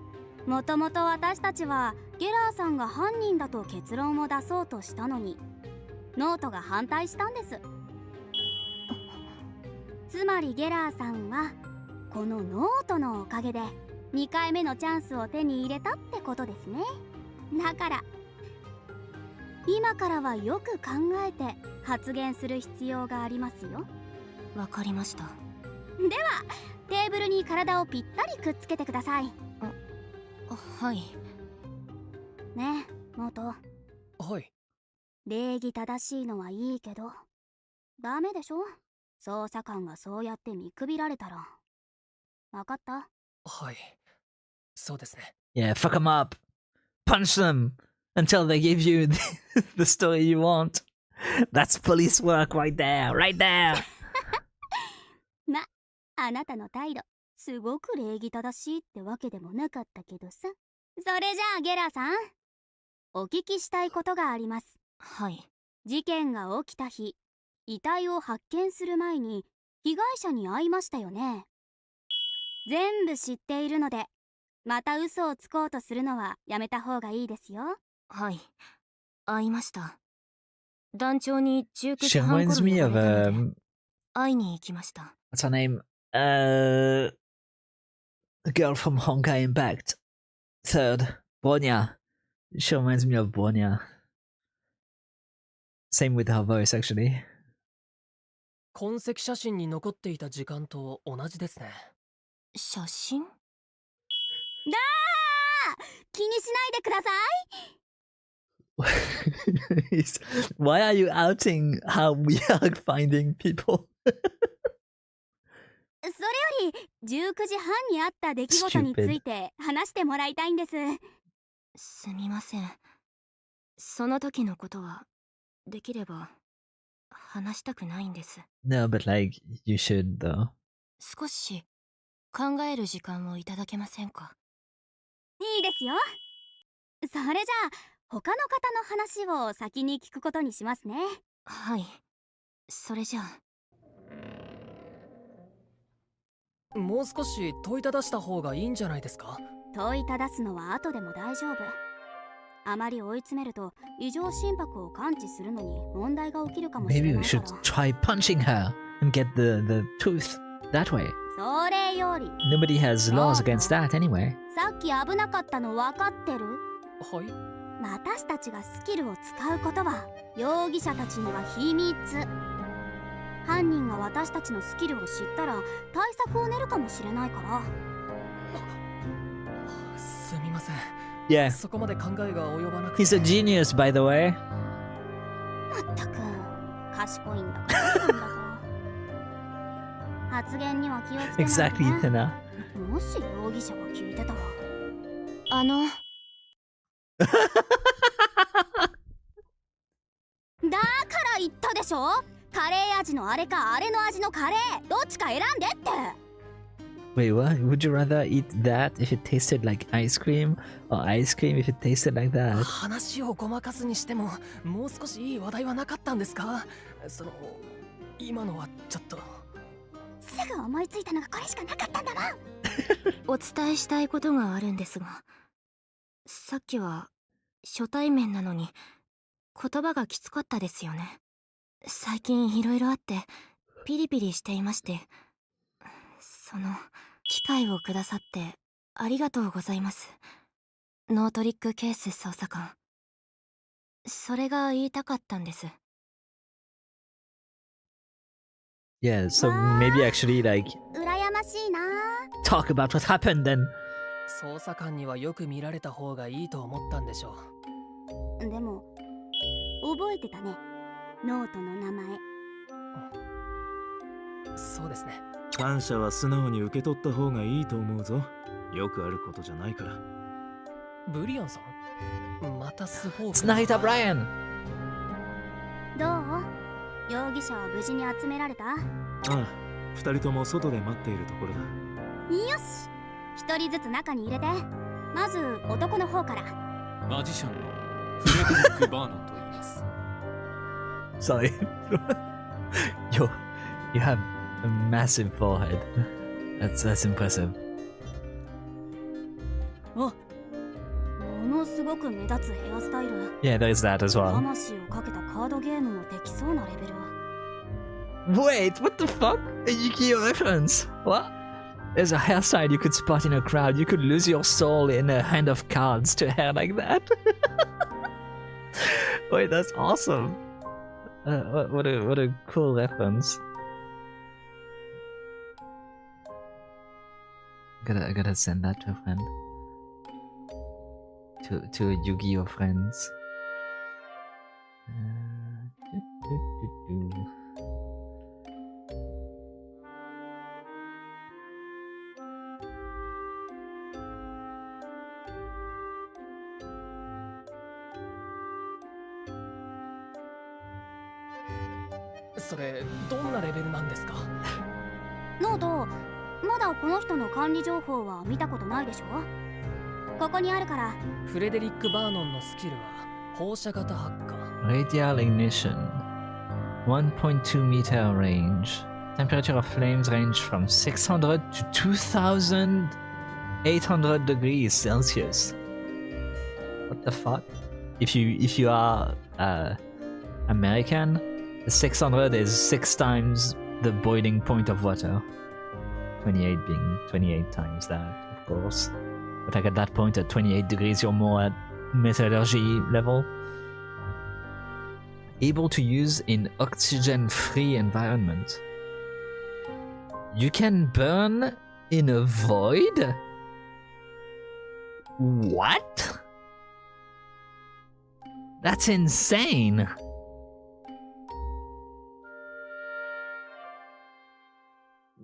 もともと私たちはゲラーさんが犯人だと結論を出そうとしたのにノートが反対したんです。つまりゲラーさんはこのノートのおかげで2回目のチャンスを手に入れたってことですね。だから今からはよく考えて発言する必要がありますよ。わかりました。ではテーブルに体をぴったりくっつけてください。はい。ねえノート、はい。礼儀正しいのはいいけどダメでしょ。捜査官がそうやって見くびられたら。わかった？はい。そうですね。Yeah, fuck them up. Punch them until they give you the story you want. That's police work right there, right there. あなたの態度すごく礼儀正しいってわけでもなかったけどさ。それじゃあゲラさん、お聞きしたいことがあります。はい。事件が起きた日、遺体を発見する前に被害者に会いましたよね。全部知っているのでまた嘘をつこうとするのはやめた方がいいですよ。はい。会いました。団長に19 She 時半 reminds 頃 me 呼 of ばれたので会いに行きました。 what's her name? The girl from Honkai Impact. Third, Bronya. She reminds me of Bronya. Same with her voice, actually. 痕跡写真に残っていた時間と同じですね。写真？だー、気にしないでください。Why are you outing how we are finding people? それより19時半にあった出来事について話してもらいたいんです。すみません。その時のことはできれば話したくないんです。 No, but like, you should, though. 少し考える時間をいただけませんか？いいですよ。それじゃあ他の方の話を先に聞くことにしますね。はい。それじゃあ。もう少し問いただした方がいいんじゃないですか？問いただすのは後でも大丈夫。あまり追い詰めると異常心拍を感知するのに問題が起きるかもしれ Maybe な we いか should ら。 try punching her and get the tooth that way. それより Nobody has laws Oh, against that anyway. さっき危なかったの分かってる？はい。私たちがスキルを使うことは容疑者たちには秘密。犯人が私たちのスキルを知ったら対策を練るかもしれないから。すみません。 Yeah, そこまで考えが及ばなくて。 he's a genius, by the way. まったく賢いんだかなんだか。発言には気をつけないと Exactly, ね。 Tina. もし容疑者が聞いてたら。だから言ったでしょ、カレー味のあれかあれの味のカレーどっちか選んでって。 Wait, what? Would you rather eat that if it tasted like ice cream, or ice cream if it tasted like that? 話をごまかすにしても、もう少しいい話題はなかったんですか？今のはちょっと。すぐ思いついたのがこれしかなかったんだもん。お伝えしたいことがあるんですが、さっきは初対面なのに言葉がきつかったですよね。最近いろいろあってピリピリしていまして、その機会をくださってありがとうございます。ノートリックケース捜査官。それが言いたかったんです。 Yeah, so maybe actually like 羨ましいな。 talk about what happened then. 捜査官にはよく見られた方がいいと思ったんでしょう。でも覚えてたね、ノートの名前。そうですね。感謝は素直に受け取った方がいいと思うぞ。よくあることじゃないから。ブリアンさん、またスフォーク。 It's Narita Brian. どう？容疑者は無事に集められた？ああ、二人とも外で待っているところだ。よし、一人ずつ中に入れて。まず男の方から。マジシャンのフレデリック・バーノンと言います。 Sorry. You have a massive forehead. That's impressive. ものすごく目立つヘアスタイル。 Yeah, there is that as well. 魂をかけたカードゲームもできそうなレベル。 Wait, what the fuck? A Yu-Gi-Oh reference? What? There's a hairstyle you could spot in a crowd. You could lose your soul in a hand of cards to hair like that. Wait, that's awesome. What a cool reference. I gotta send that to a friend. To a Yu-Gi-Oh friends. Do. それどんなレベルなんですか？ノート、まだこの人の管理情報は見たことないでしょ？ここにあるから。フレデリック・バーノンのスキルは放射型発火。 Radial ignition. 1.2 meter range. Temperature of flames range from 600 to 2,800 degrees Celsius. What the fuck? If you are American, 600 is 6 times the boiling point of water. 28 being 28 times that, of course. But like at that point, at 28 degrees, you're more at metallurgy level. Able to use in oxygen-free environment. You can burn in a void? What? That's insane!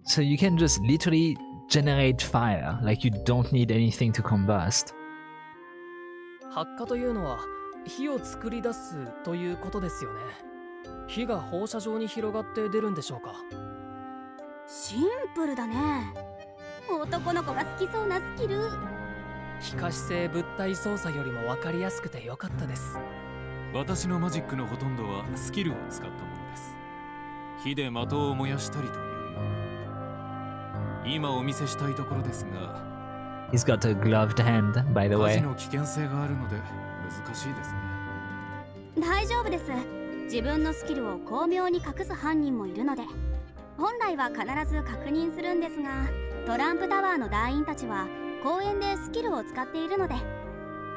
So you can just literally generate fire, like you don't need anything to combust. 発火というのは火を作り出すということですよね。火が放射状に広がって出るんでしょうか？シンプルだね。男の子が好きそうなスキル。非可視性物体操作よりも分かりやすくてよかったです。私のマジックのほとんどはスキルを使ったものです。火で的を燃やしたりというような。今お見せしたいところですが、 He's got a gloved hand, by the 火 way. 事の危険性があるので難しいですね。大丈夫です。自分のスキルを巧妙に隠す犯人もいるので、本来は必ず確認するんですが、トランプタワーの団員たちは公園でスキルを使っているので、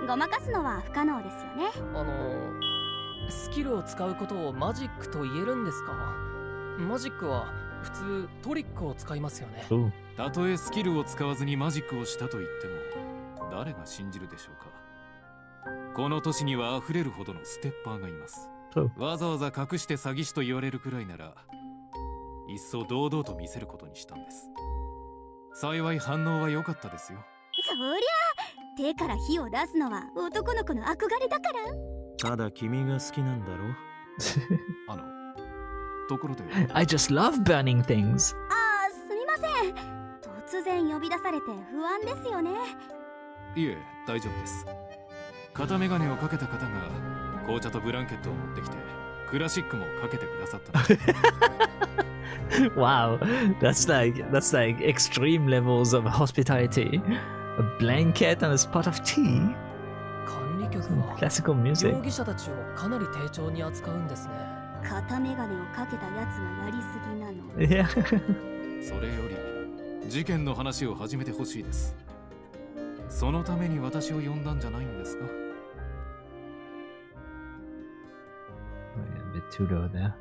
ごまかすのは不可能ですよね。スキルを使うことをマジックと言えるんですか？マジックは普通トリックを使いますよね。Ooh. たとえスキルを使わずにマジックをしたと言っても誰が信じるでしょうか。この都市には溢れるほどのステッパーがいます。わざわざ隠して詐欺師と言われるくらいなら、いっそ堂々と見せることにしたんです。幸い反応は良かったですよ。そりゃ手から火を出すのは男の子の憧れだから。ただ君が好きなんだろ。ところでI just love burning things. すみません。突然呼び出されて不安ですよね。いえ、大丈夫です。片眼鏡をかけた方が紅茶とブランケットを持ってきてクラシックもかけてくださったので。Wow, that's like extreme levels of hospitality. A blanket and a spot of tea. 管理局は Classical music. 容疑者たちをかなり丁重に扱うんですね。片眼鏡をかけたやつがやりすぎなの。Yeah. それより事件の話を始めてほしいです。そのために私を呼んだんじゃないんですか？ A bit too low there.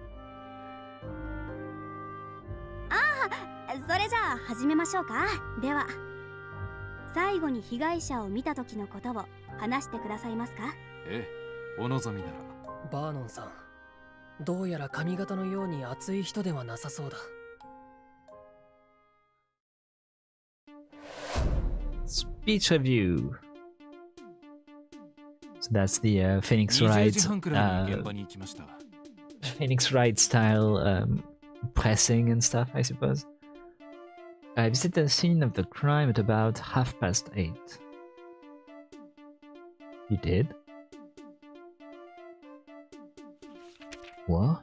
それじゃあ始めましょうか。では最後に被害者を見た時のことを話してくださいますか？ええ、お望みなら。バーノンさん、どうやら髪型のように熱い人ではなさそうだ。Speech review. So that's the Phoenix 20 Wright, 時半くらいに現場に行きました。 Phoenix Wright style pressing and stuff, I suppose. I visited the scene of the crime at about 8:30. You did? What?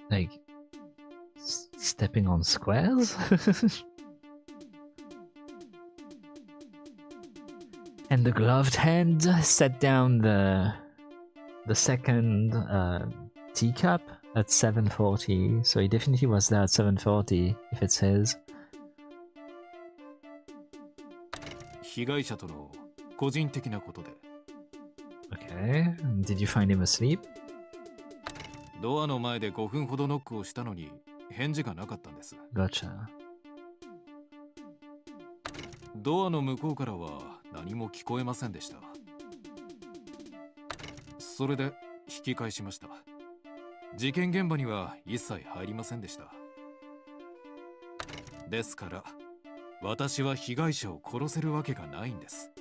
Like stepping on squares? And the gloved hand set down the second teacup at 7:40. So he definitely was there at 7:40 if it's his. 被害者との個人的なことで。 Okay. Did you find him asleep? ドアの前で5分ほどノックをしたのに返事がなかったんです。 Gotcha. ドアの向こうからは何も聞こえませんでした。それで引き返しました。事件現場には一切入りませんでした。ですから私は被害者を殺せるわけがないんです。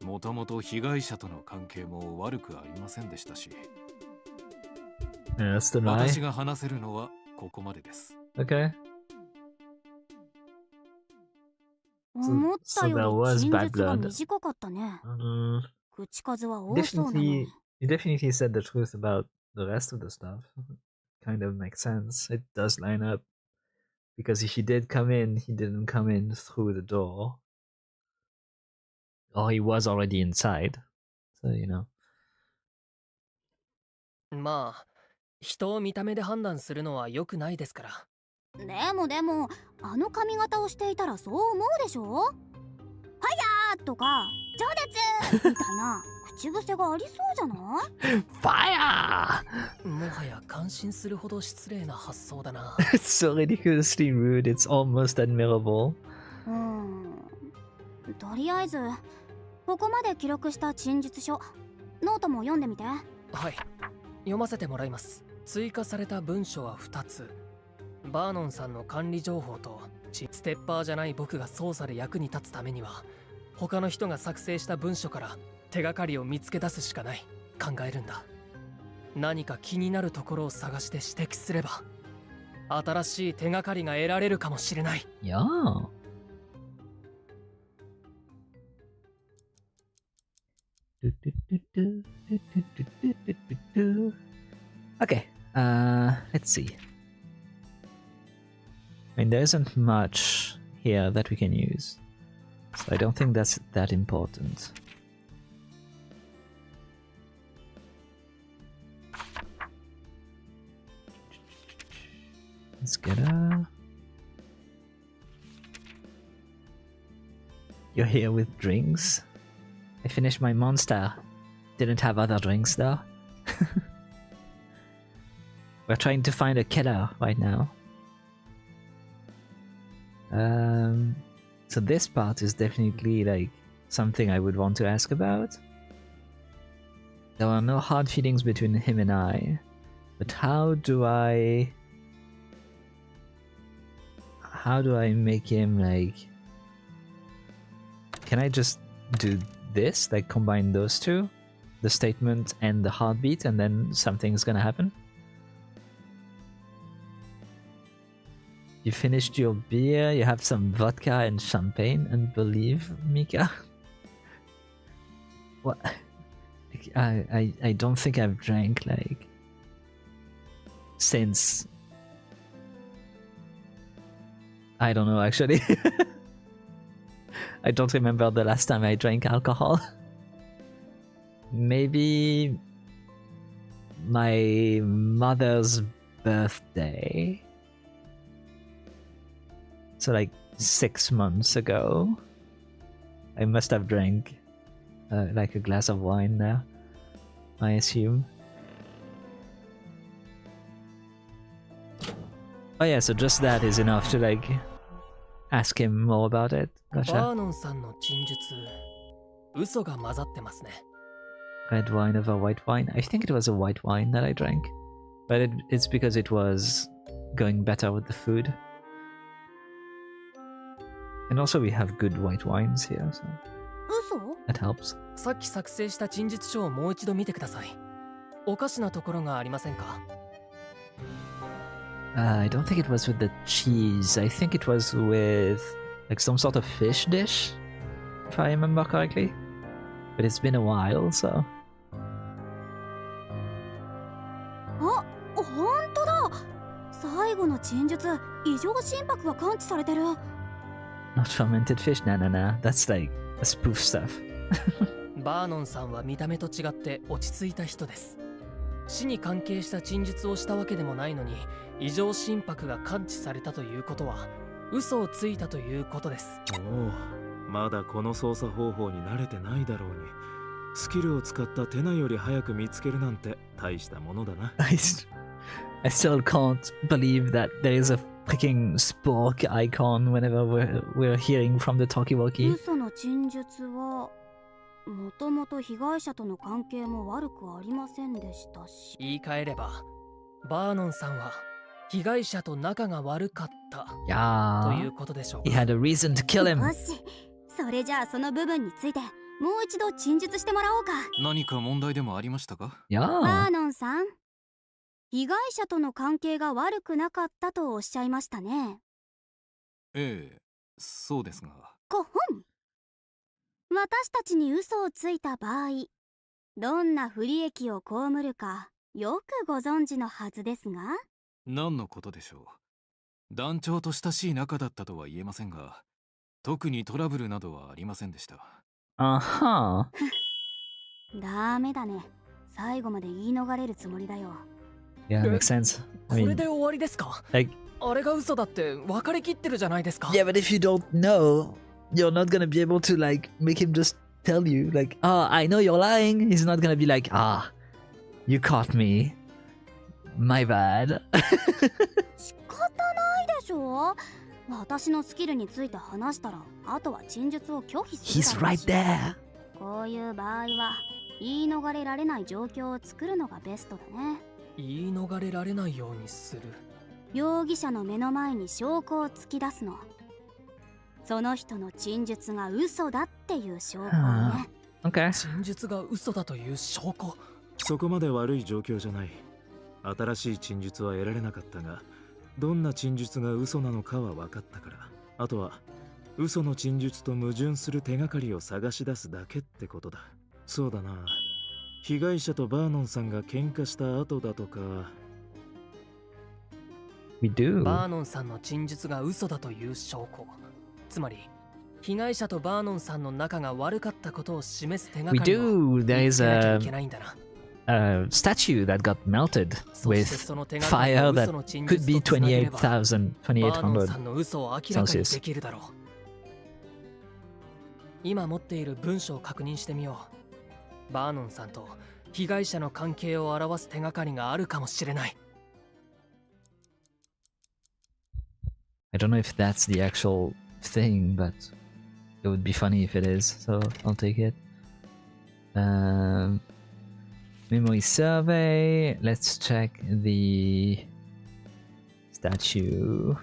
もともと被害者との関係も悪くありませんでしたし、 That's the 私 lie. が話せるのはここまでです。 Okay. 思ったよ there り was 陳 bad 述が blood. 短かったね。 口数は多そうなの Definitely, に。 you definitely said the truth about the rest of the stuff. Kind of makes sense. It does line up. Because if he did come in, he didn't come in through the door. Or he was already inside. So, you know. まあ、人を見た目で判断するのは良くないですから。でもあの髪型をしていたらそう思うでしょ。ファイヤーとか情熱みたいな口癖がありそうじゃない？ Fire! もはや感心するほど失礼な発想だな。It's so ridiculously rude. It's almost admirable. とりあえずここまで記録した陳述書、ノートも読んでみて。はい、読ませてもらいます。追加された文書は2つ。バーノンさんの管理情報とステッパーじゃない僕が捜査で役に立つためには他の人が作成した文書から手がかりを見つけ出すしかない。考えるんだ。何か気になるところを探して指摘すれば新しい手がかりが得られるかもしれない。Yeah. Okay. Let's see. I mean, there isn't much here that we can use, so I don't think that's that important. Let's get a... You're here with drinks? I finished my monster. Didn't have other drinks though. We're trying to find a killer right now. So this part is definitely like something I would want to ask about. There are no hard feelings between him and I, but how do I make him like... Can I just do this, like combine those two? The statement and the heartbeat, and then something's gonna happen? You finished your beer, you have some vodka and champagne, and believe, Mika? What? I don't think I've drank, like, since... I don't know, actually. I don't remember the last time I drank alcohol. Maybe... my mother's birthday. So like 6 months ago, I must have drank like a glass of wine now, I assume. Oh yeah, so just that is enough to like ask him more about it. Gotcha. バーノンさんの陳述、嘘が混ざってますね。Red wine over white wine. I think it was a white wine that I drank, but it's because it was going better with the food. And also we have good white wines here, so 嘘？ that helps. さっき作成した陳述書をもう一度見てください。おかしなところがありませんか？ I don't think it was with the cheese. I think it was with like some sort of fish dish, if I remember correctly. But it's been a while, so... あ、ほんとだ。最後の陳述、異常心拍が感知されてる。Not fermented fish? Nah. That's like a spoof stuff. バーノンさんは見た目と違って落ち着いた人です。死に関係した陳述をしたわけでもないのに、異常心拍が感知されたということは、嘘をついたということです。おお、まだこの操作方法に慣れてないだろうに、スキルを使ったテナより早く見つけるなんて大したものだな。I still can't believe that there is a freaking spork icon whenever we're hearing from the talkie-walkie. 嘘の陳述はもともと被害者との関係も悪くありませんでしたし。言い換えれば、バーノンさんは被害者と仲が悪かったという Yeah, ことでしょう he か。 had a reason to kill him. よし、それじゃあその部分についてもう一度陳述してもらおうか。何か問題でもありましたか？バ Yeah. ーノンさん、被害者との関係が悪くなかったとおっしゃいましたね。ええ、そうですが。こほん。私たちに嘘をついた場合、どんな不利益を被るかよくご存知のはずですが。何のことでしょう。団長と親しい仲だったとは言えませんが、特にトラブルなどはありませんでした。Uh-huh. ダメだね。最後まで言い逃れるつもりだよ。Yeah, makes sense. こ I れ mean, で終わりですか？ like, あれが嘘だって分かりきってるじゃないですか。 yeah, but if you don't know, you're not gonna be able to like make him just tell you like, oh, I know you're lying. He's not gonna be like, ah, you caught me. My bad. 仕方ないでしょ。私のスキルについて話したら、あとは陳述を拒否する He's だろう right し。 there. こういう場合は言い逃れられない状況を作るのがベストだね。言い逃れられないようにする。容疑者の目の前に証拠を突き出すの。その人の陳述が嘘だっていう証拠をね。Okay. 陳述が嘘だという証拠。そこまで悪い状況じゃない。新しい陳述は得られなかったが、どんな陳述が嘘なのかは分かったから、あとは嘘の陳述と矛盾する手がかりを探し出すだけってことだ。そうだな。被害者とバーノンさんが喧嘩した後だとか、We do. バーノンさんの陳述が嘘だという証拠。つまり、被害者とバーノンさんの仲が悪かったことを示す手が We かりを do. There 見 is つけなきゃ a いけないんだな。statue that got melted そして with その手がかり fire を that 嘘の陳 could 述 be とつなげれば、バーノンさ2800んの嘘を明らかに Celsius できるだろう。今持っている文書を確認してみよう。バーノンさんと被害者の関係を表す手がかりがあるかもしれない。I don't know if that's the actual thing, but it would be funny if it is, so I'll take it. Memory survey. Let's check the statue.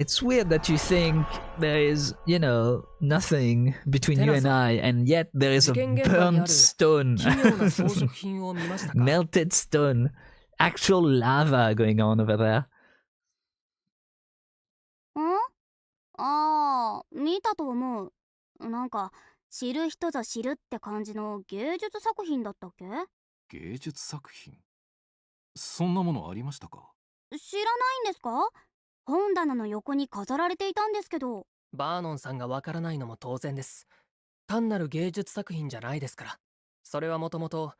It's weird that you think there is, you know, nothing between you and I, and yet there is a burnt stone, 奇妙な装飾品を見ましたか？ melted stone, actual lava going on over there. ああ、見たと思う。なんか、知る人ぞ知るって感じの芸術作品だったっけ？芸術作品？そんなものありましたか？知らないんですか？本棚の横に飾られていたんですけど。バーノンさんがわからないのも当然です。単なる芸術作品じゃないですから。それはもともと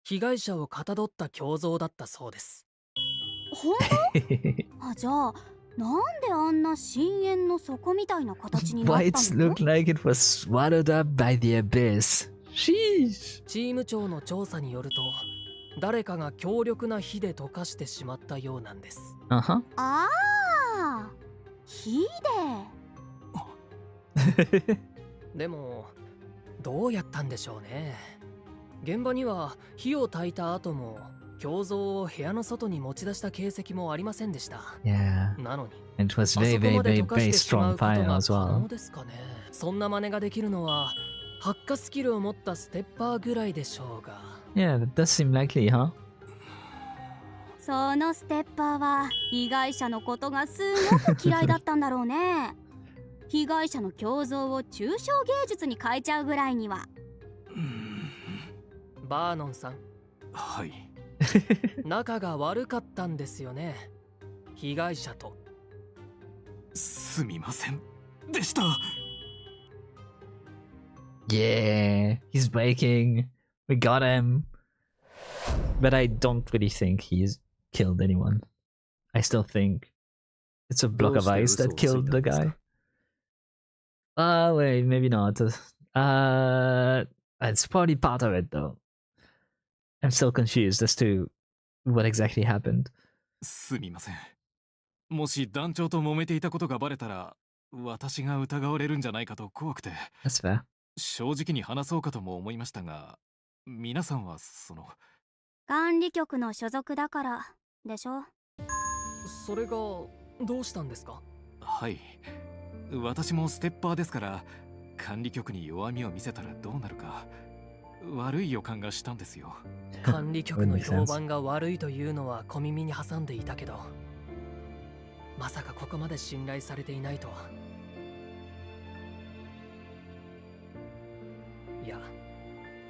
被害者をかたどった胸像だったそうです。本当？あ、じゃあ、なんであんな深淵の底みたいな形になった Whites の？ looked like it was swallowed up by the abyss. Sheesh. チーム長の調査によると、誰かが強力な火で溶かしてしまったようなんです。Uh-huh. ああ、火で。でも、どうやったんでしょうね。現場には火を焚いた後も胸像を部屋の外に持ち出した形跡もありませんでした。Yeah. なのに、 It was あそ very, こ very, まで very, 溶かし very てしま strong うことが fire 可 as well. 能ですかね。そんな真似ができるのは発火スキルを持ったステッパーぐらいでしょうが。Yeah, that does seem likely, huh? そのステッパーは被害者のことがすごく嫌いだったんだろうね。被害者の胸像を抽象芸術に変えちゃうぐらいには。バーノンさん、はい。仲が悪かったんですよね、被害者と。すみませんでした。Yeah, he's breaking. We got him. But I don't really think he's killed anyone. I still think it's a block of ice that killed the guy. Wait, maybe not. It's probably part of it though. I'm still confused as to what exactly happened. すみません。もし団長と揉めていたことがバレたら、私が疑われるんじゃないかと怖くて。That's fair. 正直に話そうかとも思いましたが、皆さんはその管理局の所属だからでしょ。それがどうしたんですか？はい。私もステッパーですから、管理局に弱みを見せたらどうなるか悪い予感がしたんですよ。管理局の評判が悪いというのは小耳に挟んでいたけど、まさかここまで信頼されていないとは。いや、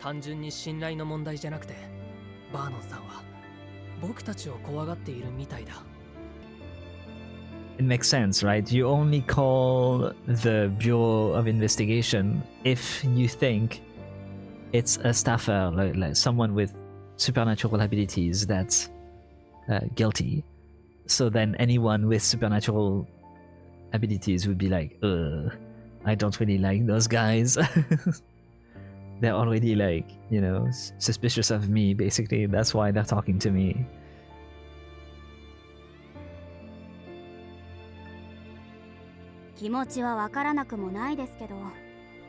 単純に信頼の問題じゃなくて、バーノンさんは僕たちを怖がっているみたいだ。It makes sense, right? You only call the Bureau of Investigation if you think it's a staffer, like someone with supernatural abilities that's guilty. So then anyone with supernatural abilities would be like, I don't really like those guys. They're already like, you know, suspicious of me, basically. That's why they're talking to me. 気持ちはわからなくもないですけど、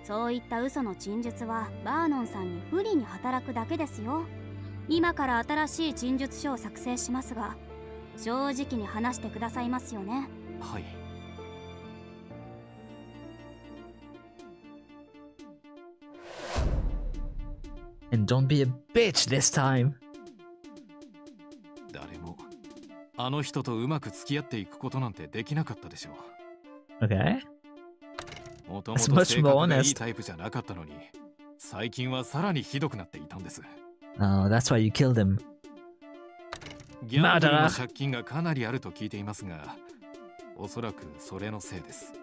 そういった嘘の陳述はバーノンさんに不利に働くだけですよ。今から新しい陳述書を作成しますが、正直に話してくださいますよね。はい。And don't be a bitch this time. 誰もあの人とうまく付き合っていくことなんてできなかったでしょう。Okay. もともと性格がいいタイプじゃなかったのに、最近はさらにひどくなっていたんです。Oh, that's why you killed him. ギャンブルの借金がかなりあると聞いていますが、おそらくそれのせいです。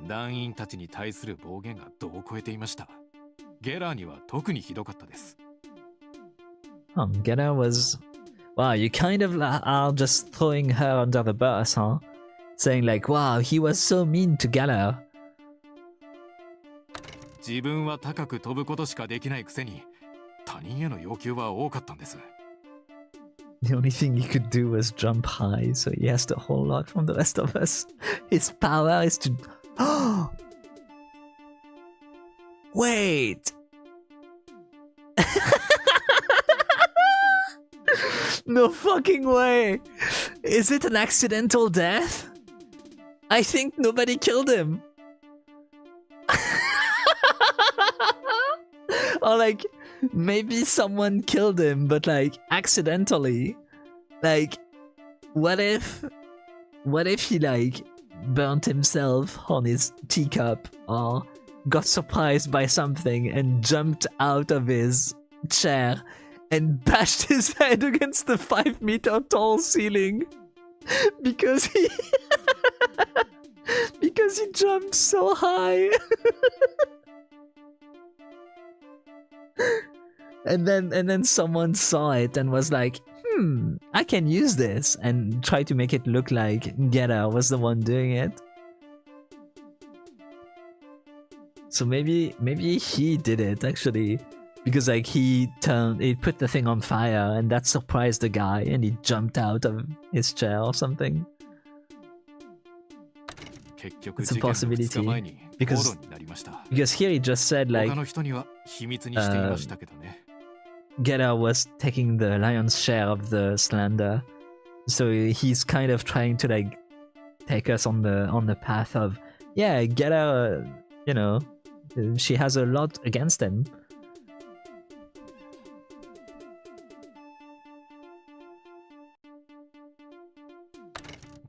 団員たちに対する暴言が度を超えていました。ゲラーには特にひどかったです。Gera was... Wow, you kind of are just throwing her under the bus, huh? Saying like, wow, he was so mean to Gera. 自分は高く飛ぶことしかできないくせに、他人への要求は多かったんです。The only thing he could do was jump high, so he asked a whole lot from the rest of us. His power is to... Wait! No fucking way! Is it an accidental death? I think nobody killed him. Or like, maybe someone killed him, but like, accidentally. Like, what if he like, burnt himself on his teacup, or got surprised by something and jumped out of his chair and bashed his head against the 5-meter tall ceiling because he because he jumped so high. and then someone saw it and was like, I can use this, and try to make it look like Gera was the one doing it. So maybe he did it actually, because like he put the thing on fire and that surprised the guy and he jumped out of his chair or something. It's a possibility because here he just said like Gera was taking the lion's share of the slander, so he's kind of trying to like take us on the path of, yeah, Gera, you know, she has a lot against him.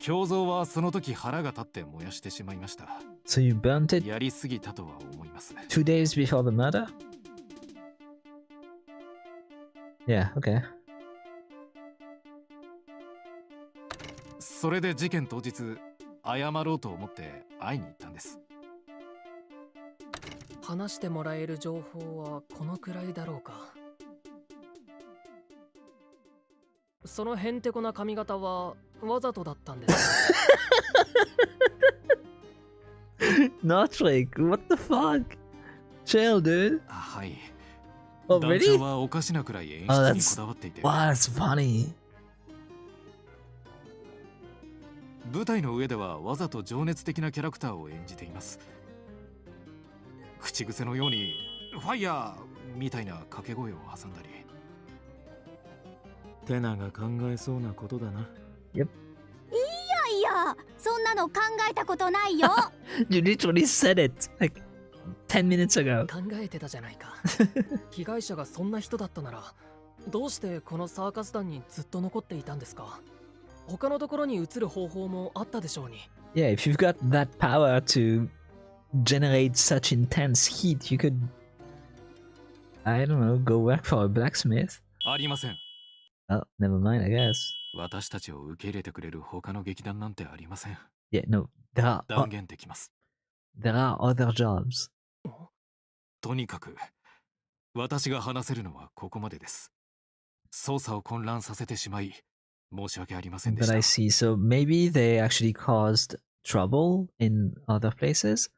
So you burnt it 2 days before the murder? Yeah, okay. それで事件当日、謝ろうと思って会いに行ったんです。話してもらえる情報はこのくらいだろうか。そのへんてこな髪型はわざとだったんです。Not like, what the fuck? Chill, dude. はい。Oh, really? 団長はおかしなくらい演出にこだわっていて。Wow, that's funny. 舞台の上ではわざと情熱的なキャラクターを演じています。口癖のようにファイヤーみたいな掛け声を挟んだり。テナが考えそうなことだな。Yep. いや、そんなの考えたことないよ。You literally said it like 10 minutes ago. 考えてたじゃないか。被害者がそんな人だったなら、どうしてこのサーカス団にずっと残っていたんですか？他のところに移る方法もあったでしょうに。Yeah, if you've got that power to generate such intense heat, you could, I don't know, go work for a blacksmith. ありません。Oh, never mind, I guess. 私たちを受け入れてくれる他の劇団なんてありません。Yeah, no, there 断言できます。are other jobs. とにかく、私が話せるのはここまでです。捜査を混乱させてしまい、申し訳ありませんでした。But I see, so maybe they actually caused trouble in other places?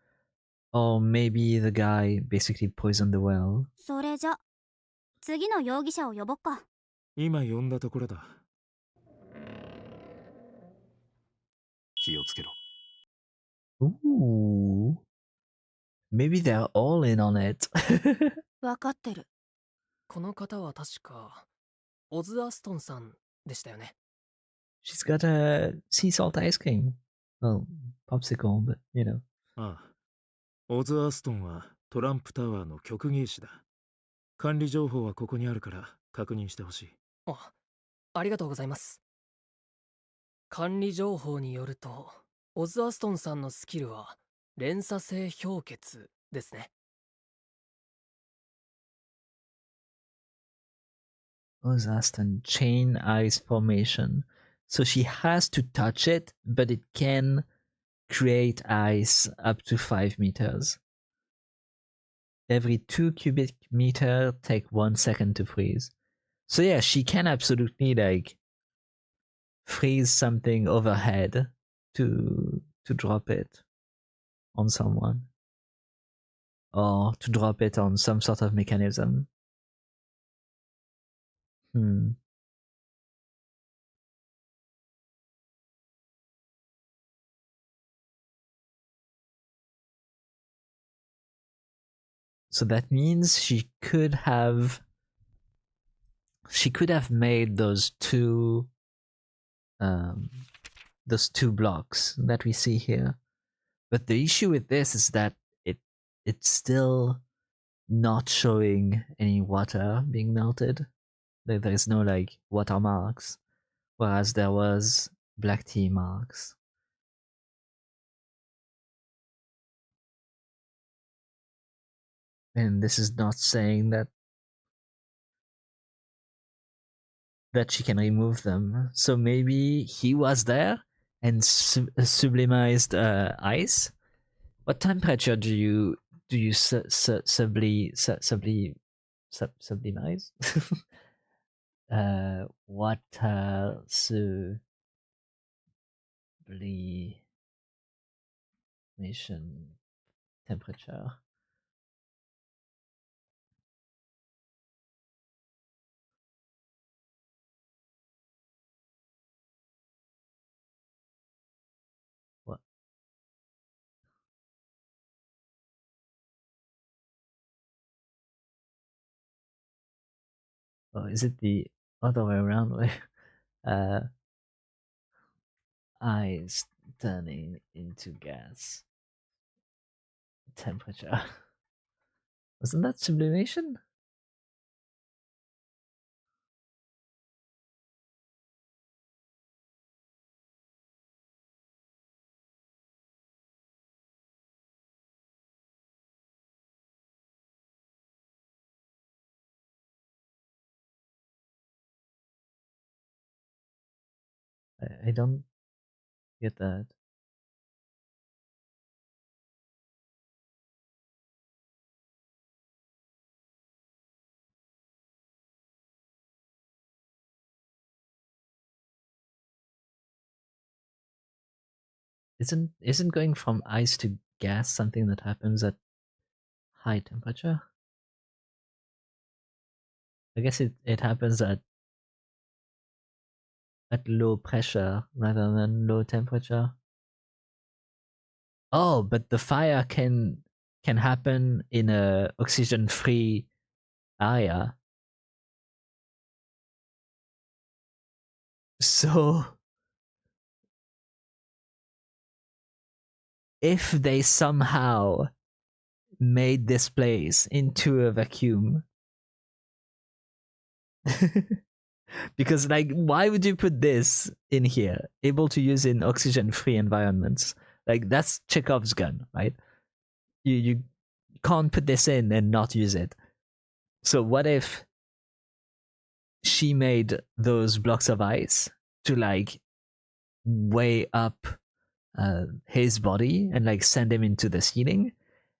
Or maybe the guy basically poisoned the well? それじゃ、次の容疑者を呼ぼっか。今呼んだところだ。気をつけろ。Ooh. Maybe they're all in on it. わかってる。この方は確か、オズ・アストンさんでしたよね。She's got a sea salt ice cream. Well, popsicle, but you know. ああ。オズ・アストンはトランプタワーの曲芸師だ。管理情報はここにあるから確認してほしい。ありがとうございます。管理情報によると、オズ・アストンさんのスキルは連鎖性氷結ですね。Ozaston chain ice formation. So she has to touch it, but it can create ice up to 5 meters. Every 2 cubic meter take 1 second to freeze. So yeah, she can absolutely like freeze something overhead to drop it on someone, or to drop it on some sort of mechanism. So that means she could have made those two blocks that we see here. But the issue with this is that it's still not showing any water being melted. There is no like water marks, whereas there was black tea marks. And this is not saying that she can remove them. So maybe he was there and sublimized ice. What temperature do you sublimize? Water sublimation temperature. What? Oh, is it the other way around? Ice turning into gas. Temperature. Wasn't that sublimation? I don't get that. Isn't going from ice to gas something that happens at high temperature? I guess it happens at low pressure rather than low temperature. Oh, but the fire can happen in a oxygen free area. So if they somehow made this place into a vacuum, because like why would you put this in here, able to use in oxygen free environments? Like that's Chekhov's gun, right? You can't put this in and not use it. So what if she made those blocks of ice to like way up his body and like send him into the ceiling,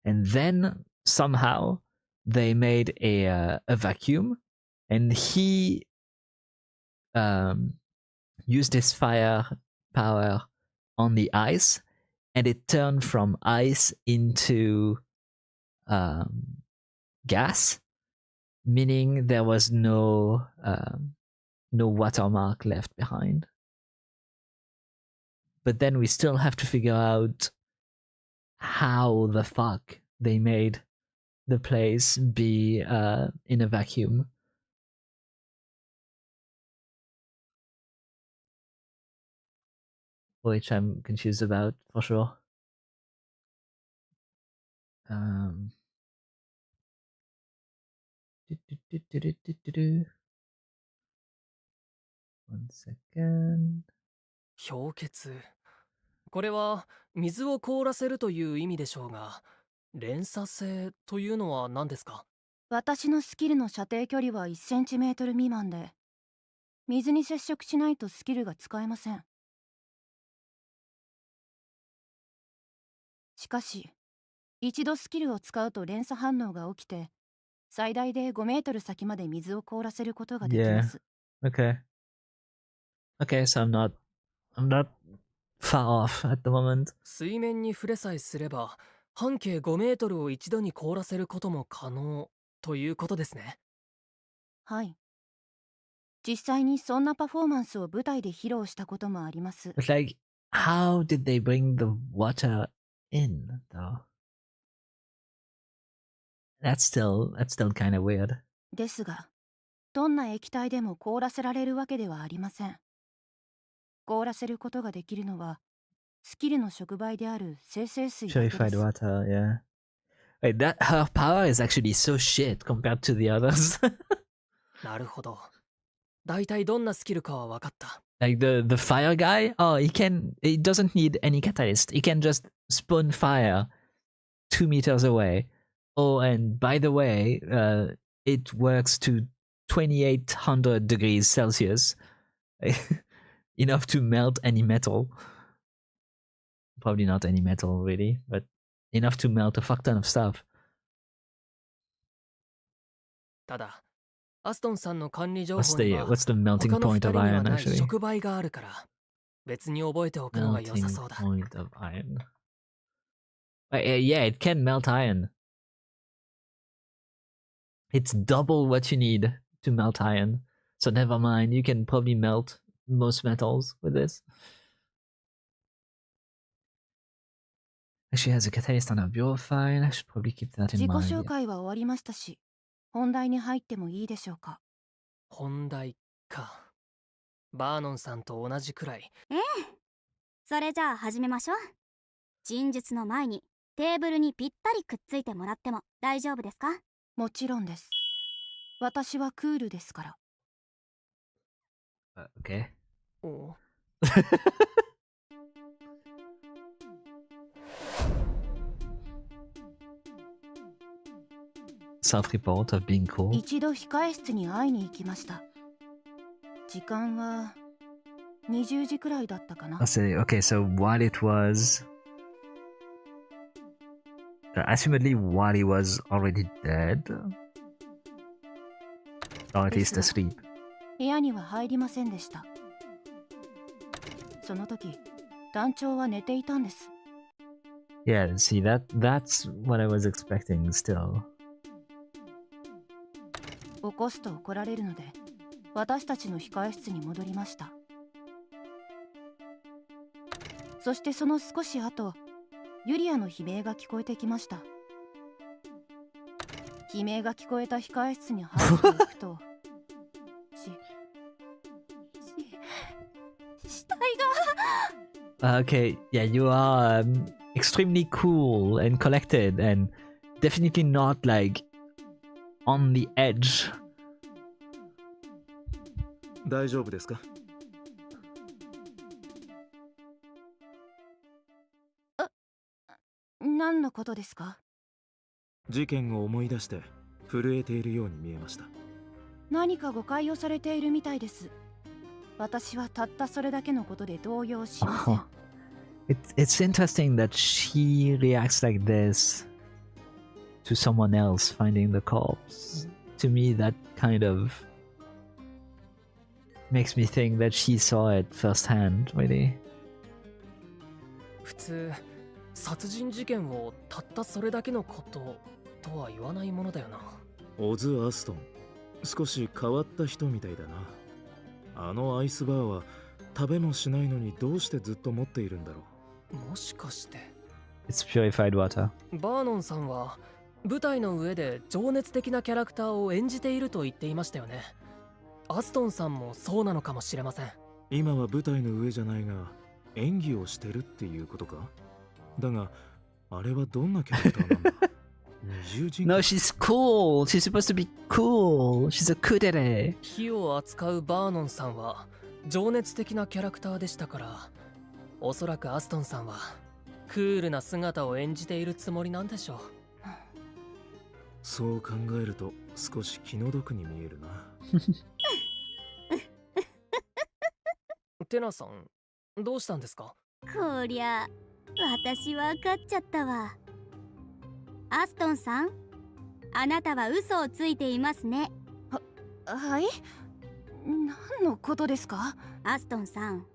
and then somehow they made a vacuum, and he used his fire power on the ice, and it turned from ice into gas, meaning there was no watermark left behind. But then we still have to figure out how the fuck they made the place be in a vacuum. Which I'm confused about, for sure. One second. 氷結。これは水を凍らせるという意味でしょうが、連鎖性というのは何ですか？私のスキルの射程距離は1センチメートル未満で、水に接触しないとスキルが使えません。しかし、一度スキルを使うと連鎖反応が起きて、最大で5メートル先まで水を凍らせることができます。Okay. Okay, so I'm not far off at the moment. 水面に触れさえすれば半径5メートルを一度に凍らせることも可能ということですね。はい。実際にそんなパフォーマンスを舞台で披露したこともあります。But like, how did they bring the water in though? That's still kind of weird. ですが、どんな液体でも凍らせられるわけではありません。凍らせることができるのは、スキルの触媒である生成水だけで Purified す。 water, yeah. Wait, that her power is actually so shit compared to the others. なるほど。だいたいどんなスキルかは分かった。Like the fire guy, oh, he doesn't need any catalyst. He can just spawn fire 2 meters away. Oh, and by the way, it works to 2800 degrees Celsius. Enough to melt any metal. Probably not any metal, really, but enough to melt a fuck ton of stuff. ただ、アストンさんの管理情報には What's the melting 他の point 2人 of には iron, ない actually? 触媒があるから別に覚えておくのが良さ Melting そうだ。 point of iron. Yeah, it can melt iron. It's double what you need to melt iron. So never mind, you can probably melt most metals with this. She has a catalyst on her purifier. I should probably keep that 自 in 己 mind. 紹介は終わりましたし、本題に入ってもいいでしょうか。本題か。バーノンさんと同じくらい。ええ。それじゃあ始めましょう。陳述の前にテーブルにぴったりくっついてもらっても大丈夫ですか？もちろんです。私はクールですから。Okay. お Self-report of being cool. 一度控え室に会いに行きました。時間は20時くらいだったかな。 I'll say, okay, so while it was... assumedly while he was already dead? Or at least asleep. 部屋には入りませんでした。その時、団長は寝ていたんです。 Yeah, see, that's what I was expecting still. 起こすと怒られるので、私たちの控え室に戻りました。そしてその少し後、ユリアの悲鳴が聞こえてきました。悲鳴が聞こえた控え室に入っていくと、死体が。 Okay, yeah, you are extremely cool and collected and definitely not like on the edge. 大丈夫ですか？何のことですか？事件を思い出して震えているように見えました。何か誤解をされているみたいです。私はたったそれだけのことで動揺しません。It's interesting that she reacts like this to someone else finding the corpse. To me, that kind of makes me think that she saw it firsthand, really. 普通殺人事件をたったそれだけのこととは言わないものだよな。オズ・アストン、少し変わった人みたいだな。あのアイスバーは食べもしないのにどうしてずっと持っているんだろう。もしかして It's purified water. バーノンさんは舞台の上で情熱的なキャラクターを演じていると言っていましたよね。アストンさんもそうなのかもしれません。今は舞台の上じゃないが演技をしてるっていうことか。だがあれはどんなキャラクターなんだ？ No, she's cool. She's supposed to be cool. She's a kudere. 火を扱うバーノンさんは情熱的なキャラクターでしたから、おそらくアストンさんはクールな姿を演じているつもりなんでしょう。そう考えると少し気の毒に見えるな。テナさん、どうしたんですか？こりゃ私わかっちゃったわ。アストンさん、あなたは嘘をついていますね。はい？何のことですか？アストンさん、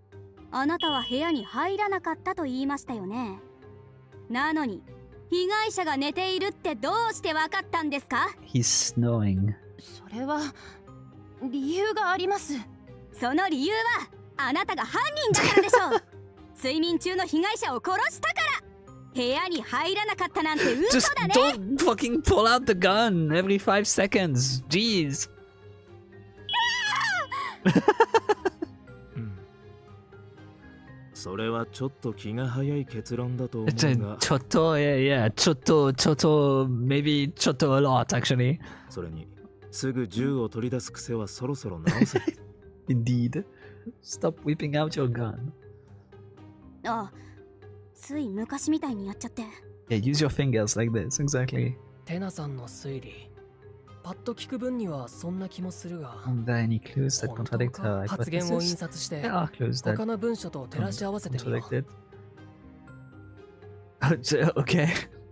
あなたは部屋に入らなかったと言いましたよね。なのに被害者が寝ているってどうしてわかったんですか？ He's snoring. それは理由があります。その理由はあなたが犯人だからでしょう。睡眠中の被害者を殺したから。部屋に入らなかったなんて嘘 Just だね。 don't fucking pull out the gun every 5 seconds. Jeez. それはちょっと気が早い結論だと思うが。Choto, yeah, choto, maybe choto a lot actually. それに、すぐ銃を取り出す癖はそろそろ直せ。Indeed. Stop whipping out your gun. あ、つい昔みたいにやっちゃって。Yeah, use your fingers like this, exactly. テナさんの推理、パッと聞く分にはそんな気もするが、 Are there any clues that 本当 contradict か her 発言を印 hypothesis? 刷して There are clues that 他の文書と照らし合わせてみよう。 contradict it. Okay.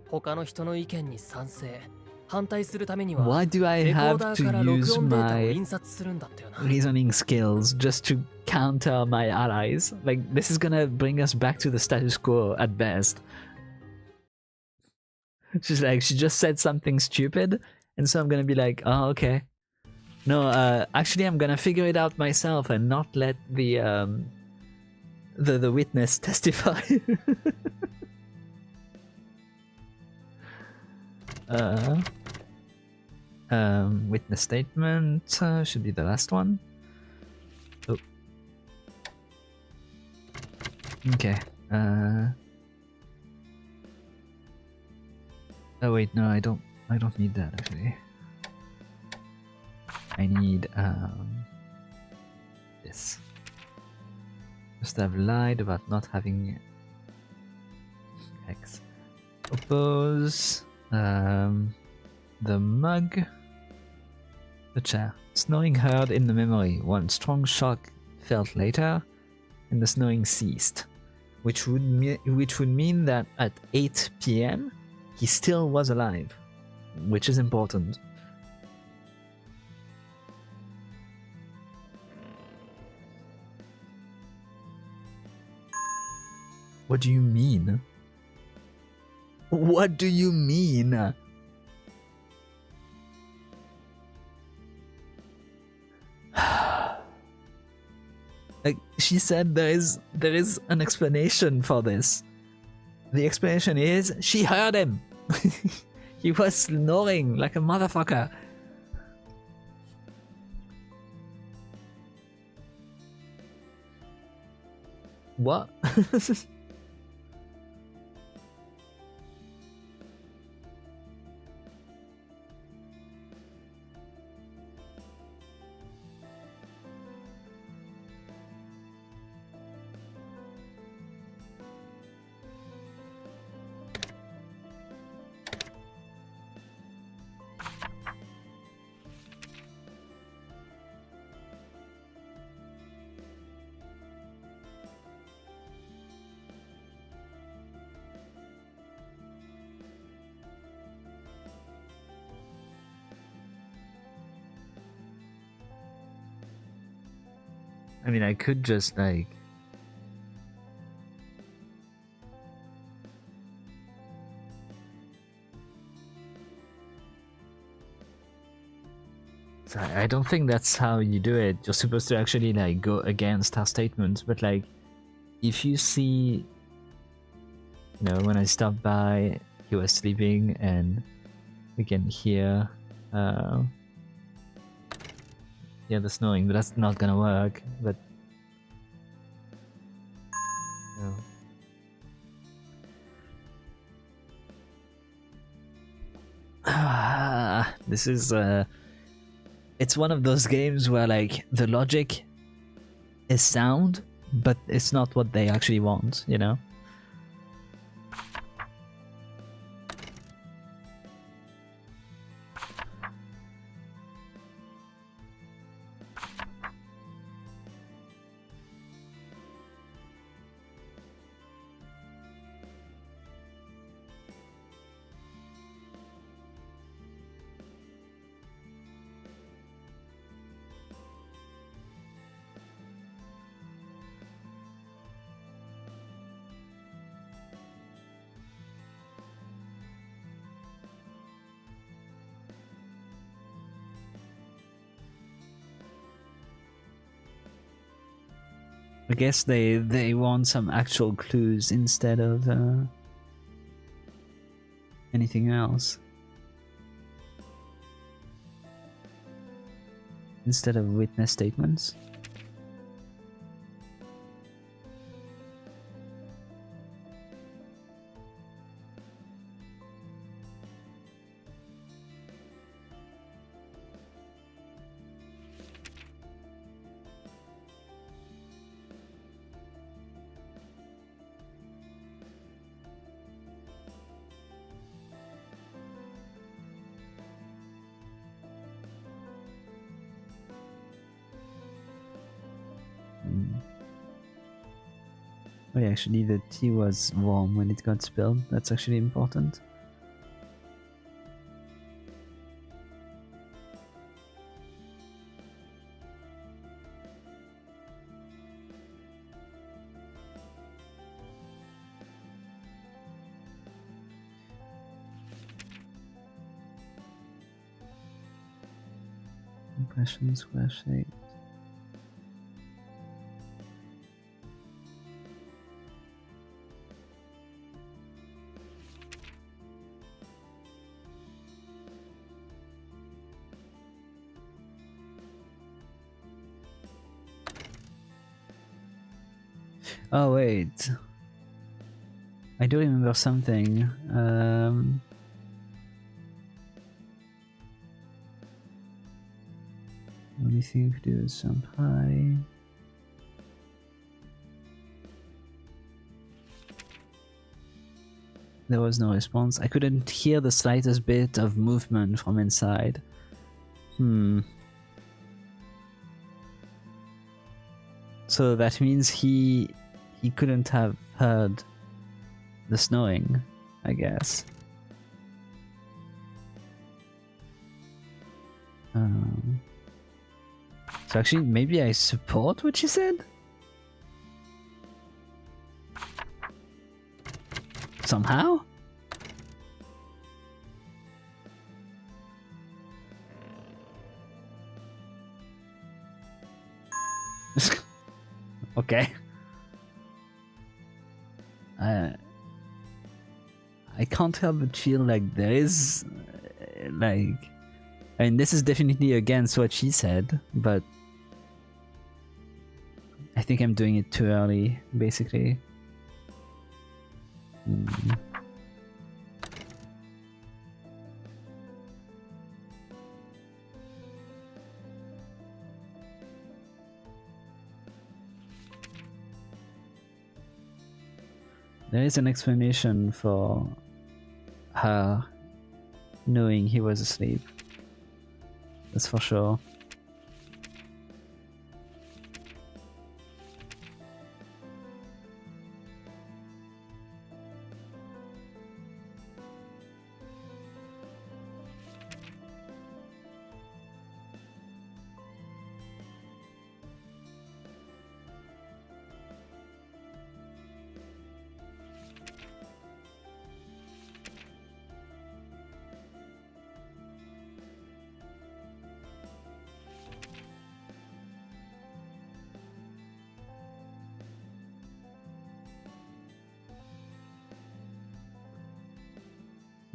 他の人の意見に賛成、反対するためには Why do I レコー have ダー to から録 use 音データを my 印刷するんだったよな。 reasoning skills just to counter my allies? Like, this is gonna bring us back to the status quo at best. She's like, she just said something stupid, and so I'm gonna be like, oh, okay. No, actually, I'm gonna figure it out myself and not let the witness testify. Witness statement should be the last one. Oh. Okay. Oh wait, no, I don't need that actually. I need this. Must have lied about not having X. Oppose the mug, the chair. Snoring heard in the memory. One strong shock felt later, and the snoring ceased, which would mean that at 8 p.m. he still was alive, which is important. What do you mean? What do you mean? Like she said, there is an explanation for this. The explanation is she heard him. He was snoring like a motherfucker. What? I mean, I could just like... I don't think that's how you do it. You're supposed to actually like go against her statements, but like if you see, you know, when I stopped by, he was sleeping and we can hear yeah, the snoring, but that's not gonna work. But no. This is it's one of those games where like the logic is sound, but it's not what they actually want, you know? I guess they want some actual clues instead of anything else. Instead of witness statements. Oh yeah, actually the tea was warm when it got spilled. That's actually important. Impression square shape. Oh wait, I do remember something. Only thing to do is jump high. There was no response. I couldn't hear the slightest bit of movement from inside. So that means he couldn't have heard the snowing, I guess. So actually, maybe I support what she said? Somehow? Okay. I can't help but feel like there is, like... I mean, this is definitely against what she said, but... I think I'm doing it too early, basically. There is an explanation for her knowing he was asleep. That's for sure.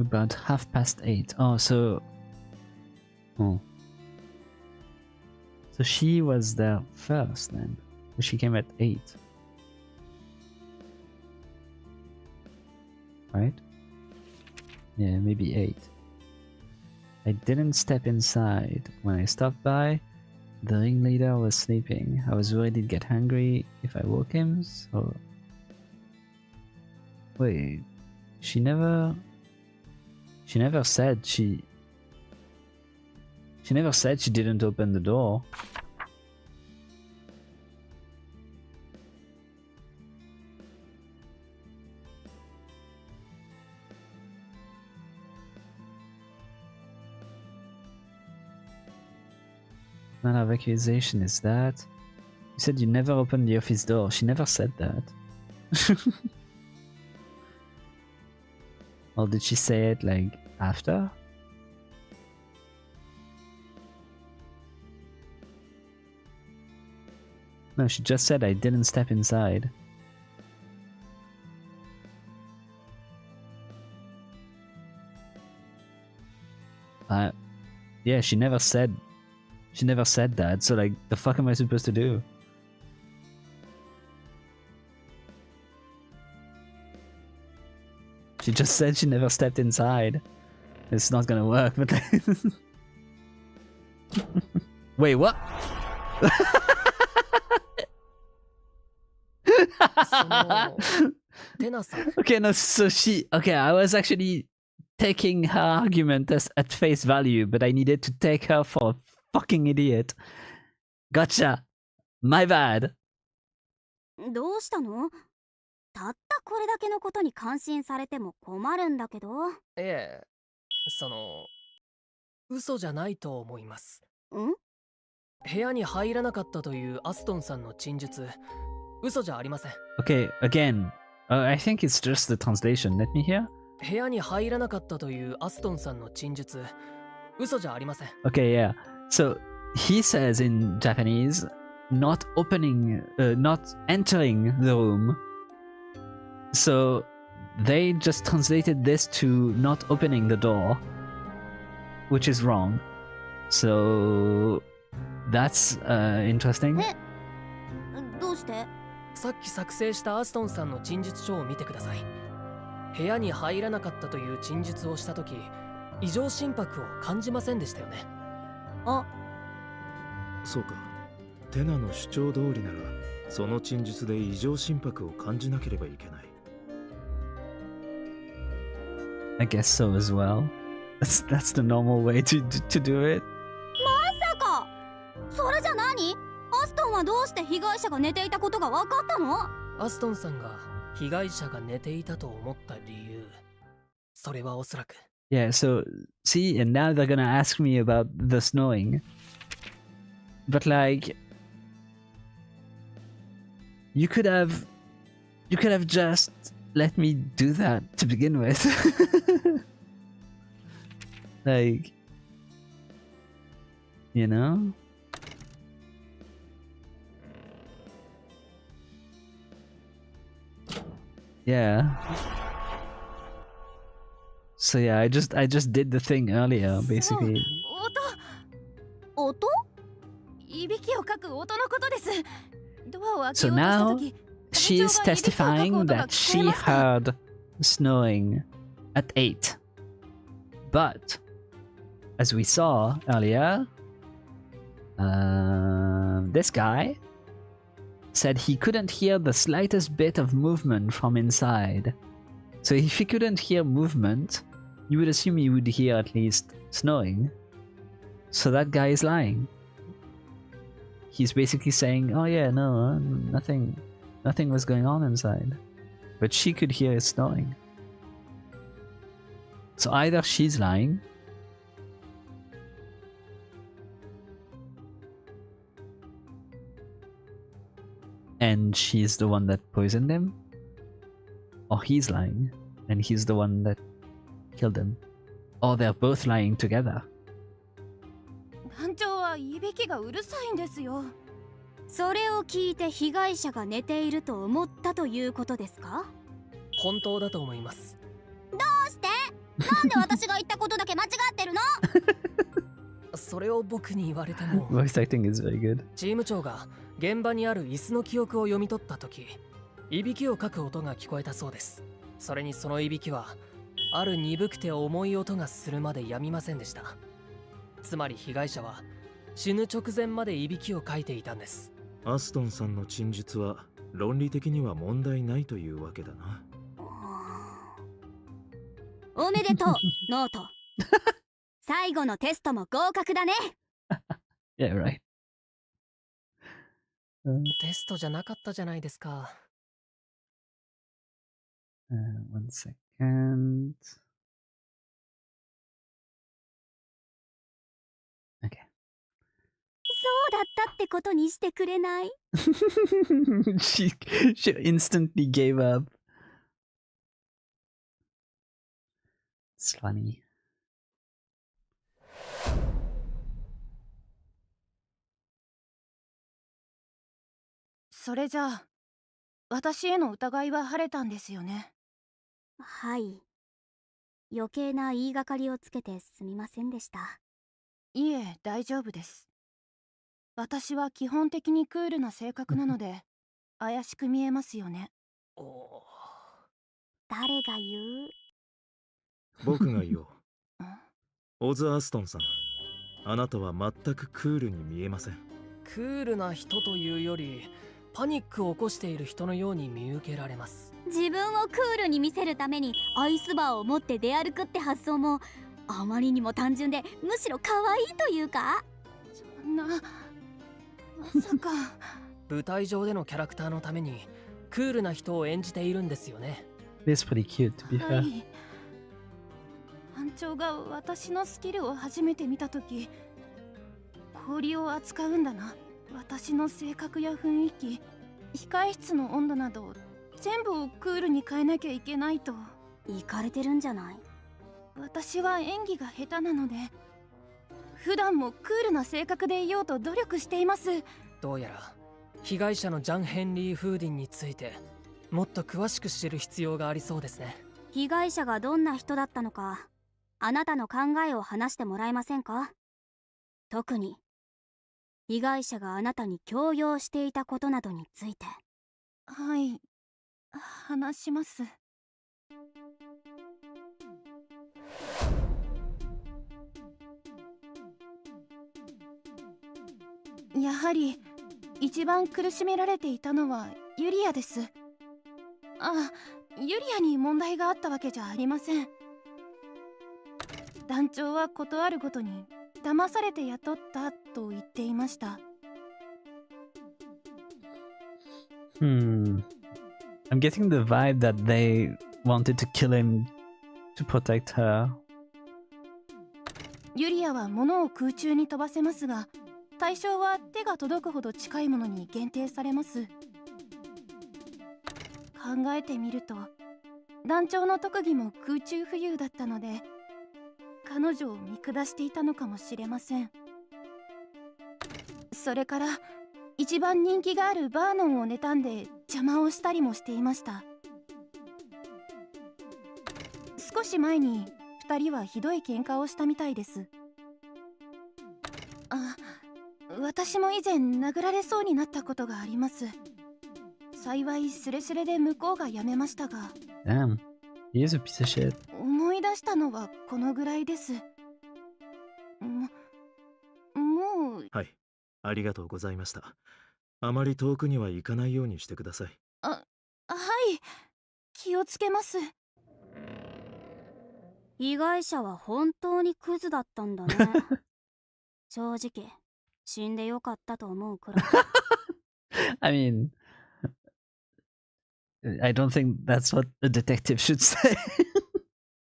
About 8:30. Oh, so... Oh. So she was there first then. She came at 8. Right? Yeah, maybe 8. I didn't step inside. When I stopped by, the ringleader was sleeping. I was worried he'd get hungry if I woke him, so... Wait, she never said she never said she didn't open the door. What kind of accusation is that? You said you never opened the office door. She never said that. Or did she say it like after? No, she just said I didn't step inside. Yeah, she never said that, so like, the fuck am I supposed to do? She just said she never stepped inside. It's not gonna work, but wait, what? Okay, no, so okay, I was actually taking her argument at face value, but I needed to take her for a fucking idiot. Gotcha. My bad. どうしたの？たったこれだけのことに感心されても困るんだけど。ええ、嘘じゃないと思います。ん？部屋に入らなかったというアストンさんの陳述、嘘じゃありません。Okay, again, I think it's just the translation. Let me hear. 部屋に入らなかったというアストンさんの陳述、嘘じゃありません。Okay, yeah. So he says in Japanese, not entering the room. So they just translated this to not opening the door, which is wrong. So that's interesting. どうして？さっき作成したアストンさんの陳述書を見てください。部屋に入らなかったという陳述をしたとき、異常心拍を感じませんでしたよね。あ、そうか。テナの主張通りなら、その陳述で異常心拍を感じなければいけない。I guess so as well. That's the normal way to do it. まさか！それじゃ何？アストンはどうして被害者が寝ていたことが分かったの？アストンさんが被害者が寝ていたと思った理由、それはおそらく。Yeah, so see, and now they're gonna ask me about the snoring. But like, you could have just let me do that to begin with. Like, you know? Yeah. So yeah, I just did the thing earlier, basically. 音？いびきをかく音のことです。ドアを開け So ようとした now 時、 she is testifying that she heard snoring at 8. But as we saw earlier, this guy said he couldn't hear the slightest bit of movement from inside. So if he couldn't hear movement, you would assume he would hear at least snoring. So that guy is lying. He's basically saying, oh yeah, no, nothing was going on inside. But she could hear it snoring. So either she's lying, and she's the one that poisoned him, or he's lying and he's the one that killed him, or they're both lying together. 団長はいびきがうるさいんですよ。それを聞いて被害者が寝ていると思ったということですか？本当だと思います。どうして？なんで私が言ったことだけ間違ってるの？それを僕に言われても。Voice acting is very good. チーム長が現場にある椅子の記憶を読み取った時、いびきをかく音が聞こえたそうです。それにそのいびきはある鈍くて重い音がするまでやみませんでした。つまり被害者は死ぬ直前までいびきをかいていたんです。アストンさんの陳述は論理的には問題ないというわけだな。おめでとう、ノート。最後のテストも合格だね。Yeah, right. テストじゃなかったじゃないですか。One second. Okay. そうだったってことにしてくれない？ she instantly gave up. It's funny. それじゃあ私への疑いは晴れたんですよね。はい。余計な言いがかりをつけてすみませんでした。いえ、大丈夫です。私は基本的にクールな性格なので怪しく見えますよね。誰が言う？僕が言おう。オズ・アストンさん、あなたは全くクールに見えません。クールな人というよりパニックを起こしている人のように見受けられます。自分をクールに見せるためにアイスバーを持って出歩くって発想もあまりにも単純でむしろ可愛いというか。そんな、まさか。舞台上でのキャラクターのためにクールな人を演じているんですよね。This is pretty cute, to be は fair. い。班長が私のスキルを初めて見たとき、氷を扱うんだな、私の性格や雰囲気、控室の温度など全部をクールに変えなきゃいけないと。イカれてるんじゃない？私は演技が下手なので普段もクールな性格でいようと努力しています。どうやら被害者のジャン・ヘンリー・フーディンについてもっと詳しく知る必要がありそうですね。被害者がどんな人だったのか、あなたの考えを話してもらえませんか？特に被害者があなたに強要していたことなどについて。はい、話します。やはり一番苦しめられていたのはユリアです。ユリアに問題があったわけじゃありません。団長はことあるごとに騙されて雇ったと言っていました。I'm getting the vibe that they wanted to kill him to protect her. ユリアは物を空中に飛ばせますが、対象は手が届くほど近いものに限定されます。考えてみると団長の特技も空中浮遊だったので彼女を見下していたのかもしれません。それから一番人気があるバーノンを妬んで邪魔をしたりもしていました。少し前に2人はひどい喧嘩をしたみたいです。私も以前殴られそうになったことがあります。幸いスレスレで向こうがやめましたが。Damn, he is a piece of shit. 思い出したのはこのぐらいです。もう。はい、ありがとうございました。あまり遠くには行かないようにしてください。はい、気をつけます。被害者は本当にクズだったんだね。正直死んでよかったと思うくらい。I mean, I don't think that's what a detective should say.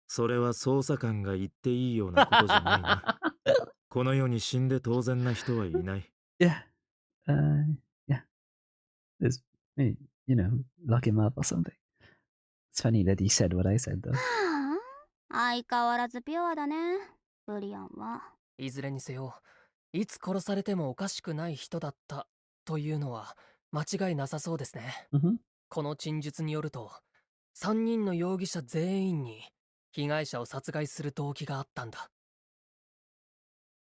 それは捜査官が言っていいようなことじゃないな。この世に死んで当然な人はいない。Yeah. Yeah. There's, you know, lock him up or something. It's funny that he said what I said, though. 相変わらずピュアだね、ブリアンは。いずれにせよ、いつ殺されてもおかしくない人だったというのは間違いなさそうですね。この陳述によると、3人の容疑者全員に被害者を殺害する動機があったんだ。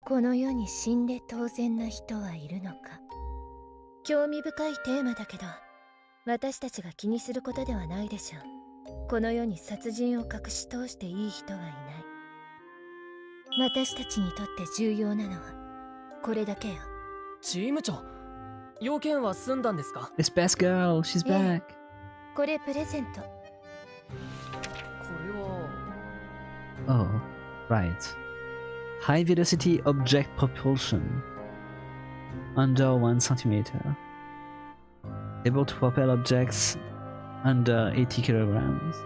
この世に死んで当然な人はいるのか。興味深いテーマだけど、私たちが気にすることではないでしょう。この世に殺人を隠し通していい人はいない。私たちにとって重要なのはこれだけよ。チーム長、要件は済んだんですか？ This best girl, she's back. これプレゼント。これは。Oh, right. High velocity object propulsion. Under 1 centimeter. Able to propel objects under 80 kilograms.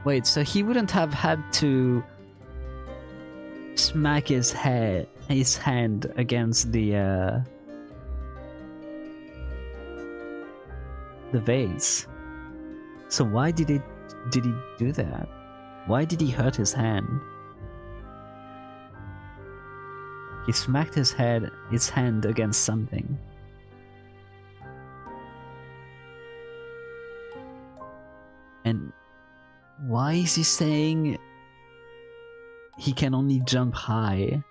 Wait, so he wouldn't have had to smack his hand against the vase. So why did he do that? Why did he hurt his hand? He smacked his hand against something. And why is he saying he can only jump high?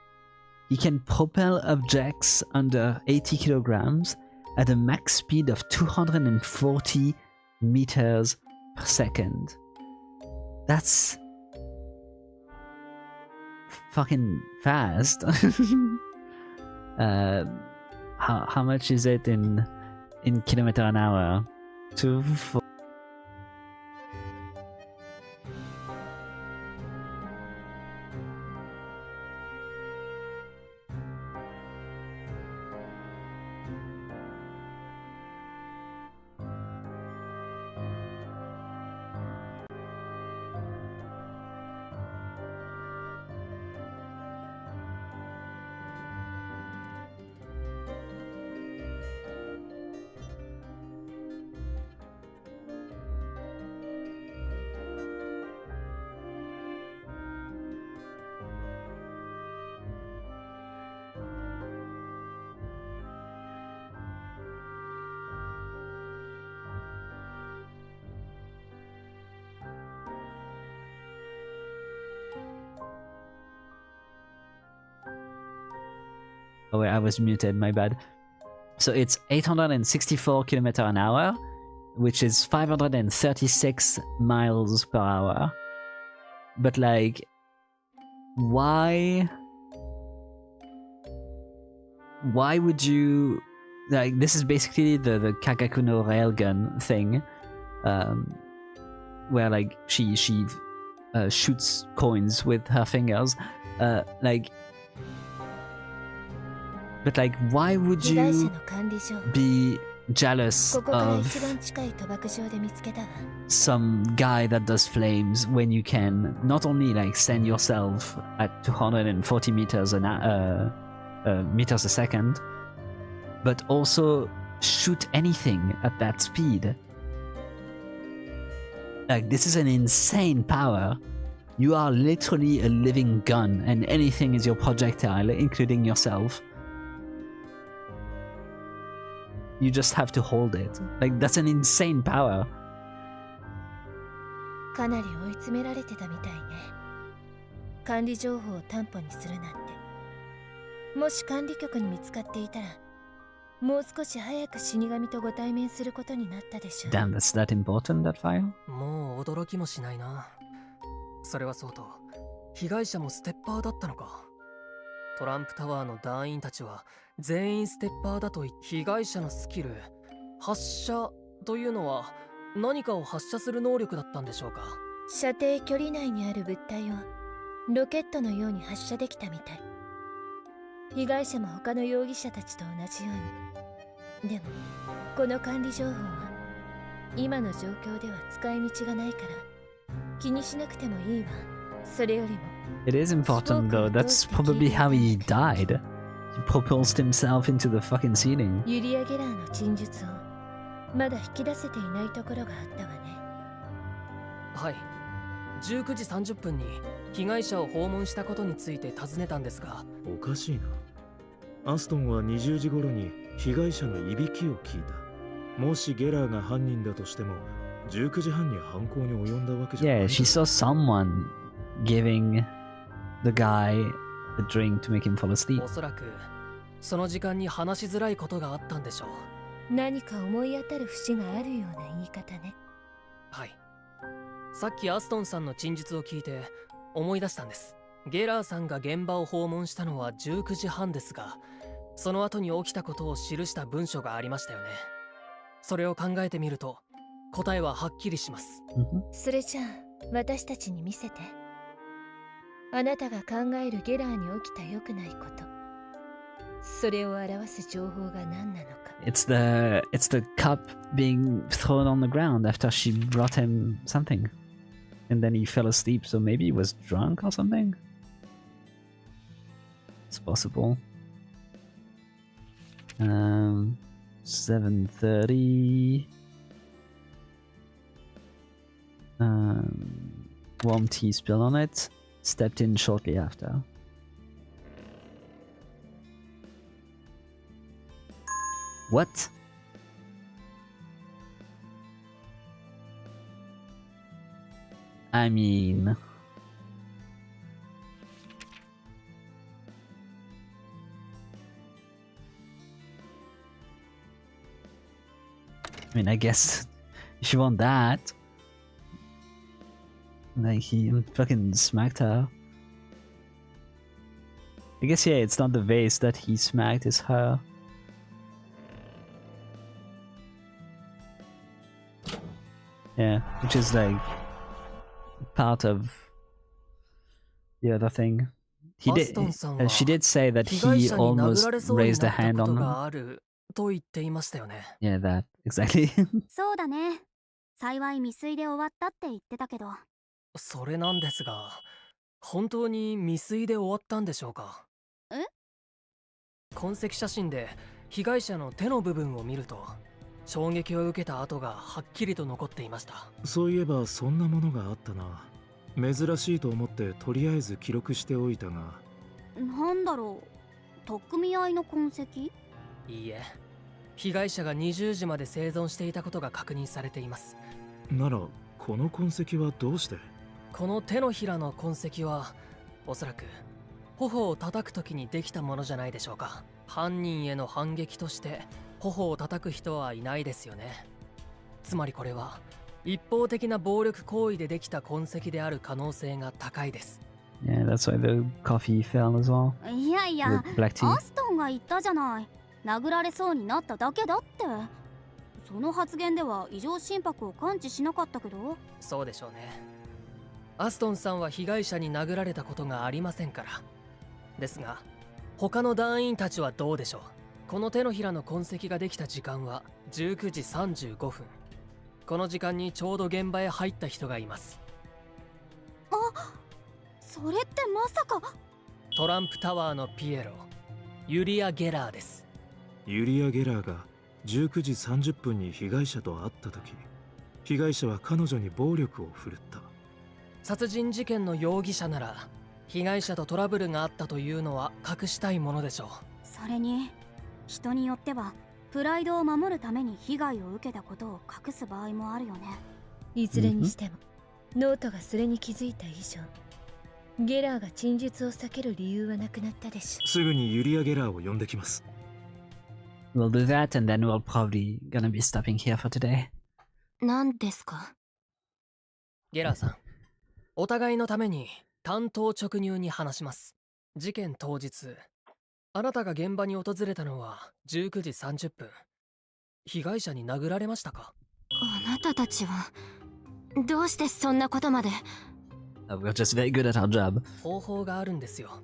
He can propel objects under 80 kilograms at a max speed of 240 meters per second. That's fucking fast. How much is it in kilometer an hour? 240. Oh wait, I was muted, my bad. So it's 864 kilometer an hour, which is 536 miles per hour. But like, why would you, like, this is basically the Kagakuno railgun thing, where like she shoots coins with her fingers, but like, why would you be jealous of some guy that does flames when you can not only like send yourself at 240 meters meters a second, but also shoot anything at that speed? Like, this is an insane power. You are literally a living gun, and anything is your projectile, including yourself. You just have to hold it. Like, that's an insane power. かなり追い詰められてたみたいね。管理情報を担保にするなんて。もし管理局に見つかっていたら、もう少し早く死神とご対面することになったでしょう。Damn, that's that important, that file? もう驚きもしないな。それはそうと、被害者もステッパーだったのか。トランプタワーの団員たちは全員ステッパーだと言って、被害者のスキル、発射というのは何かを発射する能力だったんでしょうか。射程距離内にある物体をロケットのように発射できたみたい。被害者も他の容疑者たちと同じように。でもこの管理情報は今の状況では使い道がないから気にしなくてもいいわ。それよりも It is important though. That's probably how he died. He propulsed himself into the fucking ceiling. ユリア・ゲラーの陳述をまだ引き出せていないところがあったわね。はい。19時30分に被害者を訪問したことについて尋ねたんですが。おかしいな。アストンは20時頃に被害者のいびきを聞いた。もしゲラーが犯人だとしても、19時半に犯行に及んだわけじゃない。Yeah, she saw someone giving the guy a drink to make him fall asleep. おそらくその時間に話しづらいことがあったんでしょう。何か思い当たる節があるような言い方ね。はい。さっきアストンさんの陳述を聞いて思い出したんです。ゲラーさんが現場を訪問したのは19時半ですが、その後に起きたことを記した文書がありましたよね。それを考えてみると答えははっきりします。それじゃあ私たちに見せて。あなたが考えるゲラーに起きた良くないこと、それを表す情報が何なのか。It's the cup being thrown on the ground after she brought him something, and then he fell asleep. So maybe he was drunk or something. It's possible. 7:30. Warm tea spilled on it. Stepped in shortly after. What? I mean... I guess if you want that, like he fucking smacked her. I guess yeah, it's not the vase that he smacked, it's her. Yeah, which is like part of the other thing. He did. She did say that he almost raised a hand on her. と言っていましたよね。Yeah, that exactly. そうだね。幸い未遂で終わったって言ってたけど。それなんですが、本当に未遂で終わったんでしょうか？え？痕跡写真で被害者の手の部分を見ると、衝撃を受けた跡がはっきりと残っていました。そういえばそんなものがあったな。珍しいと思ってとりあえず記録しておいたが。なんだろう。取っ組み合いの痕跡？いいえ、被害者が20時まで生存していたことが確認されています。ならこの痕跡はどうして？この手のひらの痕跡はおそらく頬を叩く時にできたものじゃないでしょうか。犯人への反撃として頬を叩く人はいないですよね。つまりこれは一方的な暴力行為でできた痕跡である可能性が高いです。Yeah, that's why the coffee fell as well. いやいや、アストンが言ったじゃない。殴られそうになっただけだって。その発言では異常心拍を感知しなかったけど。そうでしょうね。アストンさんは被害者に殴られたことがありませんから。ですが他の団員たちはどうでしょう。この手のひらの痕跡ができた時間は19時35分。この時間にちょうど現場へ入った人がいます。あ、それってまさかトランプタワーのピエロ、ユリア・ゲラーです。ユリア・ゲラーが19時30分に被害者と会った時、被害者は彼女に暴力を振るった。殺人事件の容疑者なら被害者とトラブルがあったというのは隠したいものでしょう。それに人によってはプライドを守るために被害を受けたことを隠す場合もあるよね。いずれにしても、ノートがそれに気づいた以上、ゲラーが陳述を避ける理由はなくなったでしょう。すぐにユリア・ゲラーを呼んできます。We'll do that and then we'll probably gonna be stopping here for today. 何ですか？ゲラーさん、お互いのために単刀直入に話します。事件当日、あなたが現場に訪れたのは19時30分。被害者に殴られましたか？あなたたちはどうしてそんなことまで。We're just very good at our job. 方法があるんですよ。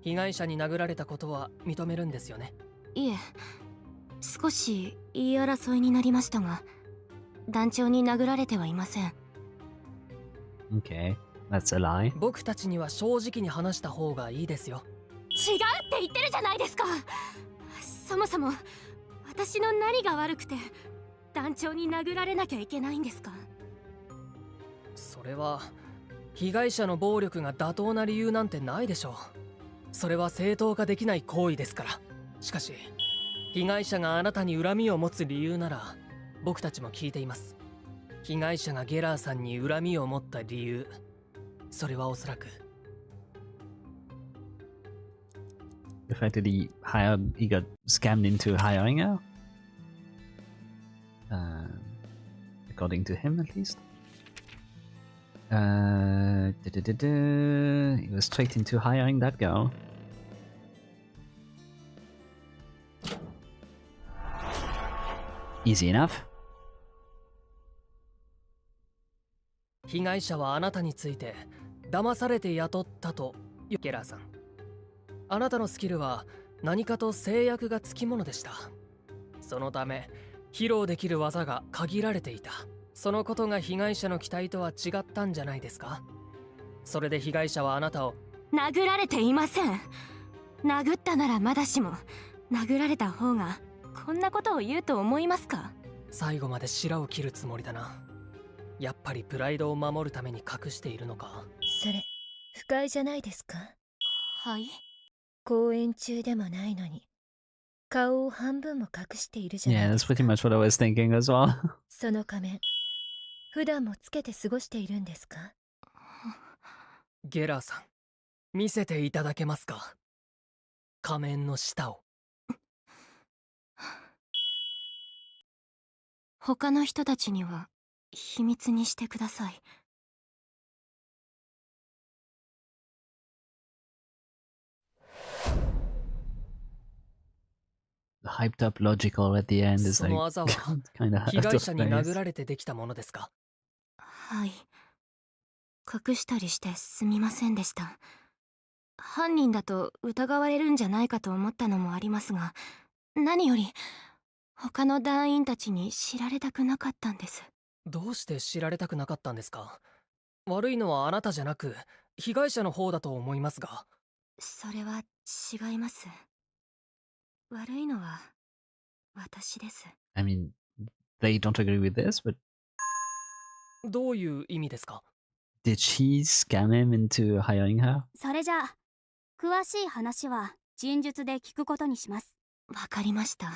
被害者に殴られたことは認めるんですよね？いえ、少し言い争いになりましたが、団長に殴られてはいません。Okay, that's a lie. 僕たちには正直に話した方がいいですよ。違うって言ってるじゃないですか。そもそも私の何が悪くて団長に殴られなきゃいけないんですか？それは被害者の暴力が妥当な理由なんてないでしょう。それは正当化できない行為ですから。しかし被害者があなたに恨みを持つ理由なら僕たちも聞いています。被害者がゲラーさんに恨みを持った理由、それはおそらく The fact that he got scammed into hiring her? According to him, at least. He was tricked into hiring that girl. Easy enough. 被害者はあなたについて騙されて雇ったと。ゲラーさん、あなたのスキルは何かと制約がつきものでした。そのため披露できる技が限られていた。そのことが被害者の期待とは違ったんじゃないですか？それで被害者はあなたを。殴られていません。殴ったならまだしも、殴られた方がこんなことを言うと思いますか？最後まで白を切るつもりだな。やっぱりプライドを守るために隠しているのか？それ不快じゃないですか？はい。公演中でもないのに顔を半分も隠しているじゃな Yeah, いで that's すか。 pretty much what I was thinking as well. その仮面、普段もつけて過ごしているんですか？ゲラーさん、見せていただけますか？仮面の下を。他の人たちには秘密にしてください。The hyped up logical at the end is そ like のあざは kind of 被 out 害 of 者に殴 place. られてできたものですか？はい。隠したりしてすみませんでした。犯人だと疑われるんじゃないかと思ったのもありますが、何より他の団員たちに知られたくなかったんです。どうして知られたくなかったんですか？悪いのはあなたじゃなく被害者の方だと思いますが。それは違います。悪いのは私です。I mean, they don't agree with this, but どういう意味ですか？ did she scam him into hiring her? それじゃあ詳しい話は陳述で聞くことにします。わかりました。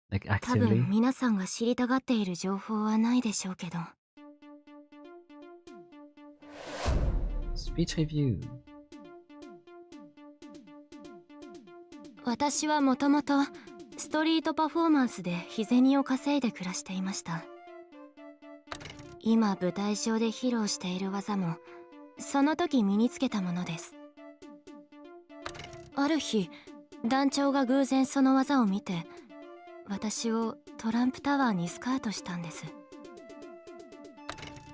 Like 多分 actively? 皆さんが知りたがっている情報はないでしょうけど。Speech review. 私はもともとストリートパフォーマンスで日銭を稼いで暮らしていました。今舞台上で披露している技もその時身につけたものです。ある日団長が偶然その技を見て私をトランプタワーにスカウトしたんです。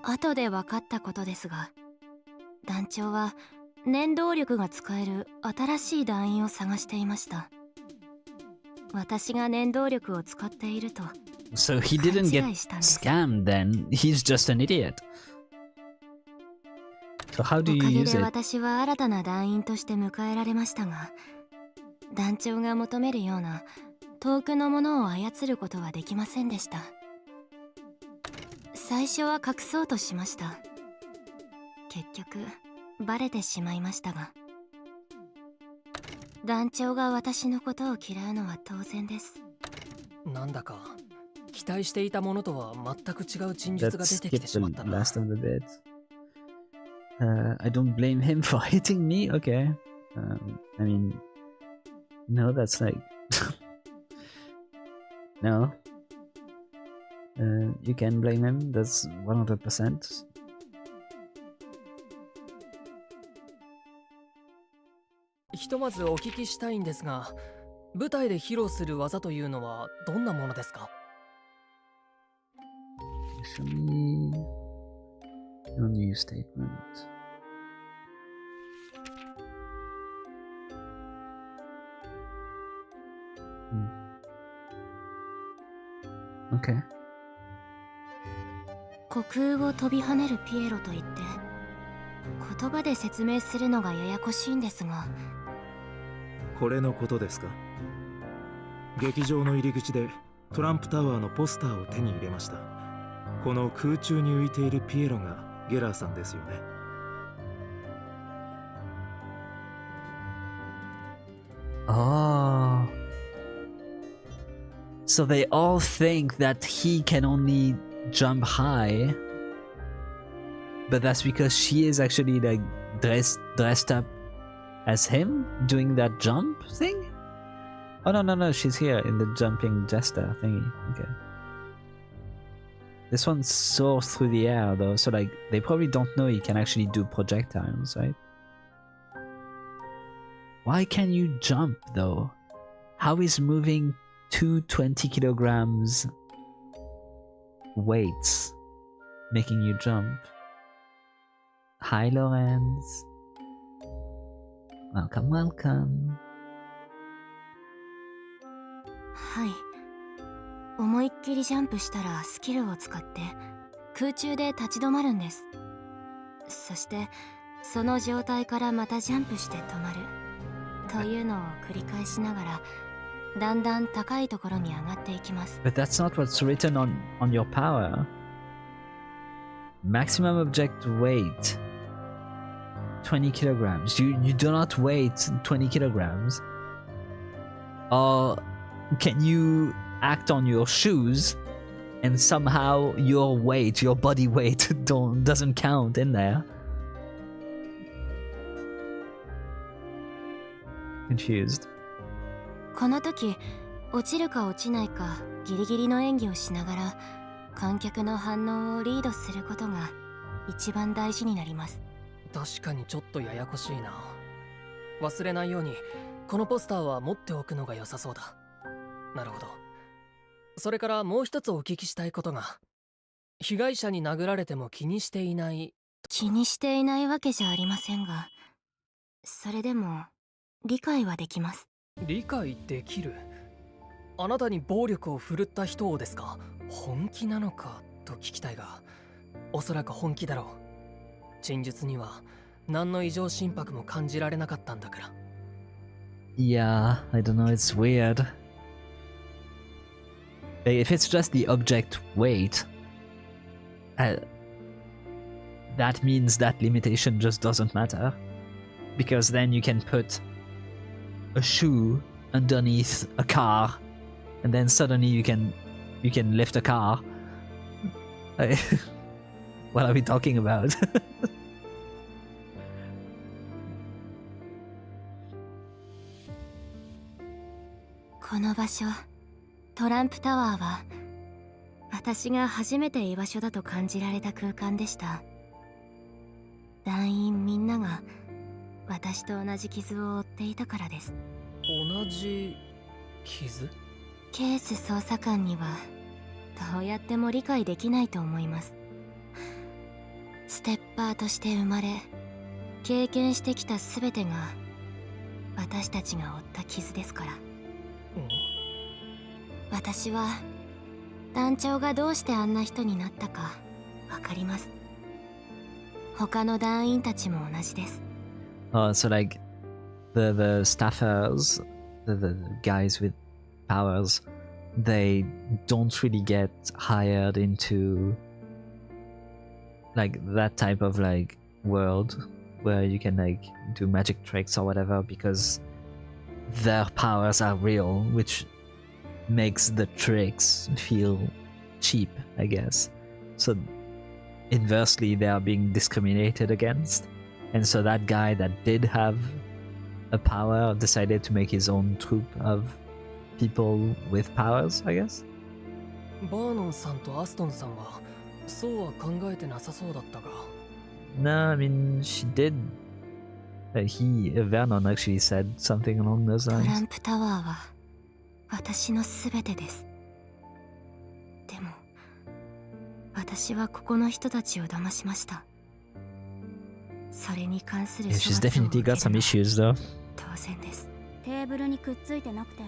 後で分かったことですが、団長は念動力が使える新しい団員を探していました。私が念動力を使っていると So he didn't get scammed then. He's just an idiot. So how do お you かげ use で it? 私は新たな団員として迎えられましたが、団長が求めるような遠くのものを操ることはできませんでした。最初は隠そうとしました。結局バレてしまいましたが、団長が私のことを嫌うのは当然です。なんだか期待していたものとは全く違う陳述が Let's 出てきて skip しまっ the たな。 last of the bits. I don't blame him for hitting me. Okay. I mean, no, that's like no. You can blame him. That's 100%. ひとまずお聞きしたいんですが、舞台で披露する技というのはどんなものですか？ Show me your new statement. Okay. 虚空を飛び跳ねるピエロといって、言葉で説明するのがややこしいんですが。これのことですか？劇場の入り口でトランプタワーのポスターを手に入れました。この空中に浮いているピエロがゲラーさんですよね。Oh. So they all think that he can only jump high. But that's because she is actually like dressed up as him doing that jump thing? Oh no, she's here in the jumping jester thingy. Okay. This one soars through the air though, so like they probably don't know he can actually do projectiles, right? Why can you jump though? How is moving 220 kilograms weights making you jump? Hi Lorenz. Welcome, welcome. はい。思いっきりジャンプしたらスキルを使って空中で立ち止まるんです。そしてその状態からまたジャンプして止まるというのを繰り返しながらだんだん高いところに上がっていきます。 But that's not what's written on your power. Maximum object weight 20 kilograms. You do not weigh 20 kilograms. Or can you act on your shoes and somehow your weight, your body weight doesn't count in there? Confused. この時落ちるか落ちないかギリギリの演技をしながら観客の反応をリードすることが一番大事になります。確かにちょっとややこしいな。忘れないようにこのポスターは持っておくのが良さそうだ。なるほど。それからもう一つお聞きしたいことが、被害者に殴られても気にしていない。気にしていないわけじゃありませんが、それでも理解はできます。理解できる？あなたに暴力を振るった人をですか？本気なのかと聞きたいが、おそらく本気だろう。陳述には何の異常心拍も感じられなかったんだから。Yeah, I don't know, it's weird. If it's just the object weight, that means that limitation just doesn't matter. Because then you can put a shoe underneath a car, and then suddenly you can lift a car. What are we talking about? この場所、トランプタワーは私が初めて居場所だと感じられた空間でした。団員みんなが私と同じ傷を負っていたからです。同じ傷？ケース捜査官にはどうやっても理解できないと思います。ステッパーとして生まれ経験してきた全てが私たちが負った傷ですから。私は団長がどうしてあんな人になったかわかります。他の団員たちも同じです。So like the staffers, the guys with powers, they don't really get hired into like that type of like world where you can like do magic tricks or whatever because their powers are real, which makes the tricks feel cheap, I guess. So inversely they are being discriminated against, and so that guy that did have a power decided to make his own troupe of people with powers, I guess. バーノンさんとアストンさんはそうは考えてなさそうだったが。 No, I mean she did. Vernon actually said something along those トラ lines. ンプタワーは私の全てです。でも私はここの人たちを騙しました。それに関する Yeah, 処 she's 罰を definitely 受け got る some のは issues though. 当然です。テーブルにくっついてなくて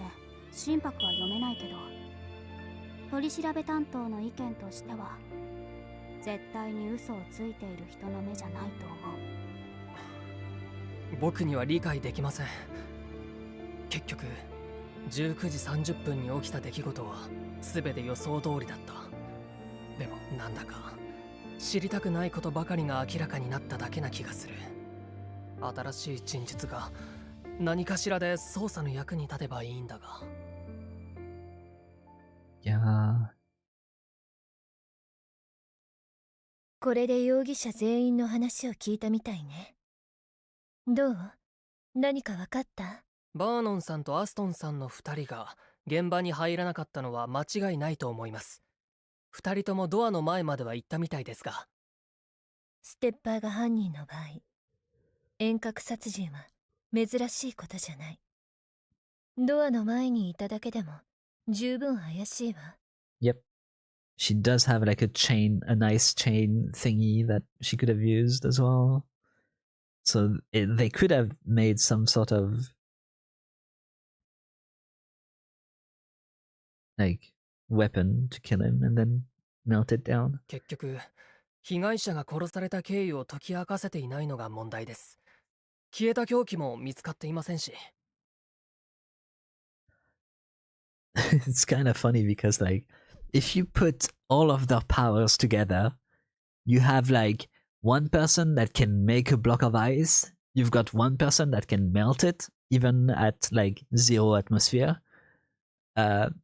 心拍は読めないけど、取り調べ担当の意見としては絶対に嘘をついている人の目じゃないと思う。僕には理解できません。結局19時30分に起きた出来事は全て予想通りだった。でもなんだか知りたくないことばかりが明らかになっただけな気がする。新しい陳述が何かしらで捜査の役に立てばいいんだが。Yeah. これで容疑者全員の話を聞いたみたいね。どう？何か分かった？バーノンさんとアストンさんの2人が現場に入らなかったのは間違いないと思います。2人ともドアの前までは行ったみたいですが。ステッパーが犯人の場合、遠隔殺人は珍しいことじゃない。ドアの前にいただけでも十分怪しいわ。Yep. She does have like a nice chain thingy that she could have used as well. So they could have made some sort of like weapon to kill him and then melt it down. 結局、被害者が殺された経緯を解き明かせていないのが問題です。消えた凶器も見つかっていませんし。It's kind of funny because like if you put all of their powers together, you have like one person that can make a block of ice, you've got one person that can melt it even at like 0 atmosphere, and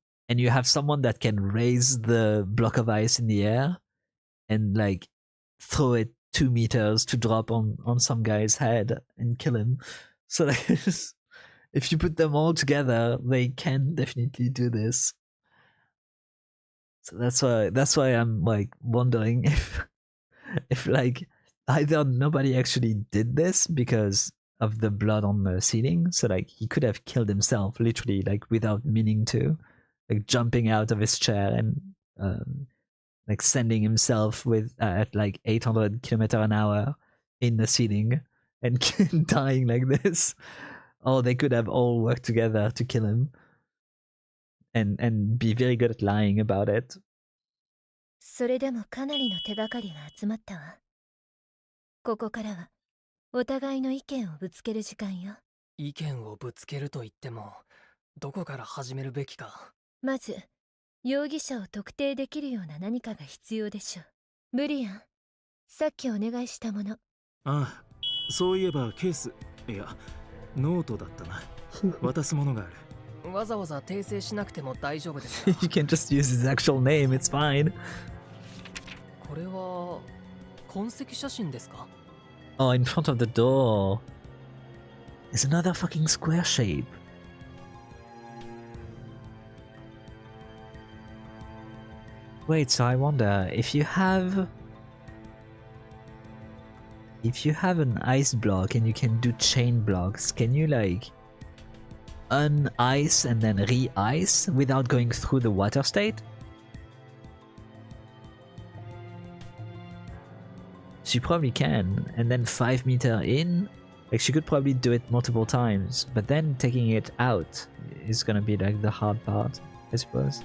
you have someone that can raise the block of ice in the air and like throw it 2 meters to drop on some guy's head and kill him. So like, if you put them all together, they can definitely do this. So that's why I'm like wondering if like either nobody actually did this because of the blood on the ceiling, so like he could have killed himself literally like without meaning to, like jumping out of his chair and like sending himself with at like 800 km an hour in the ceiling and dying like this. Or they could have all worked together to kill him and be very good at lying about it. それでもかなりの手がかりが集まったわ。ここからはお互いの意見をぶつける時間よ。意見をぶつけると言っても、どこから始めるべきか。まず、容疑者を特定できるような何かが必要でしょう。ブリアン、さっきお願いしたもの。ああ、そういえばケース、いや、ノートだったな。渡すものがある。わざわざ訂正しなくても大丈夫です。You can just use his actual name, it's fine. これは痕跡写真ですか? Oh, in front of the door. It's another fucking square shape. Wait, so I wonder if you have an ice block and you can do chain blocks, can you like un-ice and then re-ice without going through the water state? She probably can, and then 5 meter in, like she could probably do it multiple times, but then taking it out is gonna be like the hard part, I suppose.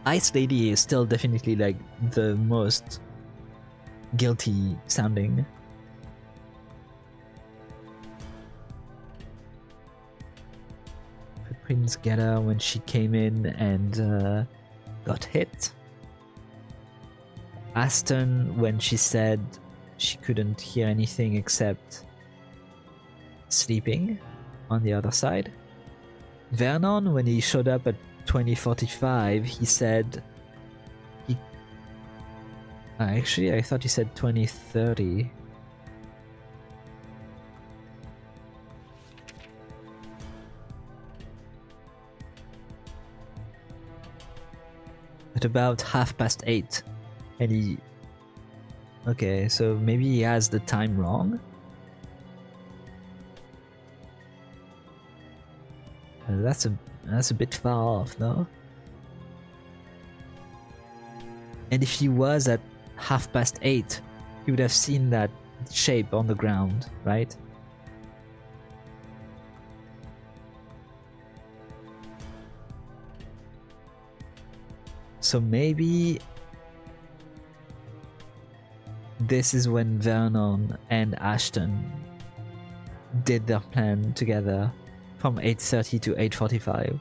Ice Lady is still definitely like the most guilty sounding. Footprints get her when she came in and got hit. Aston when she said she couldn't hear anything except sleeping on the other side. Vernon when he showed up at 2045, he said he... actually, I thought he said 2030. At about 8:30. And he... okay, so maybe he has the time wrong? That's a bit far off, no? And if he was at 8:30, he would have seen that shape on the ground, right? So maybe this is when Vernon and Ashton did their plan together from 8:30 to 8:45.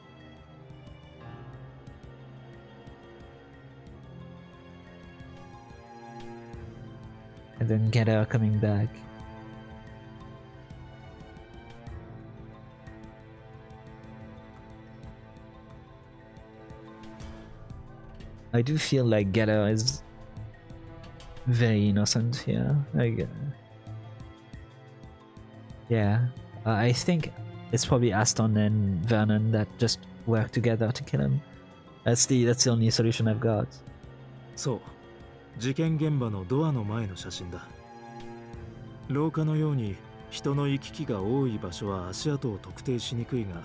And then get her coming back. I do feel like Getter is very innocent here. Like, yeah, I think it's probably Aston and Vernon that just work together to kill him. That's the only solution I've got. そう、事件現場のドアの前の写真だ。廊下のように人の行き来が多い場所は足跡を特定しにくいが、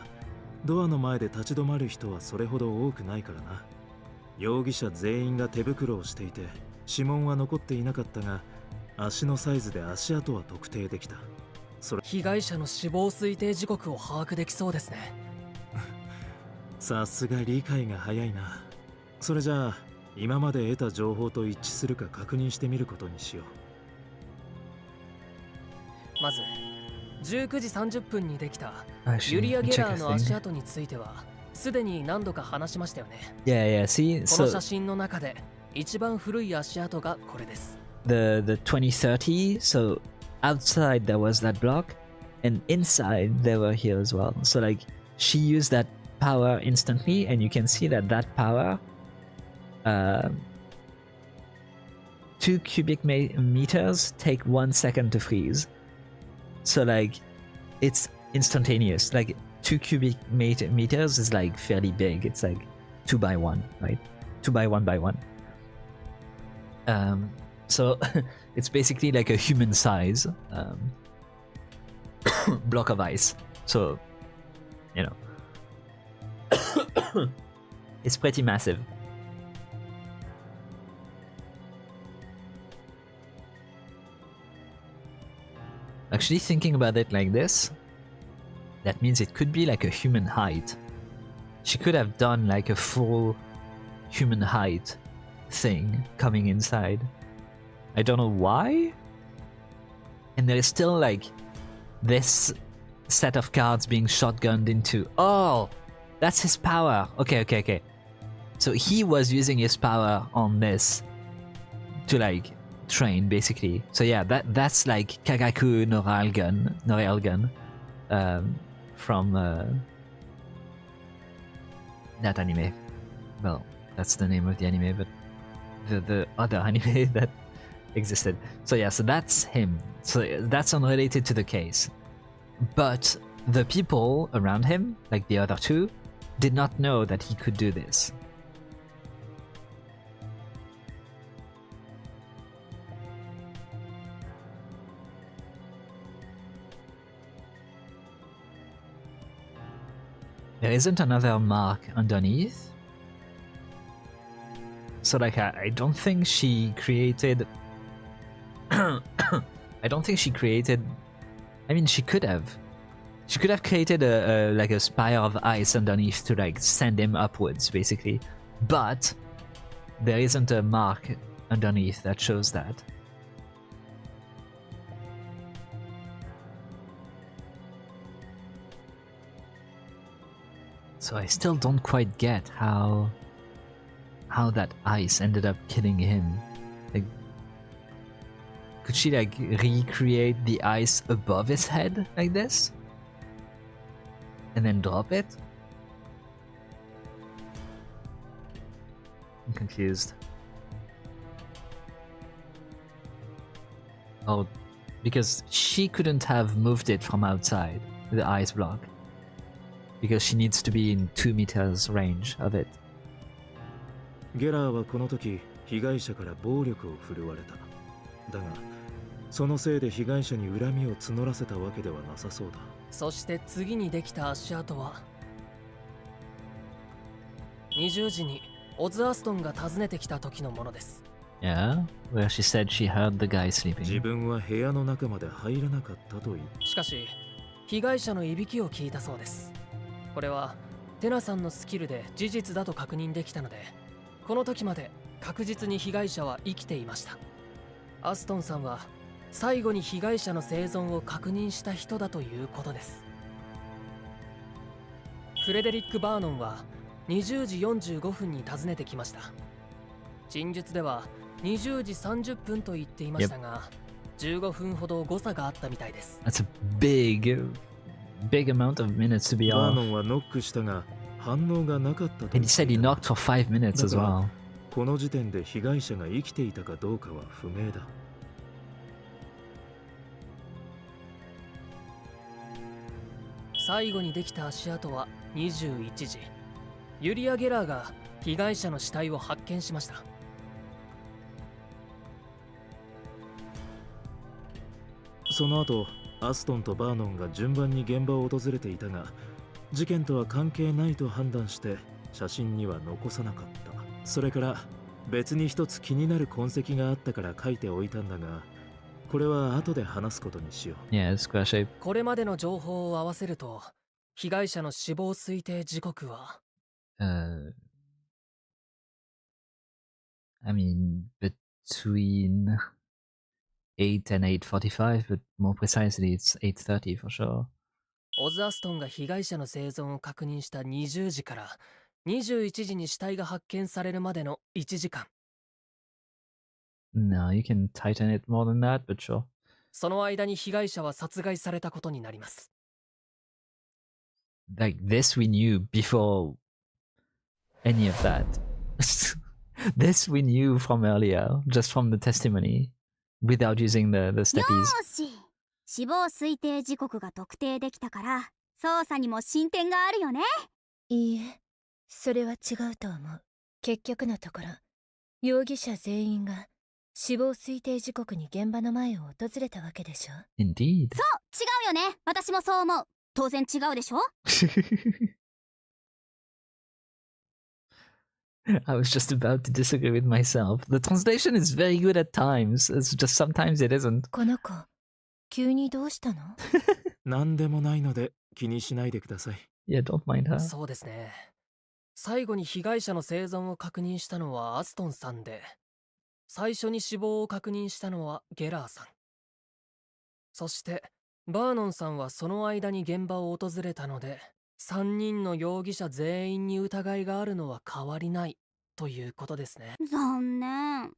ドアの前で立ち止まる人はそれほど多くないからな。容疑者全員が手袋をしていて、指紋は残っていなかったが、足のサイズで足跡は特定できた。それ被害者の死亡推定時刻を把握できそうですね。さすが理解が早いな。それじゃあ今まで得た情報と一致するか確認してみることにしよう。まず19時30分にできたユリア・ゲラーの足跡についてはすでに何度か話しましたよね。Yeah, see, この写真の中で一番古い足跡がこれです。The 2030, so outside there was that block, and inside there were here as well. So like she used that power instantly, and you can see that power, 2 cubic meters take 1 second to freeze. So like, it's instantaneous. Like 2 cubic meters is like fairly big. It's like 2 by 1, right? 2 by 1 by 1. So it's basically like a human size block of ice. So, you know, it's pretty massive. Actually, thinking about it like this, that means it could be like a human height. She could have done like a full human height thing coming inside. I don't know why. And there is still like this set of cards being shotgunned into. Oh, that's his power. Okay. So he was using his power on this to like train, basically. So yeah, that's like Kagaku no Railgun from that anime. Well, that's the name of the anime, but the other anime that existed. So yeah, so that's him. So that's unrelated to the case. But the people around him, like the other two, did not know that he could do this. There isn't another mark underneath. So like I don't think she created I don't think she created, I mean, she could have created a like a spire of ice underneath to like send him upwards, basically. But there isn't a mark underneath that shows that. So I still don't quite get how that ice ended up killing him. Like, could she like recreate the ice above his head like this? And then drop it? I'm confused. Oh, because she couldn't have moved it from outside, the ice block. Because she needs to be in 2 meters range of it. ゲラーはこの時被害者から暴力を振るわれた。だがそのせいで被害者に恨みを募らせたわけではなさそうだ。そして次にできた足跡は20時にオズ・アストンが訪ねてきた時のものです。Yeah, where she said she heard the guy sleeping. 自分は部屋の中まで入らなかったと言う。しかし被害者のいびきを聞いたそうです。これはテナさんのスキルで事実だと確認できたので、この時まで確実に被害者は生きていました。アストンさんは最後に被害者の生存を確認した人だということです。フレデリック・バーノンは20時45分に訪ねてきました。陳述では20時30分と言っていましたが、15分ほど誤差があったみたいです。That's a big amount of minutes to be off. バーノンはノックしたが反応がなかったと。 And he said he knocked for 5 minutes as well. この時点で被害者が生きていたかどうかは不明だ。最後にできた足跡は21時。ユリア・ゲラーが被害者の死体を発見しました。その後アストンとバーノンが順番に現場を訪れていたが、事件とは関係ないと判断して写真には残さなかった。それから別に一つ気になる痕跡があったから書いておいたんだが、これは後で話すことにしよう。Yeah, it's square shape. これまでの情報を合わせると、被害者の死亡推定時刻は、I mean, between 8 and 8:45, but more precisely, it's 8:30 for sure. オズ・アストンが被害者の生存を確認した20時から21時に死体が発見されるまでの1時間。No, you can tighten it more than that, but sure. その間に被害者は殺害されたことになります。like this we knew before any of that. This we knew from earlier, just from the testimony, without using the steppies. よーし、死亡推定時刻が特定できたから捜査にも進展があるよね。いいえ、それは違うと思う。結局のところ、容疑者全員が死亡推定時刻に現場の前を訪れたわけでしょ。Indeed. そう違うよね。私もそう思う。当然違うでしょ。I was just about to disagree with myself. The translation is very good at times. It's just sometimes it isn't. この子、急にどうしたの？何でもないので気にしないでください。Yeah, don't mind her. そうですね。最後に被害者の生存を確認したのはアストンさんで、最初に死亡を確認したのはゲラーさん。そしてバーノンさんはその間に現場を訪れたので、3人の容疑者全員に疑いがあるのは変わりないということですね。残念。もう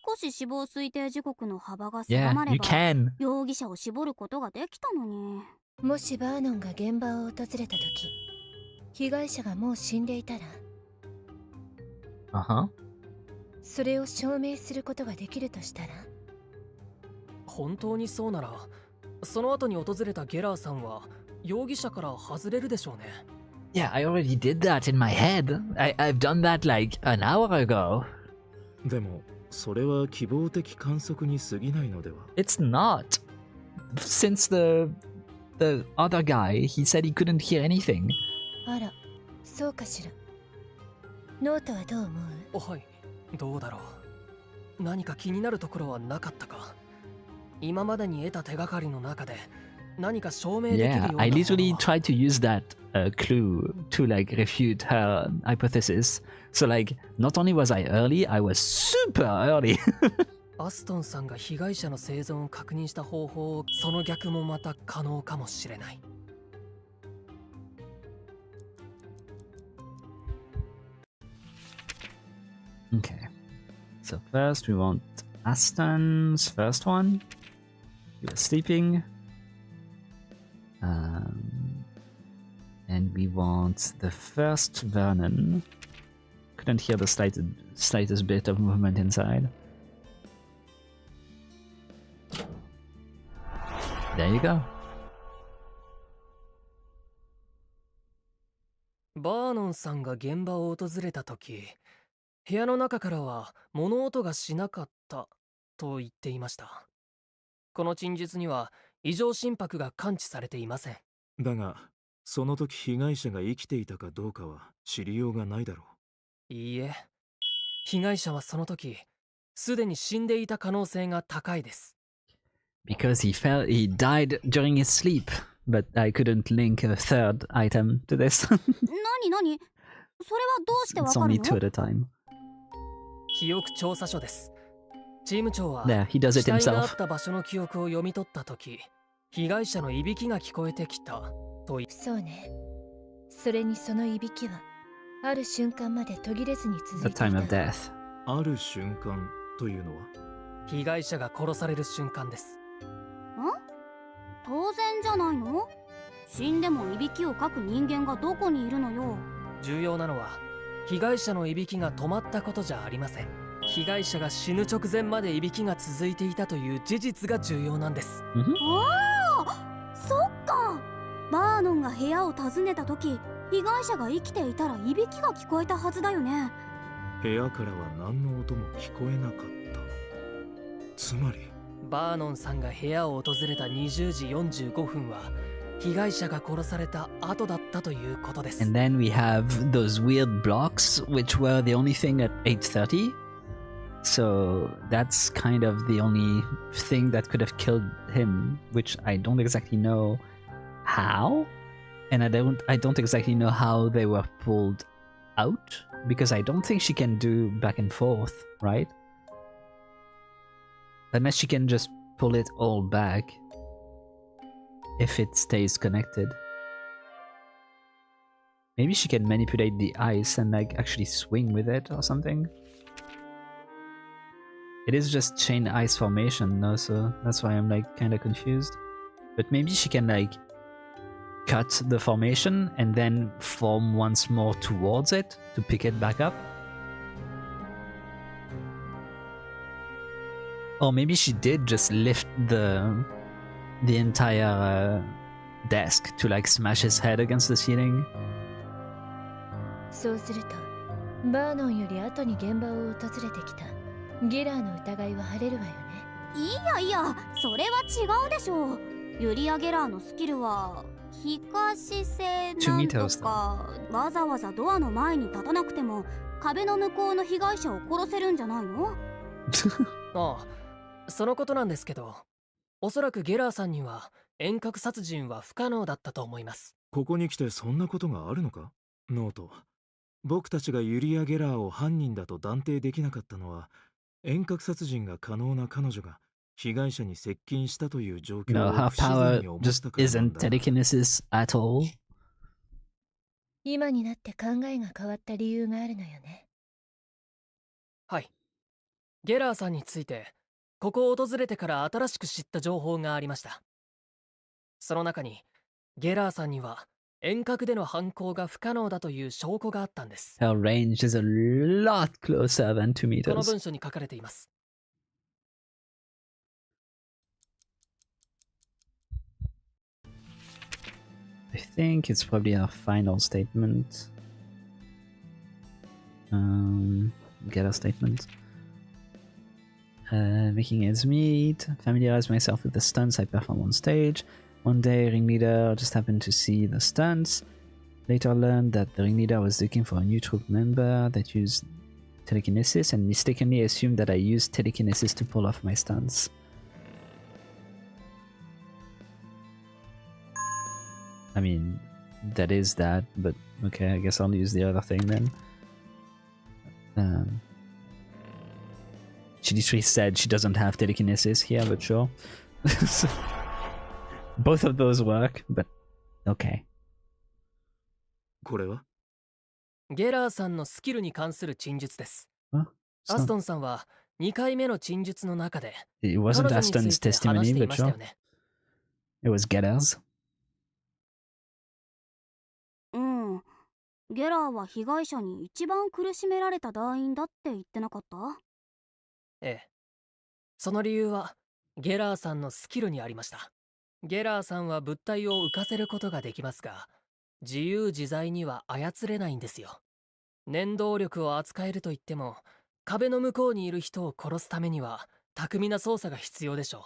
少し死亡推定時刻の幅が狭 Yeah, まれ you ば can. 容疑者を絞ることができたのに。もしバーノンが現場を訪れた時、被害者がもう死んでいたら、Uh-huh. それを証明することができるとしたら、本当にそうなら、その後に訪れたゲラーさんは容疑者から外れるでしょうね。Yeah, I already did that in my head. I've done that like an hour ago. でもそれは希望的観測に過ぎないのでは。 It's not. Since the other guy, he said he couldn't hear anything. あら、そうかしら。ノートはどう思う？はい、どうだろう。何か気になるところはなかったか。今までに得た手がかりの中で何か証明できるようなも Yeah, のは。 I literally tried to use that clue to like refute her hypothesis. So like, not only was I early, I was super early. アストンさんが被害者の生存を確認した方法、その逆もまた可能かもしれない。Okay. So first we want Aston's first one. He was sleeping. And we want the first Vernon. Couldn't hear the slightest bit of movement inside. There you go. バーノンさんが現場を訪れた時、部屋の中からは物音がしなかったと言っていました。この陳述には異常心拍が感知されていません。だがその時被害者が生きていたかどうかは知りようがないだろう。いいえ、被害者はその時すでに死んでいた可能性が高いです。Because he died during his sleep, but I couldn't link a third item to this. 何それはどうしてわ It's かる only の？ two at a time. 記憶調査書です。チーム長は There, he does 死 it 体があっ himself. た場所の記憶を読み取った時、被害者のいびきが聞こえてきたと言い、そうね。それにそのいびきは、ある瞬間まで途切れずに続 The いてい time of た。 death. ある瞬間というのは？被害者が殺される瞬間です。当然じゃないの？死んでもいびきをかく人間がどこにいるのよ。重要なのは被害者のいびきが止まったことじゃありません。被害者が死ぬ直前までいびきが続いていたという事実が重要なんです。ああ、そっか。バーノンが部屋を訪ねた時、被害者が生きていたらいびきが聞こえたはずだよね。部屋からは何の音も聞こえなかった。つまりバーノンさんが部屋を訪れた20時45分は被害者が殺された後だったということです。 And then we have those weird blocks, which were the only thing at 8:30. So that's kind of the only thing that could have killed him, which I don't exactly know how. And I don't exactly know how they were pulled out, because I don't think she can do back and forth, right? Unless she can just pull it all back if it stays connected. Maybe she can manipulate the ice and like actually swing with it or something. It is just chain ice formation, no? So that's why I'm like kind of confused. But maybe she can like cut the formation and then form once more towards it to pick it back up. Or maybe she did just lift the entire desk to like smash his head against the ceiling. そうするとバーノンより後に現場を訪れてきたゲラーの疑いは晴れるわよね。いやいや、それは違うでしょう。ユリア・ゲラーのスキルは非可視性なんとか、わざわざドアの前に立たなくても壁の向こうの被害者を殺せるんじゃないの？ああ、そのことなんですけど、おそらくゲラーさんには遠隔殺人は不可能だったと思います。ここに来てそんなことがあるのか？ノート。僕たちがユリア・ゲラーを犯人だと断定できなかったのは、遠隔殺人が可能な彼女が被害者に接近したという状況 No, を her 不自然 power に思っ just たからなん isn't だ。 telekinesis at all. 今になって考えが変わった理由があるのよね。はい。ゲラーさんについて、ここを訪れてから新しく知った情報がありました。その中に、ゲラーさんには遠隔での犯行が不可能だという証拠があったんです。 Her range is a lot closer than 2この meters. 文書に書かれています。I think it's probably our final statement. Get our statement. Making ends meet. Familiarize myself with the stunts I perform on stage. One day, ringleader just happened to see the stunts. Later learned that the ringleader was looking for a new troop member that used telekinesis and mistakenly assumed that I used telekinesis to pull off my stunts. I mean, that is that, but okay, I guess I'll use the other thing then. She literally said she doesn't have telekinesis here, but sure. Both of those work, but okay. これは？ゲラーさんのスキルに関する陳述です。 Huh? アストンさんは2回目の陳述の中で It 彼 wasn't 女に Aston's ついて話し testimony, てい but ましたよ sure. ね。 It was Getter's. うん。ゲラーは被害者に一番苦しめられた団員だって言ってなかった？ええ。その理由はゲラーさんのスキルにありました。ゲラーさんは物体を浮かせることができますが、自由自在には操れないんですよ。念動力を扱えると言っても、壁の向こうにいる人を殺すためには巧みな操作が必要でしょ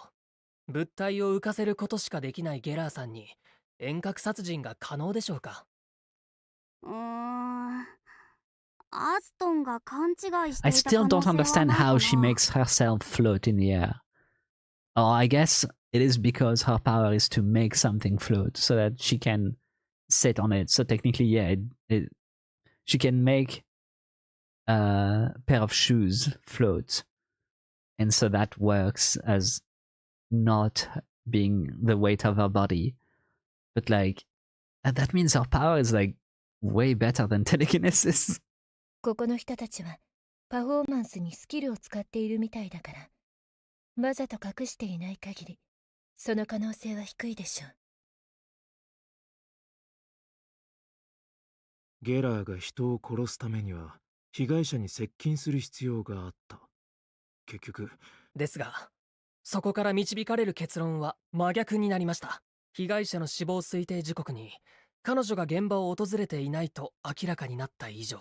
う。物体を浮かせることしかできないゲラーさんに遠隔殺人が可能でしょうか？アストンが勘違いしていた可能性 I still don't はないか understand な。 how she makes herself float in the air. Oh, I guess it is because her power is to make something float so that she can sit on it. So technically, yeah, she can make a pair of shoes float. And so that works as not being the weight of her body. But like, that means her power is like way better than telekinesis. ここの人たちはパフォーマンスにスキルを使っているみたいだから、わざと隠していない限りその可能性は低いでしょう。ゲラーが人を殺すためには被害者に接近する必要があった。結局。ですが、そこから導かれる結論は真逆になりました。被害者の死亡推定時刻に彼女が現場を訪れていないと明らかになった以上、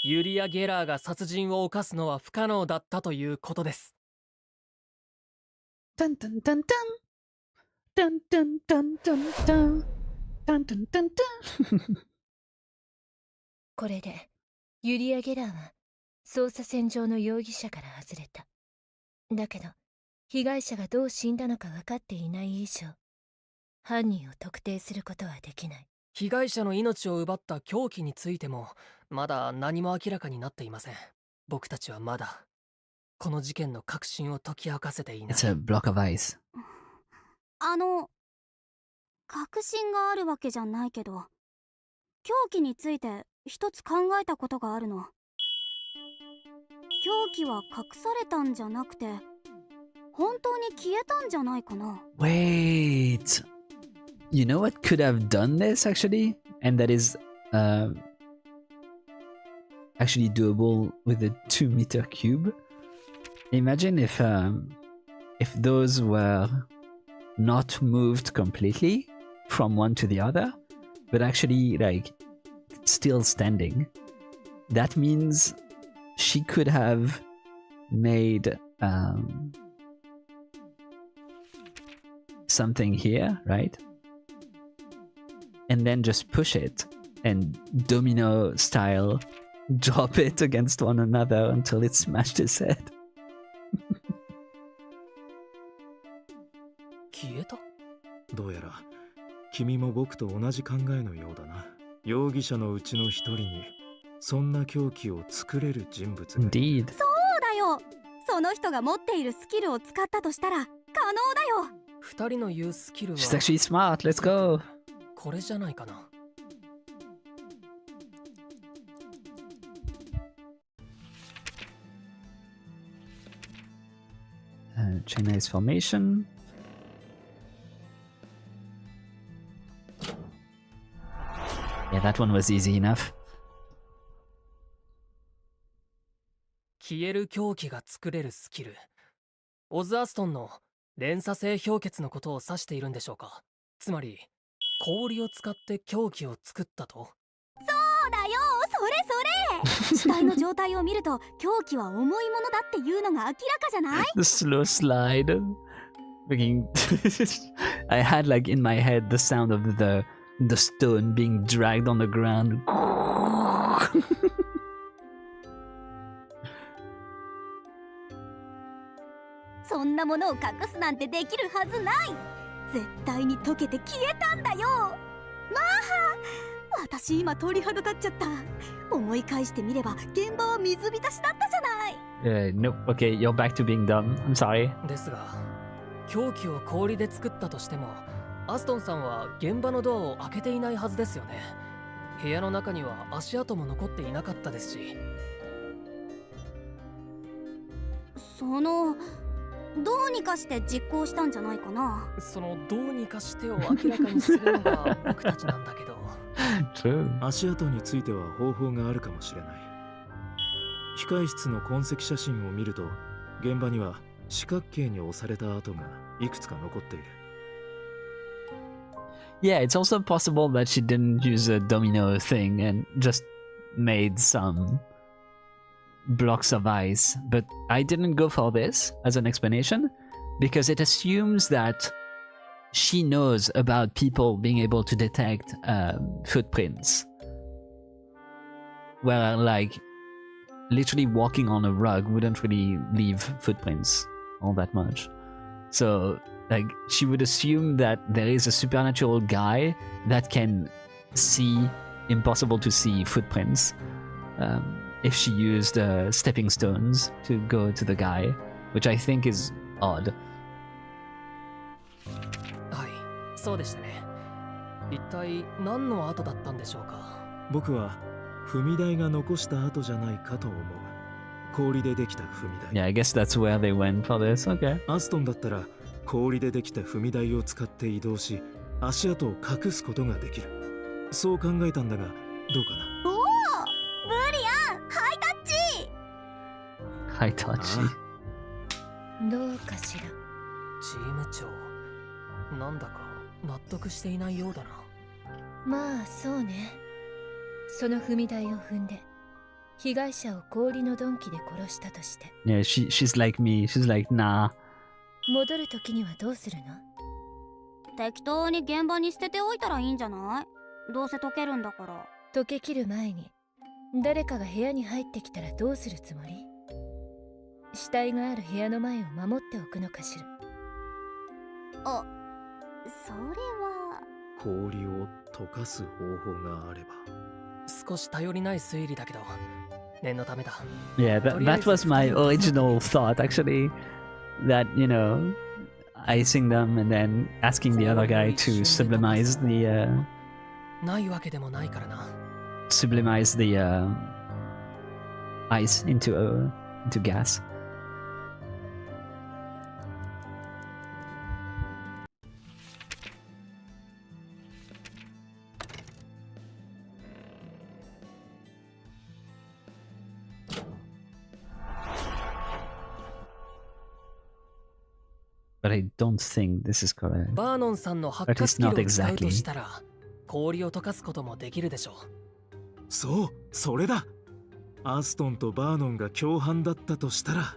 ユリア・ゲラーが殺人を犯すのは不可能だったということです。Dun dun dun dun dun dun dun dun dun dun dun dun. これでユリア・ゲラーは捜査線上の容疑者から外れた。だけど被害者がどう死んだのか分かっていない以上、犯人を特定することはできない。被害者の命を奪った凶器についてもまだ何も明らかになっていません。僕たちはまだこの事件の核心を解き明かせていない。 It's a block of ice. 確信があるわけじゃないけど、凶器について一つ考えたことがあるの。凶器は隠されたんじゃなくて、本当に消えたんじゃないかな。Wait. You know what could have done this actually? And that is actually doable with a 2-meter cube. Imagine if those were not moved completely from one to the other, but actually like still standing. That means she could have made something here, right? And then just push it and domino style drop it against one another until it smashed his head. 消えた？どうやら君も僕と同じ考えのようだな。容疑者のうちの一人にそんな凶器を作れる人物が。Indeed. そうだよ。その人が持っているスキルを使ったとしたら可能だよ。二人の言うスキルは She's actually smart. Let's go. これじゃないかな。Chinese formation. Yeah, that one was easy enough. 消える凶器が作れるスキル。オズアストンの連鎖性氷結のことを指しているんでしょうか。つまり氷を使って凶器を作ったと。そうだよ、それそれ。死体の状態を見ると凶器は重いものだっていうのが明らかじゃない？ The slow slide. Freaking I had like in my head the sound of the stone being dragged on the ground. そんなものを隠すなんてできるはずない。絶対に溶けて消えたんだよ。まあ、私今鳥肌立っちゃった。思い返してみれば現場は水浸しだったじゃない。Nope. Okay, you're back to being dumb. I'm sorry. ですが、凶器を氷で作ったとしても、アストンさんは現場のドアを開けていないはずですよね。部屋の中には足跡も残っていなかったですし。どうにかして実行したんじゃないかな。そのどうにかしてを明らかにするのが僕たちなんだけど。True. 足跡については方法があるかもしれない。控室の痕跡写真を見ると、現場には四角形に押された跡がいくつか残っている。Yeah, it's also possible that she didn't use a domino thing and just made some blocks of ice, but I didn't go for this as an explanation because it assumes that she knows about people being able to detect footprints, where like literally walking on a rug wouldn't really leave footprints all that much. So like she would assume that there is a supernatural guy that can see impossible to see footprints. If she used stepping stones to go to the guy, which I think is odd. はい、そうでしたね。一体何の跡だったんでしょうか。僕は踏み台が残した跡じゃないかと思う。氷でできた踏み台。Yeah, I guess that's where they went for this. Okay. アストンだったら氷でできた踏み台を使って移動し、足跡を隠すことができる。そう考えたんだが、どうかな。おお、ブリアン、ハイタッチ。High touch. どうかしら。チーム長、なんだか納得していないようだな。まあそうね。その踏み台を踏んで被害者を氷の鈍器で殺したとして。Yeah, she's like me. She's like, nah. 戻る時にはどうするの？適当に現場に捨てておいたらいいんじゃない？どうせ溶けるんだから。溶けきる前に誰かが部屋に入ってきたらどうするつもり？死体がある部屋の前を守っておくのかしら。あ、それは氷を溶かす方法があれば。少し頼りない推理だけど念のためだ。 Yeah, that was my original thought actually. That, you know, icing them and then asking the other guy to sublimize the ないわけでもないからな。sublimize the ice into gas. but I don't think this is correct. バーノンさんの発 That 火 is スキル not を使うと exactly. したら、氷を溶かすこともできるでしょう。そう、それだ。アストンとバーノンが共犯だったとしたら。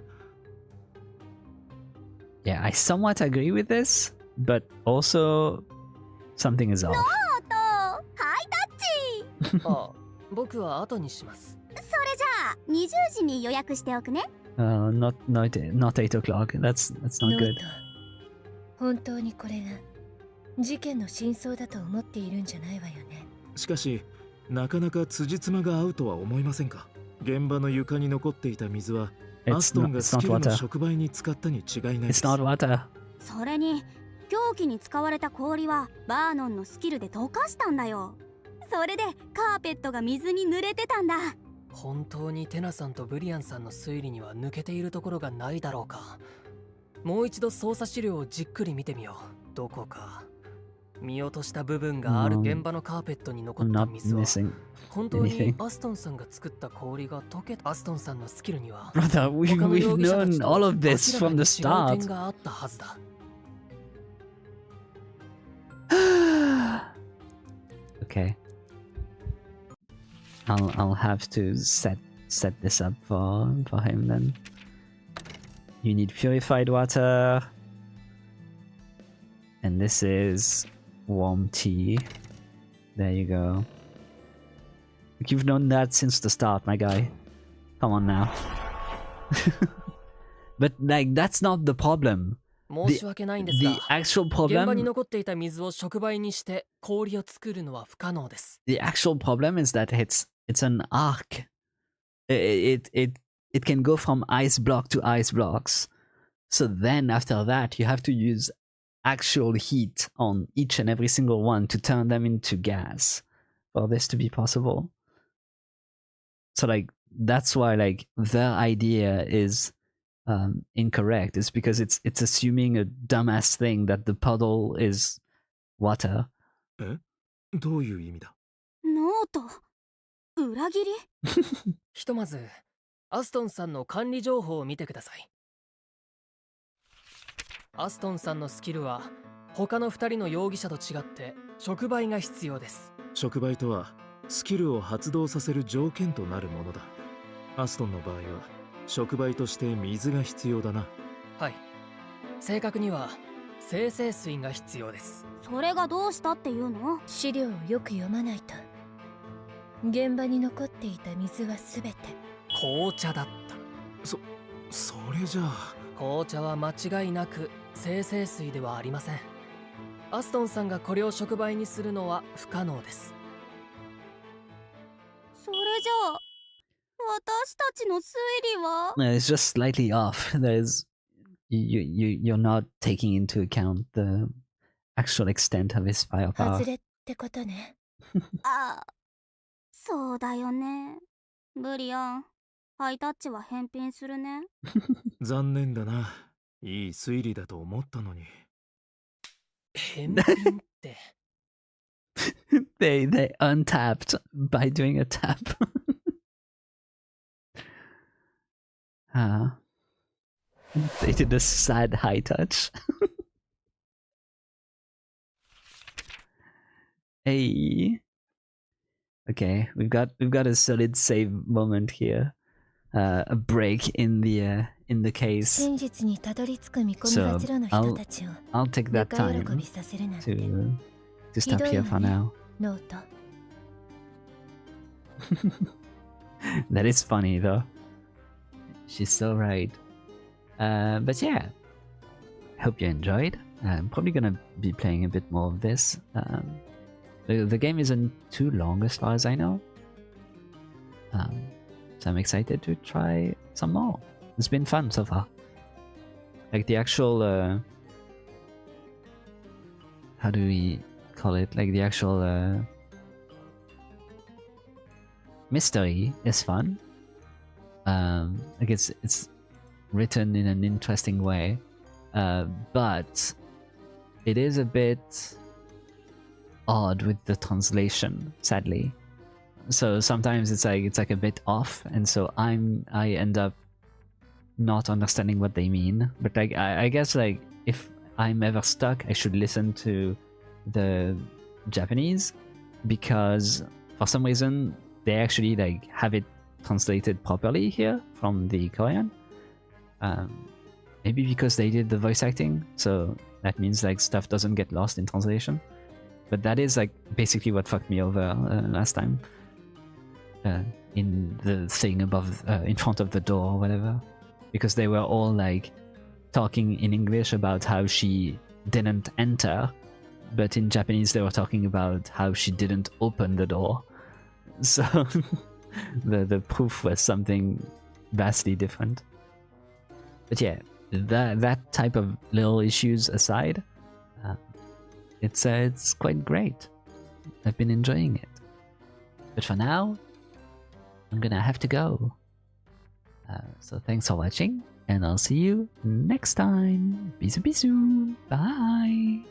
Yeah, I somewhat agree with this, but also something is off. ノートハイタッチああ、僕は後にします。それじゃあ20時に予約しておくね。Not 8 o'clock. That's ノ not ー good. ト、本当にこれが事件の真相だと思っているんじゃないわよね。しかし、なかなか辻褄が合うとは思いませんか。現場の床に残っていた水は、アストンがスキルの触媒に使ったに違いないです。It's not water. それに凶器に使われた氷はバーノンのスキルで溶かしたんだよ。それでカーペットが水に濡れてたんだ。本当にテナさんとブリアンさんの推理には抜けているところがないだろうか。もう一度捜査資料をじっくり見てみよう。どこか見落とした部分がある現場のカーペットに残った Not 水は missing 本当に anything. アストンさんが作った氷が溶けた。アストンさんのスキルには Brother, 他の we've 容疑者たち known と all of this 明らか from に the 違う start. 点があったはずだ。Okay. I'll have to set this up for him then. You need purified water. And this is warm tea. There you go. You've known that since the start, my guy. Come on now. But like that's not the problem. 申し訳ないんです The が、 actual 現場に problem 残っていた水を触媒にして氷を作るのは不可能です。the actual problem is that it's an arc. It can go from ice block to ice blocks. So then after that you have to use actual heat on each and every single one to turn them into gas for this to be possible. So like that's why like their idea is incorrect. It's because it's assuming a dumbass thing that the puddle is water. どういう意味だ。ノート裏切りひとまずアストンさんの管理情報を見てください。アストンさんのスキルは他の2人の容疑者と違って触媒が必要です。触媒とはスキルを発動させる条件となるものだ。アストンの場合は触媒として水が必要だな。はい、正確には精製水が必要です。それがどうしたっていうの。資料をよく読まないと。現場に残っていた水はすべて紅茶だった。それじゃあ紅茶は間違いなく精製水ではありません。アストンさんがこれを触媒にするのは不可能です。それじゃあ私たちの推理は。 No, it's just slightly off. There's you're not taking into account the actual extent of his firepower. 外れってことね。あ、そうだよね。ブリアン、ハイタッチは返品するね。残念だな。いい推理だと思ったのに。返品って。they untapped by doing a tap. They did a sad high touch. Hey. Okay, we've got a solid save moment here. A break in the case. 真実にたどり着く見込みがゼロの人たちを I'll take that バカ time 喜びさせるなんて to stop here for now. ノート。That is funny though. She's so right. But yeah, hope you enjoyed. I'm probably gonna be playing a bit more of this. The game isn't too long as far as I know. So I'm excited to try some more. It's been fun so far. Like the actual how do we call it? Like the actual mystery is fun. Like it's written in an interesting way, but it is a bit odd with the translation, sadly. So sometimes it's like a bit off, and so I end up not understanding what they mean. But like I guess like if I'm ever stuck, I should listen to the Japanese, because for some reason they actually like have it translated properly here from the Korean. Maybe because they did the voice acting, so that means like stuff doesn't get lost in translation. But that is like basically what fucked me over last time. In the thing above, in front of the door or whatever, because they were all like talking in English about how she didn't enter, but in Japanese they were talking about how she didn't open the door. So the proof was something vastly different. But yeah, that type of little issues aside, it's quite great. I've been enjoying it. But for now, I'm gonna have to go. So thanks for watching, and I'll see you next time. Bisous bisous. Bye.